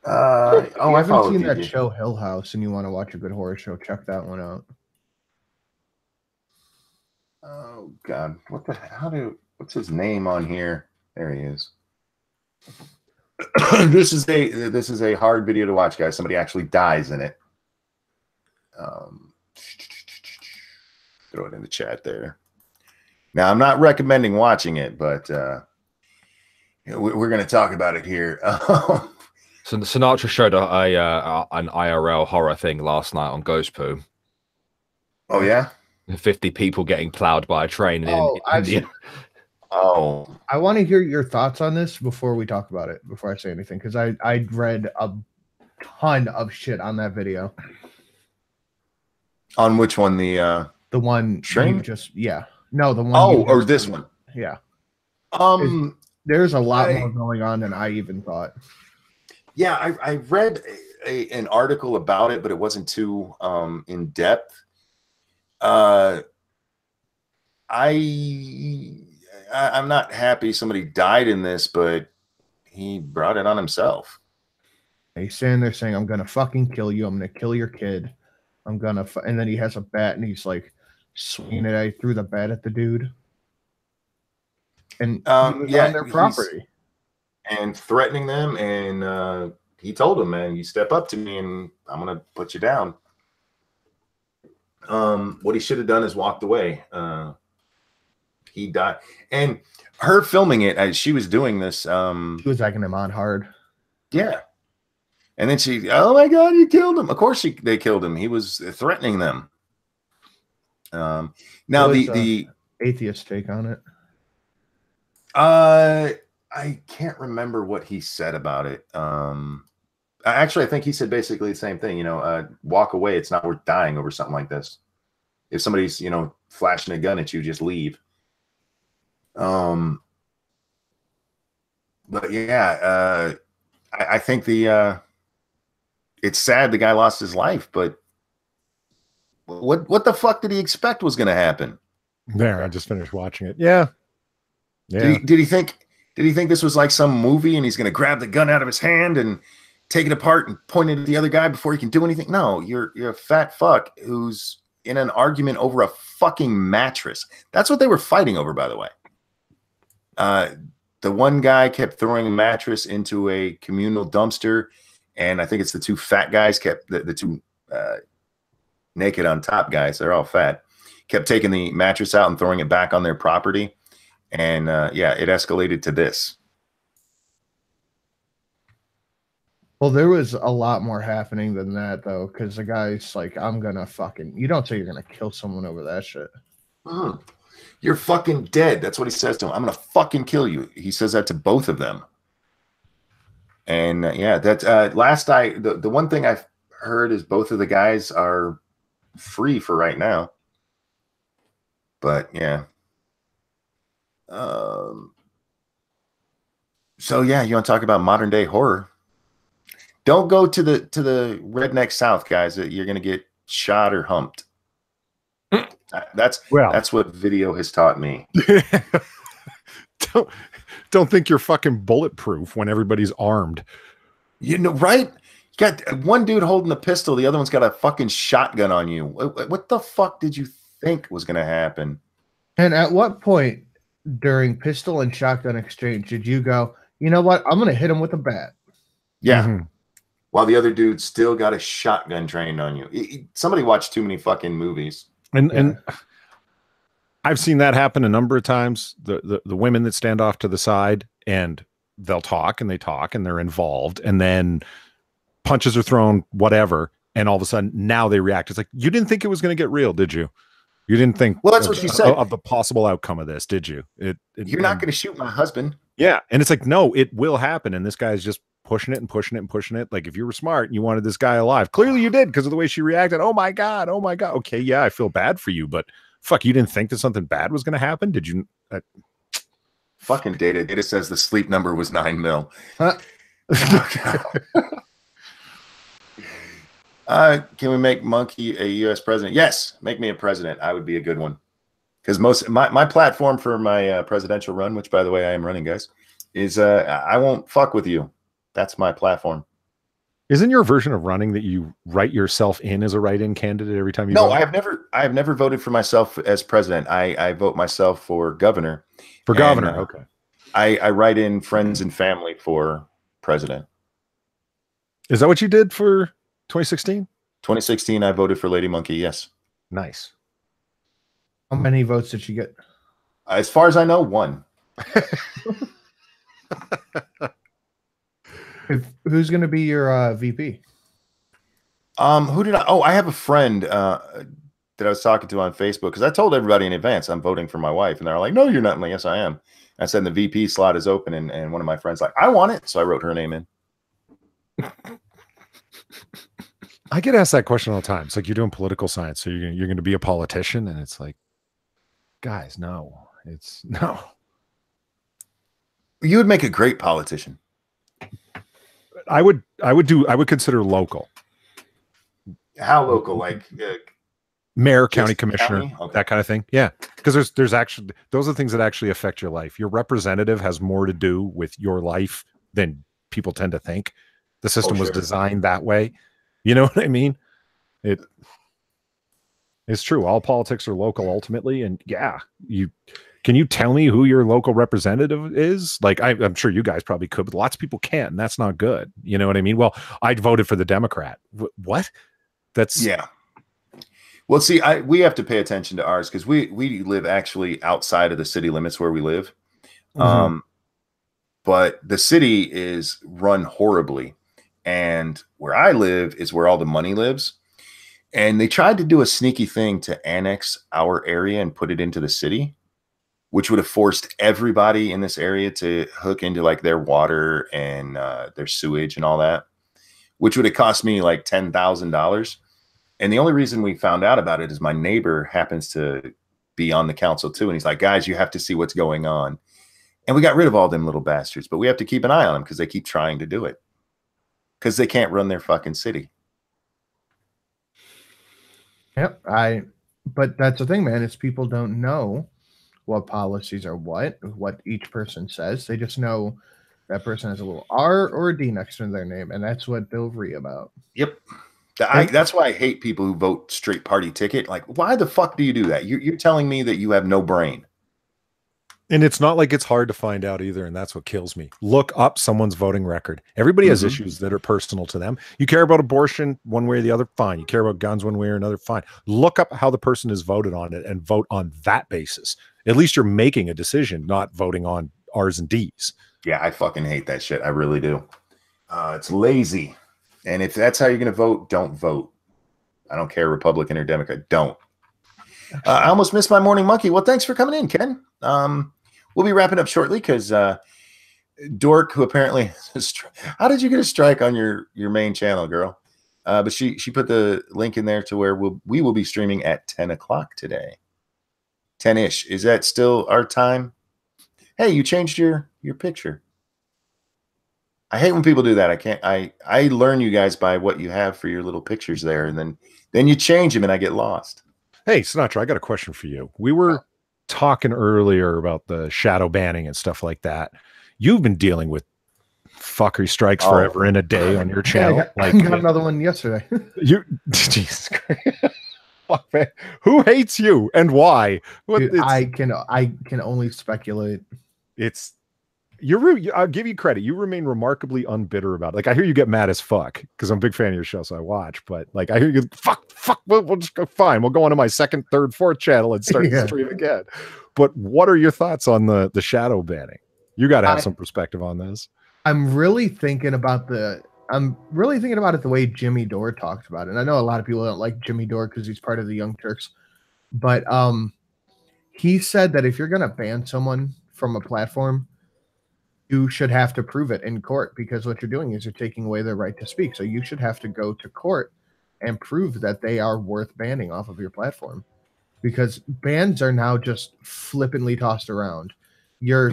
[SPEAKER 4] I haven't seen that show Hill House and you want to watch a good horror show, check that one out.
[SPEAKER 1] Oh God, what's his name on here? There he is. This is a hard video to watch, guys. Somebody actually dies in it. Throw it in the chat there. Now, I'm not recommending watching it, but we're going to talk about it here.
[SPEAKER 2] So Sinatra showed an IRL horror thing last night on Ghost Poo.
[SPEAKER 1] Oh yeah,
[SPEAKER 2] 50 people getting plowed by a train in India.
[SPEAKER 1] Oh,
[SPEAKER 4] I want to hear your thoughts on this before we talk about it. Before I say anything, because I read a ton of shit on that video.
[SPEAKER 1] On which one? The
[SPEAKER 4] one
[SPEAKER 1] train?
[SPEAKER 4] No, the one.
[SPEAKER 1] Oh, or this one?
[SPEAKER 4] Yeah.
[SPEAKER 1] There's
[SPEAKER 4] a lot more going on than I even thought.
[SPEAKER 1] Yeah, I read an article about it, but it wasn't too in depth. I'm not happy somebody died in this, but he brought it on himself.
[SPEAKER 4] He's standing there saying, "I'm gonna fucking kill you. I'm gonna kill your kid. I'm gonna," and then he has a bat and he's like swinging it. I threw the bat at the dude, and on their property
[SPEAKER 1] and threatening them. And he told him, "Man, you step up to me, and I'm gonna put you down." What he should have done is walked away. He died, and her filming it as she was doing this. She
[SPEAKER 4] was egging him on hard.
[SPEAKER 1] Yeah. And then she, oh my God, you killed him. Of course they killed him. He was threatening them. Now the
[SPEAKER 4] atheist take on it.
[SPEAKER 1] I can't remember what he said about it. Actually, I think he said basically the same thing. Walk away. It's not worth dying over something like this. If somebody's, flashing a gun at you, just leave. But yeah, I think it's sad the guy lost his life, but what the fuck did he expect was going to happen?
[SPEAKER 3] There, I just finished watching it. Yeah.
[SPEAKER 1] Did he think this was like some movie and he's going to grab the gun out of his hand and take it apart and point it at the other guy before he can do anything? No, you're a fat fuck who's in an argument over a fucking mattress. That's what they were fighting over, by the way. The one guy kept throwing a mattress into a communal dumpster, and I think it's the 2 fat guys kept the 2 naked on top guys. They're all fat. Kept taking the mattress out and throwing it back on their property, and it escalated to this.
[SPEAKER 4] Well, there was a lot more happening than that, though, because the guy's like, "I'm gonna fucking." You don't say you're gonna kill someone over that shit.
[SPEAKER 1] You're fucking dead. That's what he says to him. I'm gonna fucking kill you. He says that to both of them. And that's the one thing I've heard is both of the guys are free for right now. But yeah. So yeah, you want to talk about modern day horror? Don't go to the redneck South, guys. You're gonna get shot or humped. That's what video has taught me.
[SPEAKER 3] don't think you're fucking bulletproof when everybody's armed.
[SPEAKER 1] You know, right? You got one dude holding a pistol, the other one's got a fucking shotgun on you. What the fuck did you think was going to happen?
[SPEAKER 4] And at what point during pistol and shotgun exchange did you go, you know what? I'm going to hit him with a bat.
[SPEAKER 1] Yeah.
[SPEAKER 3] Mm-hmm.
[SPEAKER 1] While the other dude still got a shotgun trained on you. Somebody watched too many fucking movies.
[SPEAKER 3] And I've seen that happen a number of times. The women that stand off to the side and they'll talk and they're involved, and then punches are thrown, whatever, and all of a sudden now they react. It's like, you didn't think it was going to get real, did you? You didn't think
[SPEAKER 1] that's what she said
[SPEAKER 3] of the possible outcome of this, did you?
[SPEAKER 1] You're not going to shoot my husband.
[SPEAKER 3] Yeah, and it's like, no, it will happen, and this guy's just pushing it and pushing it and pushing it. Like, if you were smart and you wanted this guy alive, clearly you did because of the way she reacted. Oh my god. Okay, yeah, I feel bad for you, but fuck, you didn't think that something bad was going to happen? Did you?
[SPEAKER 1] Fucking data. Data says the sleep number was 9 mil.
[SPEAKER 3] Huh?
[SPEAKER 1] Can we make Monkey a U.S. president? Yes, make me a president. I would be a good one. Because my platform for my presidential run, which by the way I am running, guys, is I won't fuck with you. That's my platform.
[SPEAKER 3] Isn't your version of running that you write yourself in as a write-in candidate every time you
[SPEAKER 1] No,
[SPEAKER 3] vote?
[SPEAKER 1] I have never voted for myself as president. I vote myself for governor.
[SPEAKER 3] For governor, okay.
[SPEAKER 1] I write in friends and family for president.
[SPEAKER 3] Is that what you did for 2016?
[SPEAKER 1] 2016, I voted for Lady Monkey, yes.
[SPEAKER 3] Nice.
[SPEAKER 4] How many votes did she get?
[SPEAKER 1] As far as I know, 1.
[SPEAKER 4] Who's going to be your VP?
[SPEAKER 1] Who did I? Oh, I have a friend that I was talking to on Facebook because I told everybody in advance I'm voting for my wife, and they're like, "No, you're not." I'm like, "Yes, I am." I said the VP slot is open, and one of my friends like, "I want it," so I wrote her name in.
[SPEAKER 3] I get asked that question all the time. It's like, you're doing political science, so you're going to be a politician, and it's like, guys, no, it's no.
[SPEAKER 1] You would make a great politician.
[SPEAKER 3] I would consider local.
[SPEAKER 1] How local? Like
[SPEAKER 3] mayor, county commissioner,
[SPEAKER 1] county? Okay.
[SPEAKER 3] That kind of thing. Yeah, because there's actually, those are the things that actually affect your life. Your representative has more to do with your life than people tend to think. The system was designed that way. You know what I mean? It's true. All politics are local ultimately, and yeah, can you tell me who your local representative is? Like, I'm sure you guys probably could, but lots of people can't, and that's not good. You know what I mean? Well, I voted for the Democrat. What? That's
[SPEAKER 1] yeah. Well, see, we have to pay attention to ours because we live actually outside of the city limits where we live.
[SPEAKER 3] Mm-hmm.
[SPEAKER 1] But the city is run horribly, and where I live is where all the money lives. And they tried to do a sneaky thing to annex our area and put it into the city, which would have forced everybody in this area to hook into like their water and their sewage and all that, which would have cost me like $10,000. And the only reason we found out about it is my neighbor happens to be on the council too. And he's like, guys, you have to see what's going on. And we got rid of all them little bastards, but we have to keep an eye on them because they keep trying to do it because they can't run their fucking city.
[SPEAKER 4] Yep. But that's the thing, man, is people don't know what policies are what each person says. They just know that person has a little R or a D next to their name, and that's what they'll read about.
[SPEAKER 1] Yep. That's why I hate people who vote straight party ticket. Like, why the fuck do you do that? You're telling me that you have no brain.
[SPEAKER 3] And it's not like it's hard to find out either, and that's what kills me. Look up someone's voting record. Everybody has issues that are personal to them. You care about abortion one way or the other, fine. You care about guns one way or another, fine. Look up how the person has voted on it and vote on that basis. At least you're making a decision, not voting on R's and D's.
[SPEAKER 1] Yeah, I fucking hate that shit. I really do. It's lazy. And if that's how you're going to vote, don't vote. I don't care, Republican or Democrat. Don't. I almost missed my morning monkey. Well, thanks for coming in, Ken. We'll be wrapping up shortly because Dork, who apparently how did you get a strike on your main channel, girl? But she put the link in there to where we will be streaming at 10 o'clock today. 10-ish. Is that still our time? Hey, you changed your picture. I hate when people do that. I learn you guys by what you have for your little pictures there, and then you change them and I get lost.
[SPEAKER 3] Hey, Sinatra, I got a question for you. We were talking earlier about the shadow banning and stuff like that. You've been dealing with fuckery strikes forever in a day on your channel.
[SPEAKER 4] I got another one yesterday.
[SPEAKER 3] Jesus Christ. Fuck, man. Who hates you and why?
[SPEAKER 4] Dude, I can only speculate.
[SPEAKER 3] I'll give you credit. You remain remarkably unbitter about it. Like, I hear you get mad as fuck because I'm a big fan of your show, so I watch. But like, I hear you fuck. We'll just go fine. We'll go on to my second, third, fourth channel and start the stream again. But what are your thoughts on the shadow banning? You got to have some perspective on this.
[SPEAKER 4] I'm really thinking about it the way Jimmy Dore talked about it. And I know a lot of people don't like Jimmy Dore because he's part of the Young Turks, but he said that if you're going to ban someone from a platform, you should have to prove it in court, because what you're doing is you're taking away their right to speak. So you should have to go to court and prove that they are worth banning off of your platform, because bans are now just flippantly tossed around. Your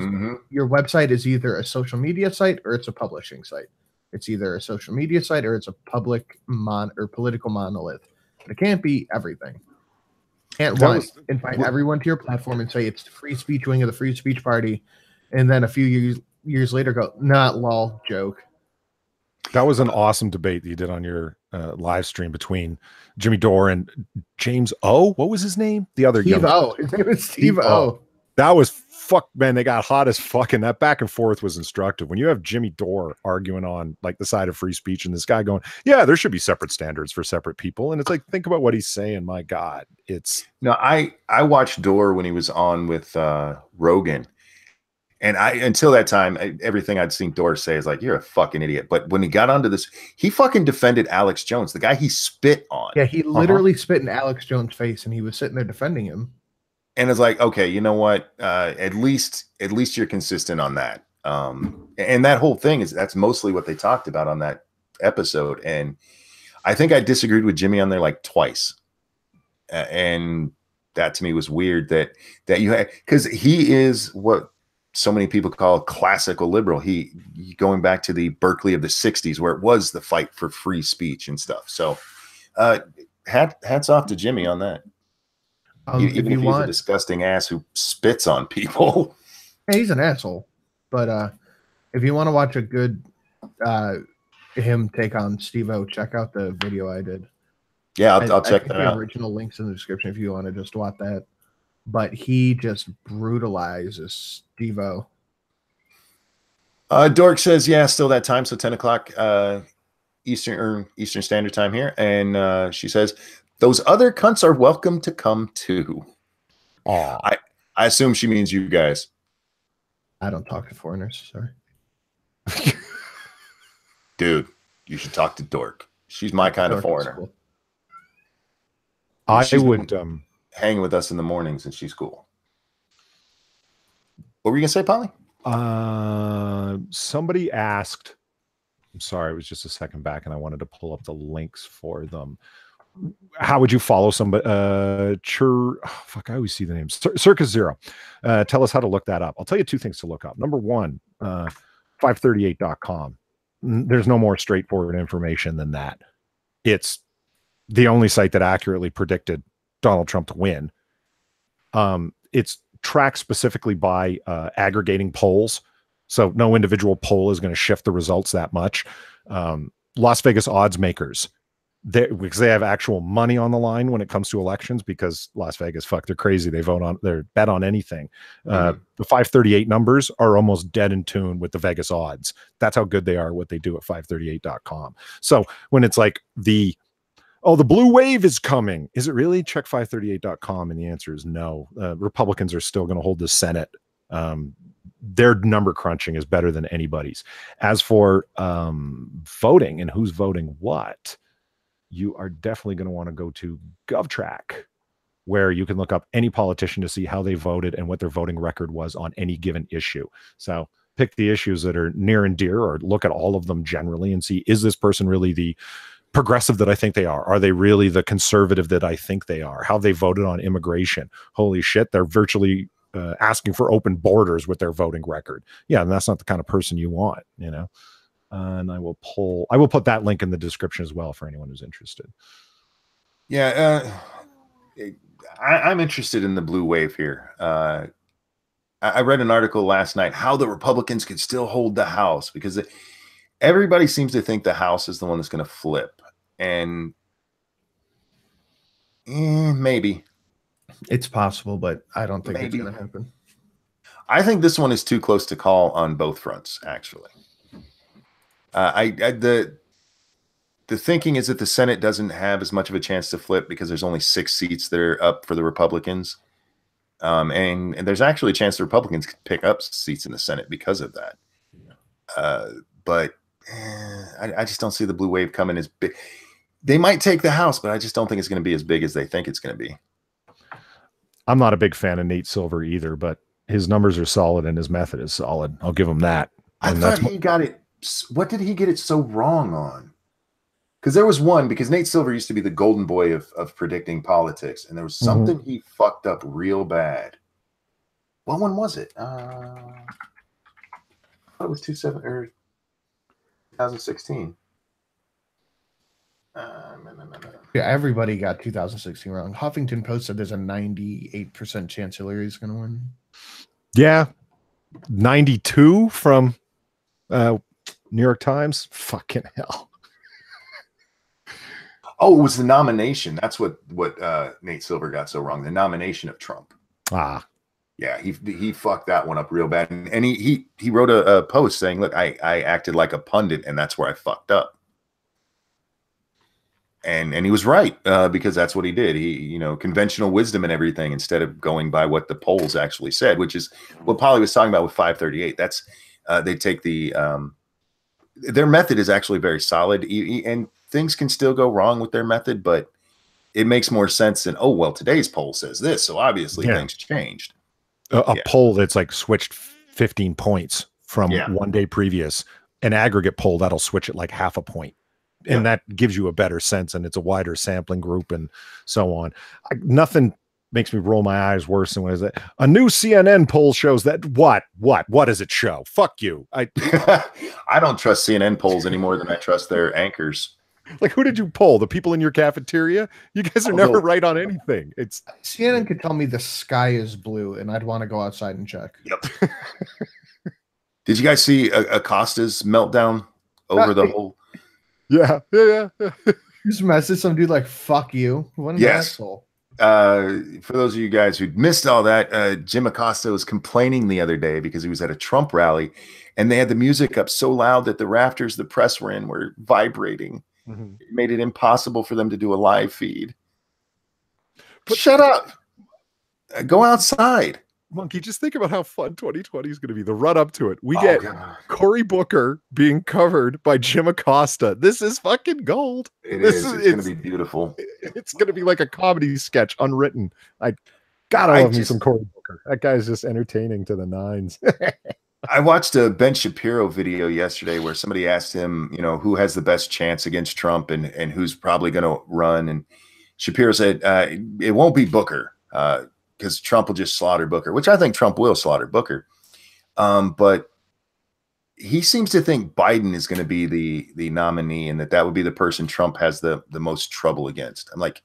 [SPEAKER 4] website is either a social media site or it's a publishing site. It's either a social media site or it's a public or political monolith. But it can't be everything. Can't invite everyone to your platform and say it's the free speech wing of the free speech party, and then a few years later go, not lol, joke.
[SPEAKER 3] That was an awesome debate that you did on your live stream between Jimmy Dore and James O. What was his name? The other
[SPEAKER 4] Steve O. His name is Steve O.
[SPEAKER 3] That was man. They got hot as fuck, and that back and forth was instructive. When you have Jimmy Dore arguing on like the side of free speech, and this guy going, "Yeah, there should be separate standards for separate people," and it's like, think about what he's saying. My God,
[SPEAKER 1] I watched Dore when he was on with Rogan. And until that time, everything I'd seen Dore say is like, you're a fucking idiot. But when he got onto this, he fucking defended Alex Jones, the guy he spit on.
[SPEAKER 4] Yeah, he literally spit in Alex Jones' face, and he was sitting there defending him.
[SPEAKER 1] And it's like, okay, you know what? At least you're consistent on that. And that whole thing that's mostly what they talked about on that episode. And I think I disagreed with Jimmy on there like twice. And that to me was weird that you had, because he is what so many people call classical liberal. He going back to the Berkeley of the 60s, where it was the fight for free speech and stuff. So hats off to Jimmy on that. Even if he's a disgusting ass who spits on people.
[SPEAKER 4] Yeah, he's an asshole. But if you want to watch a good him take on Steve-O, check out the video I did.
[SPEAKER 1] Yeah, I'll check that out.
[SPEAKER 4] The original links in the description if you want to just watch that. But he just brutalizes Steve-O.
[SPEAKER 1] Dork says, yeah, still that time. So 10 o'clock Eastern Standard Time here. And she says, those other cunts are welcome to come too.
[SPEAKER 3] Oh,
[SPEAKER 1] I assume she means you guys.
[SPEAKER 4] I don't talk to foreigners. Sorry.
[SPEAKER 1] Dude, you should talk to Dork. She's my kind of foreigner.
[SPEAKER 4] Cool.
[SPEAKER 3] I would
[SPEAKER 1] hang with us in the mornings, and she's cool. What were you gonna say, Polly?
[SPEAKER 3] Somebody asked. I'm sorry, it was just a second back, and I wanted to pull up the links for them. How would you follow somebody? I always see the name Circus Zero. Tell us how to look that up. I'll tell you two things to look up. Number one, 538.com. There's no more straightforward information than that. It's the only site that accurately predicted Donald Trump to win. It's tracked specifically by aggregating polls. So no individual poll is going to shift the results that much. Las Vegas odds makers, because they have actual money on the line when it comes to elections, because Las Vegas, they're crazy. They bet on anything. The 538 numbers are almost dead in tune with the Vegas odds. That's how good they are, what they do at 538.com. So when it's like the blue wave is coming, is it really? Check 538.com. And the answer is no. Republicans are still going to hold the Senate. Their number crunching is better than anybody's. As for voting and who's voting what, you are definitely going to want to go to GovTrack, where you can look up any politician to see how they voted and what their voting record was on any given issue. So pick the issues that are near and dear, or look at all of them generally and see, is this person really the progressive that I think they are? Are they really the conservative that I think they are? How they voted on immigration. Holy shit, they're virtually asking for open borders with their voting record. Yeah, and that's not the kind of person you want, you know. And I will put that link in the description as well for anyone who's interested.
[SPEAKER 1] Yeah, I'm interested in the blue wave here. I read an article last night how the Republicans could still hold the House because everybody seems to think the House is the one that's going to flip, and maybe
[SPEAKER 4] It's possible, but I don't think it's
[SPEAKER 1] Maybe.
[SPEAKER 4] going to happen.
[SPEAKER 1] I think this one is too close to call on both fronts. Actually, the thinking is that the Senate doesn't have as much of a chance to flip because there's only 6 seats that are up for the Republicans. And there's actually a chance the Republicans could pick up seats in the Senate because of that. But I just don't see the blue wave coming as big. They might take the House, but I just don't think it's going to be as big as they think it's going to be.
[SPEAKER 3] I'm not a big fan of Nate Silver either, but his numbers are solid and his method is solid. I'll give him that.
[SPEAKER 1] I thought he got it. What did he get it so wrong on? Because there was one, because Nate Silver used to be the golden boy of predicting politics, and there was something he fucked up real bad. What one was it? I thought it was 2016.
[SPEAKER 4] Yeah, everybody got 2016 wrong. Huffington Post said there's a 98% chance Hillary's going to win.
[SPEAKER 3] Yeah. 92 from New York Times. Fucking hell.
[SPEAKER 1] Oh, it was the nomination. That's what Nate Silver got so wrong. The nomination of Trump.
[SPEAKER 3] Ah.
[SPEAKER 1] Yeah, he fucked that one up real bad. And he wrote a post saying, look, I acted like a pundit, and that's where I fucked up. And he was right, because that's what he did. He, conventional wisdom and everything, instead of going by what the polls actually said, which is what Polly was talking about with 538. That's they take their method is actually very solid, and things can still go wrong with their method, but it makes more sense than, oh, well, today's poll says this, so obviously things changed.
[SPEAKER 3] A poll that's like switched 15 points from one day previous, an aggregate poll that'll switch it like half a point. And that gives you a better sense, and it's a wider sampling group and so on. Nothing makes me roll my eyes worse than what is it? A new CNN poll shows that what does it show? Fuck you. I
[SPEAKER 1] don't trust CNN polls any more than I trust their anchors.
[SPEAKER 3] Like, who did you poll? The people in your cafeteria? You guys are never right on anything. It's
[SPEAKER 4] CNN could tell me the sky is blue, and I'd want to go outside and check.
[SPEAKER 1] Yep. Did you guys see Acosta's meltdown over the whole?
[SPEAKER 3] Yeah.
[SPEAKER 4] Just message some dude like, fuck you. What an asshole.
[SPEAKER 1] For those of you guys who missed all that, Jim Acosta was complaining the other day because he was at a Trump rally, and they had the music up so loud that the rafters the press were in were vibrating. It made it impossible for them to do a live feed. But shut up. Go outside.
[SPEAKER 3] Monkey, just think about how fun 2020 is going to be. The run up to it. We get Cory Booker being covered by Jim Acosta. This is fucking gold.
[SPEAKER 1] It's going to be beautiful.
[SPEAKER 3] It's going to be like a comedy sketch unwritten. I love me some Cory Booker. That guy's just entertaining to the nines.
[SPEAKER 1] I watched a Ben Shapiro video yesterday where somebody asked him, who has the best chance against Trump and who's probably going to run. And Shapiro said, it won't be Booker. Because Trump will just slaughter Booker, which I think Trump will slaughter Booker. But he seems to think Biden is going to be the nominee, and that would be the person Trump has the most trouble against. I'm like,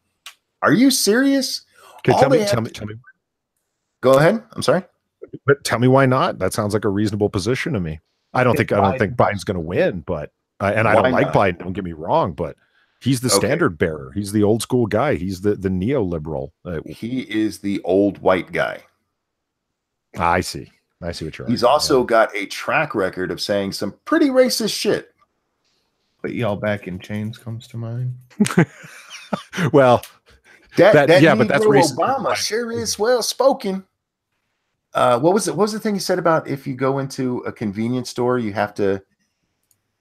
[SPEAKER 1] are you serious?
[SPEAKER 3] Okay, tell me.
[SPEAKER 1] Go ahead. I'm sorry.
[SPEAKER 3] But tell me why not? That sounds like a reasonable position to me. I don't think Biden's going to win, but and I don't like Biden. Don't get me wrong, but he's the standard bearer. He's the old school guy. He's the neoliberal.
[SPEAKER 1] He is the old white guy.
[SPEAKER 3] I see what you're.
[SPEAKER 1] He's also got a track record of saying some pretty racist shit.
[SPEAKER 4] But y'all back in chains comes to mind.
[SPEAKER 3] Well, but that's racist.
[SPEAKER 1] Obama sure is well spoken. What was the thing he said about if you go into a convenience store, you have to.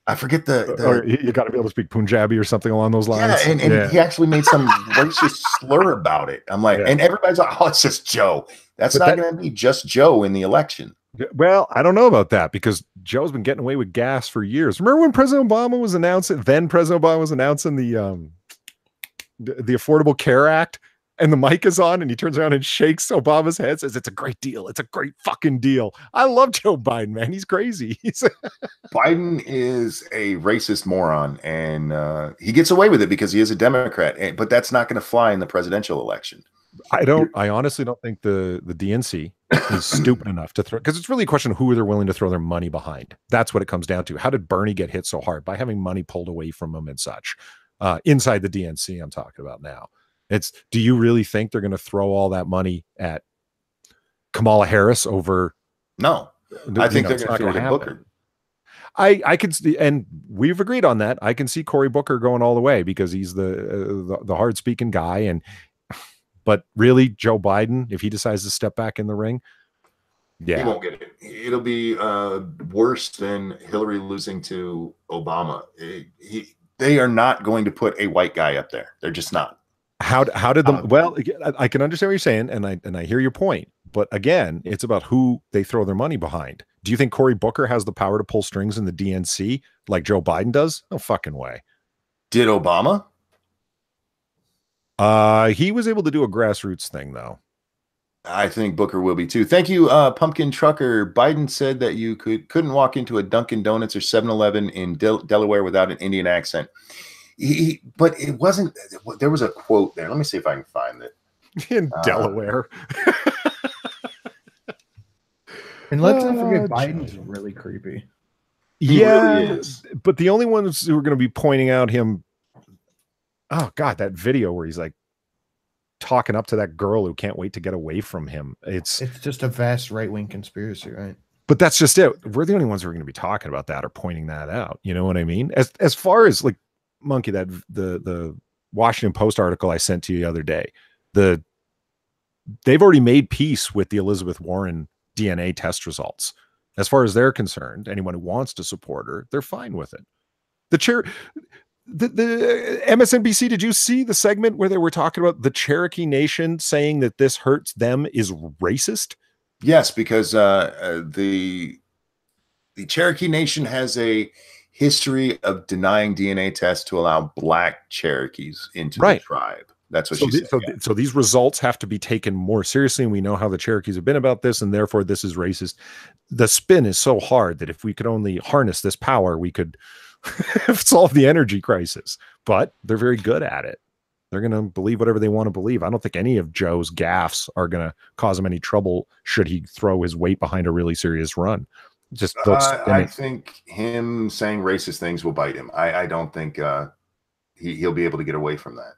[SPEAKER 1] I forget
[SPEAKER 3] or you got to be able to speak Punjabi or something along those lines.
[SPEAKER 1] Yeah, and he actually made some racist slur about it. I'm like, and everybody's like, oh, it's just Joe. That's not going to be just Joe in the election.
[SPEAKER 3] Well, I don't know about that because Joe's been getting away with gas for years. Remember when President Obama was announcing the Affordable Care Act? And the mic is on, and he turns around and shakes Obama's head, says, it's a great deal. It's a great fucking deal. I love Joe Biden, man. He's crazy.
[SPEAKER 1] Biden is a racist moron, and he gets away with it because he is a Democrat. But that's not going to fly in the presidential election.
[SPEAKER 3] I honestly don't think the DNC is stupid enough to throw, because it's really a question of who they're willing to throw their money behind. That's what it comes down to. How did Bernie get hit so hard? By having money pulled away from him and such. Inside the DNC, I'm talking about now. Do you really think they're going to throw all that money at Kamala Harris over?
[SPEAKER 1] No, I think they're going to throw it at Booker.
[SPEAKER 3] I can see, and we've agreed on that. I can see Cory Booker going all the way because he's the hard speaking guy. But really, Joe Biden, if he decides to step back in the ring, yeah,
[SPEAKER 1] he won't get it. It'll be worse than Hillary losing to Obama. They are not going to put a white guy up there. They're just not.
[SPEAKER 3] How did the well? I can understand what you're saying, and I hear your point. But again, it's about who they throw their money behind. Do you think Cory Booker has the power to pull strings in the DNC like Joe Biden does? No fucking way.
[SPEAKER 1] Did Obama?
[SPEAKER 3] He was able to do a grassroots thing, though.
[SPEAKER 1] I think Booker will be too. Thank you, Pumpkin Trucker. Biden said that you couldn't walk into a Dunkin' Donuts or 7-Eleven in Delaware without an Indian accent. But it wasn't. There was a quote there. Let me see if I can find it.
[SPEAKER 3] In Delaware.
[SPEAKER 4] And let's not forget, Biden's really creepy.
[SPEAKER 1] He really is.
[SPEAKER 3] But the only ones who are going to be pointing out him. Oh God, that video where he's like talking up to that girl who can't wait to get away from him. It's
[SPEAKER 4] just a vast right-wing conspiracy, right?
[SPEAKER 3] But that's just it. We're the only ones who are going to be talking about that or pointing that out. You know what I mean? As far as like Monkey, that the Washington Post article I sent to you the other day, they've already made peace with the Elizabeth Warren DNA test results. As far as they're concerned, anyone who wants to support her, they're fine with it. The MSNBC, did you see the segment where they were talking about the Cherokee Nation saying that this hurts them is racist?
[SPEAKER 1] Yes, because the Cherokee Nation has a history of denying DNA tests to allow Black Cherokees into the tribe. That's what she said.
[SPEAKER 3] So these results have to be taken more seriously, and we know how the Cherokees have been about this, and therefore this is racist. The spin is so hard that if we could only harness this power, we could solve the energy crisis. But they're very good at it. They're going to believe whatever they want to believe. I don't think any of Joe's gaffes are going to cause him any trouble should he throw his weight behind a really serious run. Just
[SPEAKER 1] I think him saying racist things will bite him. I don't think he'll be able to get away from that.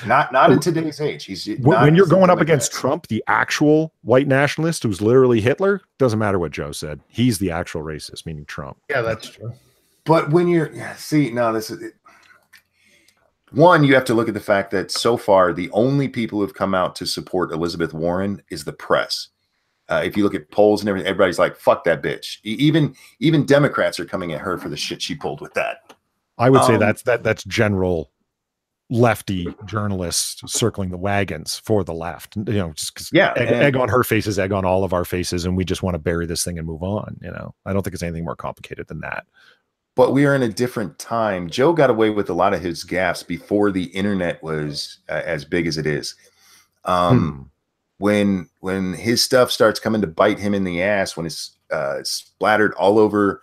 [SPEAKER 1] Not in today's age.
[SPEAKER 3] When you're going up against Trump, the actual white nationalist who's literally Hitler, doesn't matter what Joe said. He's the actual racist, meaning Trump.
[SPEAKER 4] Yeah, that's true.
[SPEAKER 1] But when you're this is one, you have to look at the fact that so far the only people who've come out to support Elizabeth Warren is the press. If you look at polls and everything, everybody's like, "Fuck that bitch." Even Democrats are coming at her for the shit she pulled with that.
[SPEAKER 3] I would say that's general lefty journalists circling the wagons for the left. Just because egg on her face is egg on all of our faces, and we just want to bury this thing and move on. I don't think it's anything more complicated than that.
[SPEAKER 1] But we are in a different time. Joe got away with a lot of his gaffes before the internet was as big as it is. When his stuff starts coming to bite him in the ass, when it's splattered all over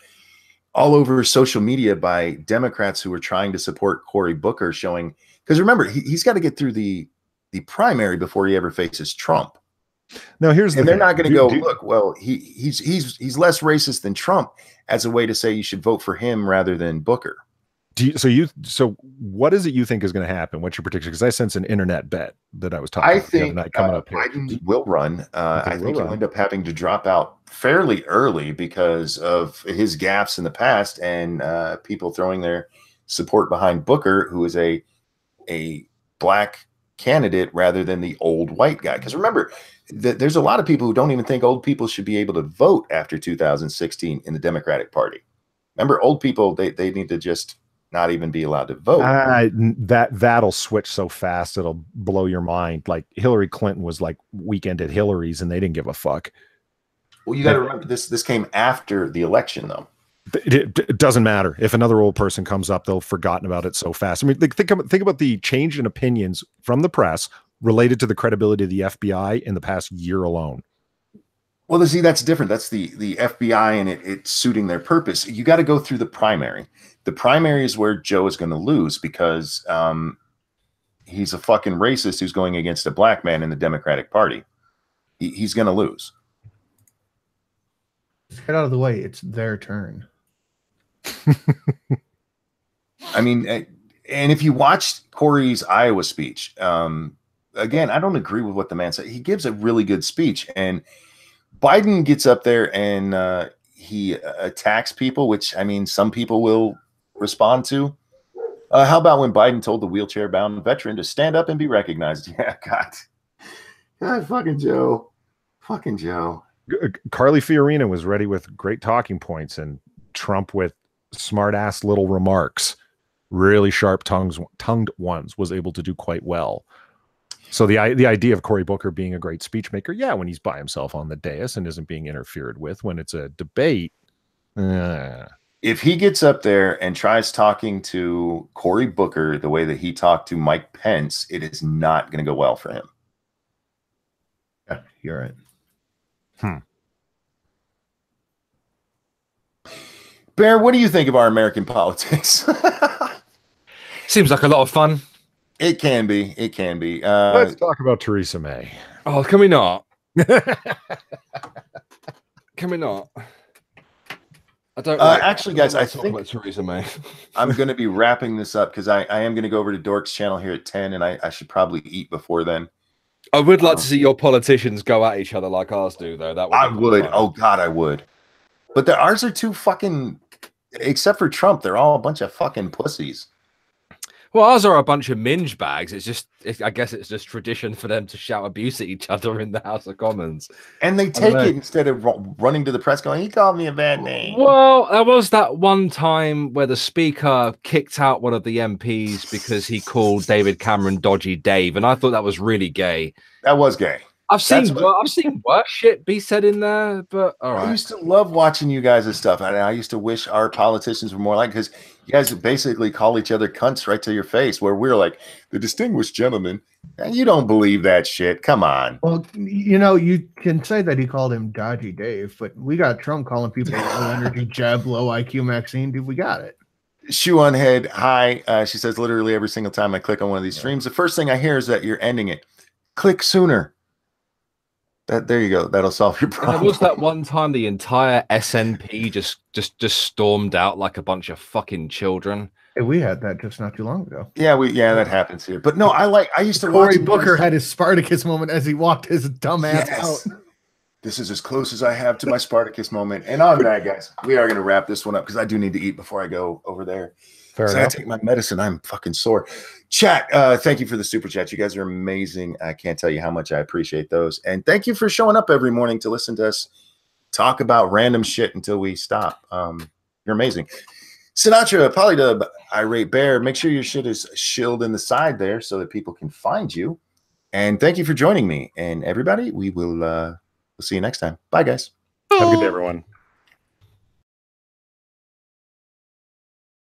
[SPEAKER 1] social media by Democrats who are trying to support Cory Booker, showing, because remember, he's got to get through the primary before he ever faces Trump.
[SPEAKER 3] Now they're
[SPEAKER 1] not going to go, look, well, he's less racist than Trump, as a way to say you should vote for him rather than Booker.
[SPEAKER 3] So what is it you think is going to happen? What's your prediction? Because I sense an internet bet that I was talking about the other night coming up here.
[SPEAKER 1] Biden will run. I think he'll end up having to drop out fairly early because of his gaffes in the past and people throwing their support behind Booker, who is a Black candidate rather than the old white guy. Because remember, there's a lot of people who don't even think old people should be able to vote after 2016 in the Democratic Party. Remember, old people, they need to just not even be allowed to vote.
[SPEAKER 3] That'll switch so fast it'll blow your mind. Like Hillary Clinton was like weekend at Hillary's and they didn't give a fuck.
[SPEAKER 1] Well, you got to remember this came after the election, though.
[SPEAKER 3] It doesn't matter if another old person comes up; they'll have forgotten about it so fast. I mean, think about the change in opinions from the press related to the credibility of the FBI in the past year alone.
[SPEAKER 1] Well, see, that's different. That's the FBI and it suiting their purpose. You got to go through the primary. The primary is where Joe is going to lose because he's a fucking racist who's going against a black man in the Democratic Party. He's going to lose.
[SPEAKER 4] Get out of the way. It's their turn.
[SPEAKER 1] I mean, and if you watched Corey's Iowa speech, again, I don't agree with what the man said. He gives a really good speech, and Biden gets up there and he attacks people, which, I mean, some people will respond to. How about when Biden told the wheelchair-bound veteran to stand up and be recognized? Yeah, God, fucking Joe. Fucking Joe.
[SPEAKER 3] Carly Fiorina was ready with great talking points, and Trump with smart-ass little remarks, really sharp-tongued ones, was able to do quite well. So the idea of Cory Booker being a great speech maker, yeah, when he's by himself on the dais and isn't being interfered with, when it's a debate,
[SPEAKER 1] if he gets up there and tries talking to Cory Booker the way that he talked to Mike Pence, it is not going to go well for him.
[SPEAKER 4] Yeah, you're right.
[SPEAKER 1] Bear, what do you think of our American politics?
[SPEAKER 2] Seems like a lot of fun.
[SPEAKER 1] It can be. It can be.
[SPEAKER 3] Let's talk about Theresa May.
[SPEAKER 2] Oh, can we not? Can we not? I don't
[SPEAKER 1] actually, guys, I
[SPEAKER 2] talk
[SPEAKER 1] think
[SPEAKER 2] about Theresa May.
[SPEAKER 1] I'm going to be wrapping this up because I am going to go over to Dork's channel here at 10, and I should probably eat before then.
[SPEAKER 2] I would like to see your politicians go at each other like ours do, though. That would
[SPEAKER 1] I would. Oh, God, I would. But ours are too fucking, except for Trump, they're all a bunch of fucking pussies.
[SPEAKER 2] Well, ours are a bunch of minge bags. I guess it's just tradition for them to shout abuse at each other in the House of Commons.
[SPEAKER 1] And they take it instead of running to the press going, he called me a bad name.
[SPEAKER 2] Well, there was that one time where the speaker kicked out one of the MPs because he called David Cameron Dodgy Dave. And I thought that was really gay.
[SPEAKER 1] That was gay.
[SPEAKER 2] I've seen worse shit be said in there, but all right.
[SPEAKER 1] I used to love watching you guys' stuff. I used to wish our politicians were more like, because you guys basically call each other cunts right to your face, where we're like the distinguished gentleman. And you don't believe that shit. Come on.
[SPEAKER 4] Well, you know, you can say that he called him Dodgy Dave, but we got Trump calling people low energy Jeb, low IQ Maxine. Dude, we got it.
[SPEAKER 1] Shoe on head. Hi. She says literally every single time I click on one of these streams, the first thing I hear is that you're ending it. Click sooner. There you go. That'll solve your problem.
[SPEAKER 2] And there was that one time the entire SNP just stormed out like a bunch of fucking children.
[SPEAKER 4] Hey, we had that just not too long ago.
[SPEAKER 1] Yeah, that happens here. But no, I used to
[SPEAKER 4] Cory
[SPEAKER 1] watch
[SPEAKER 4] Booker had his Spartacus moment as he walked his dumb ass out.
[SPEAKER 1] This is as close as I have to my Spartacus moment. And on that, guys, we are going to wrap this one up because I do need to eat before I go over there.
[SPEAKER 3] Fair enough.
[SPEAKER 1] I take my medicine. I'm fucking sore. Chat, thank you for the super chat. You guys are amazing. I can't tell you how much I appreciate those. And thank you for showing up every morning to listen to us talk about random shit until we stop. You're amazing. Sinatra, Polydub, Irate Bear, make sure your shit is shilled in the side there so that people can find you. And thank you for joining me. And everybody, we'll see you next time. Bye, guys.
[SPEAKER 3] Have a good day, everyone.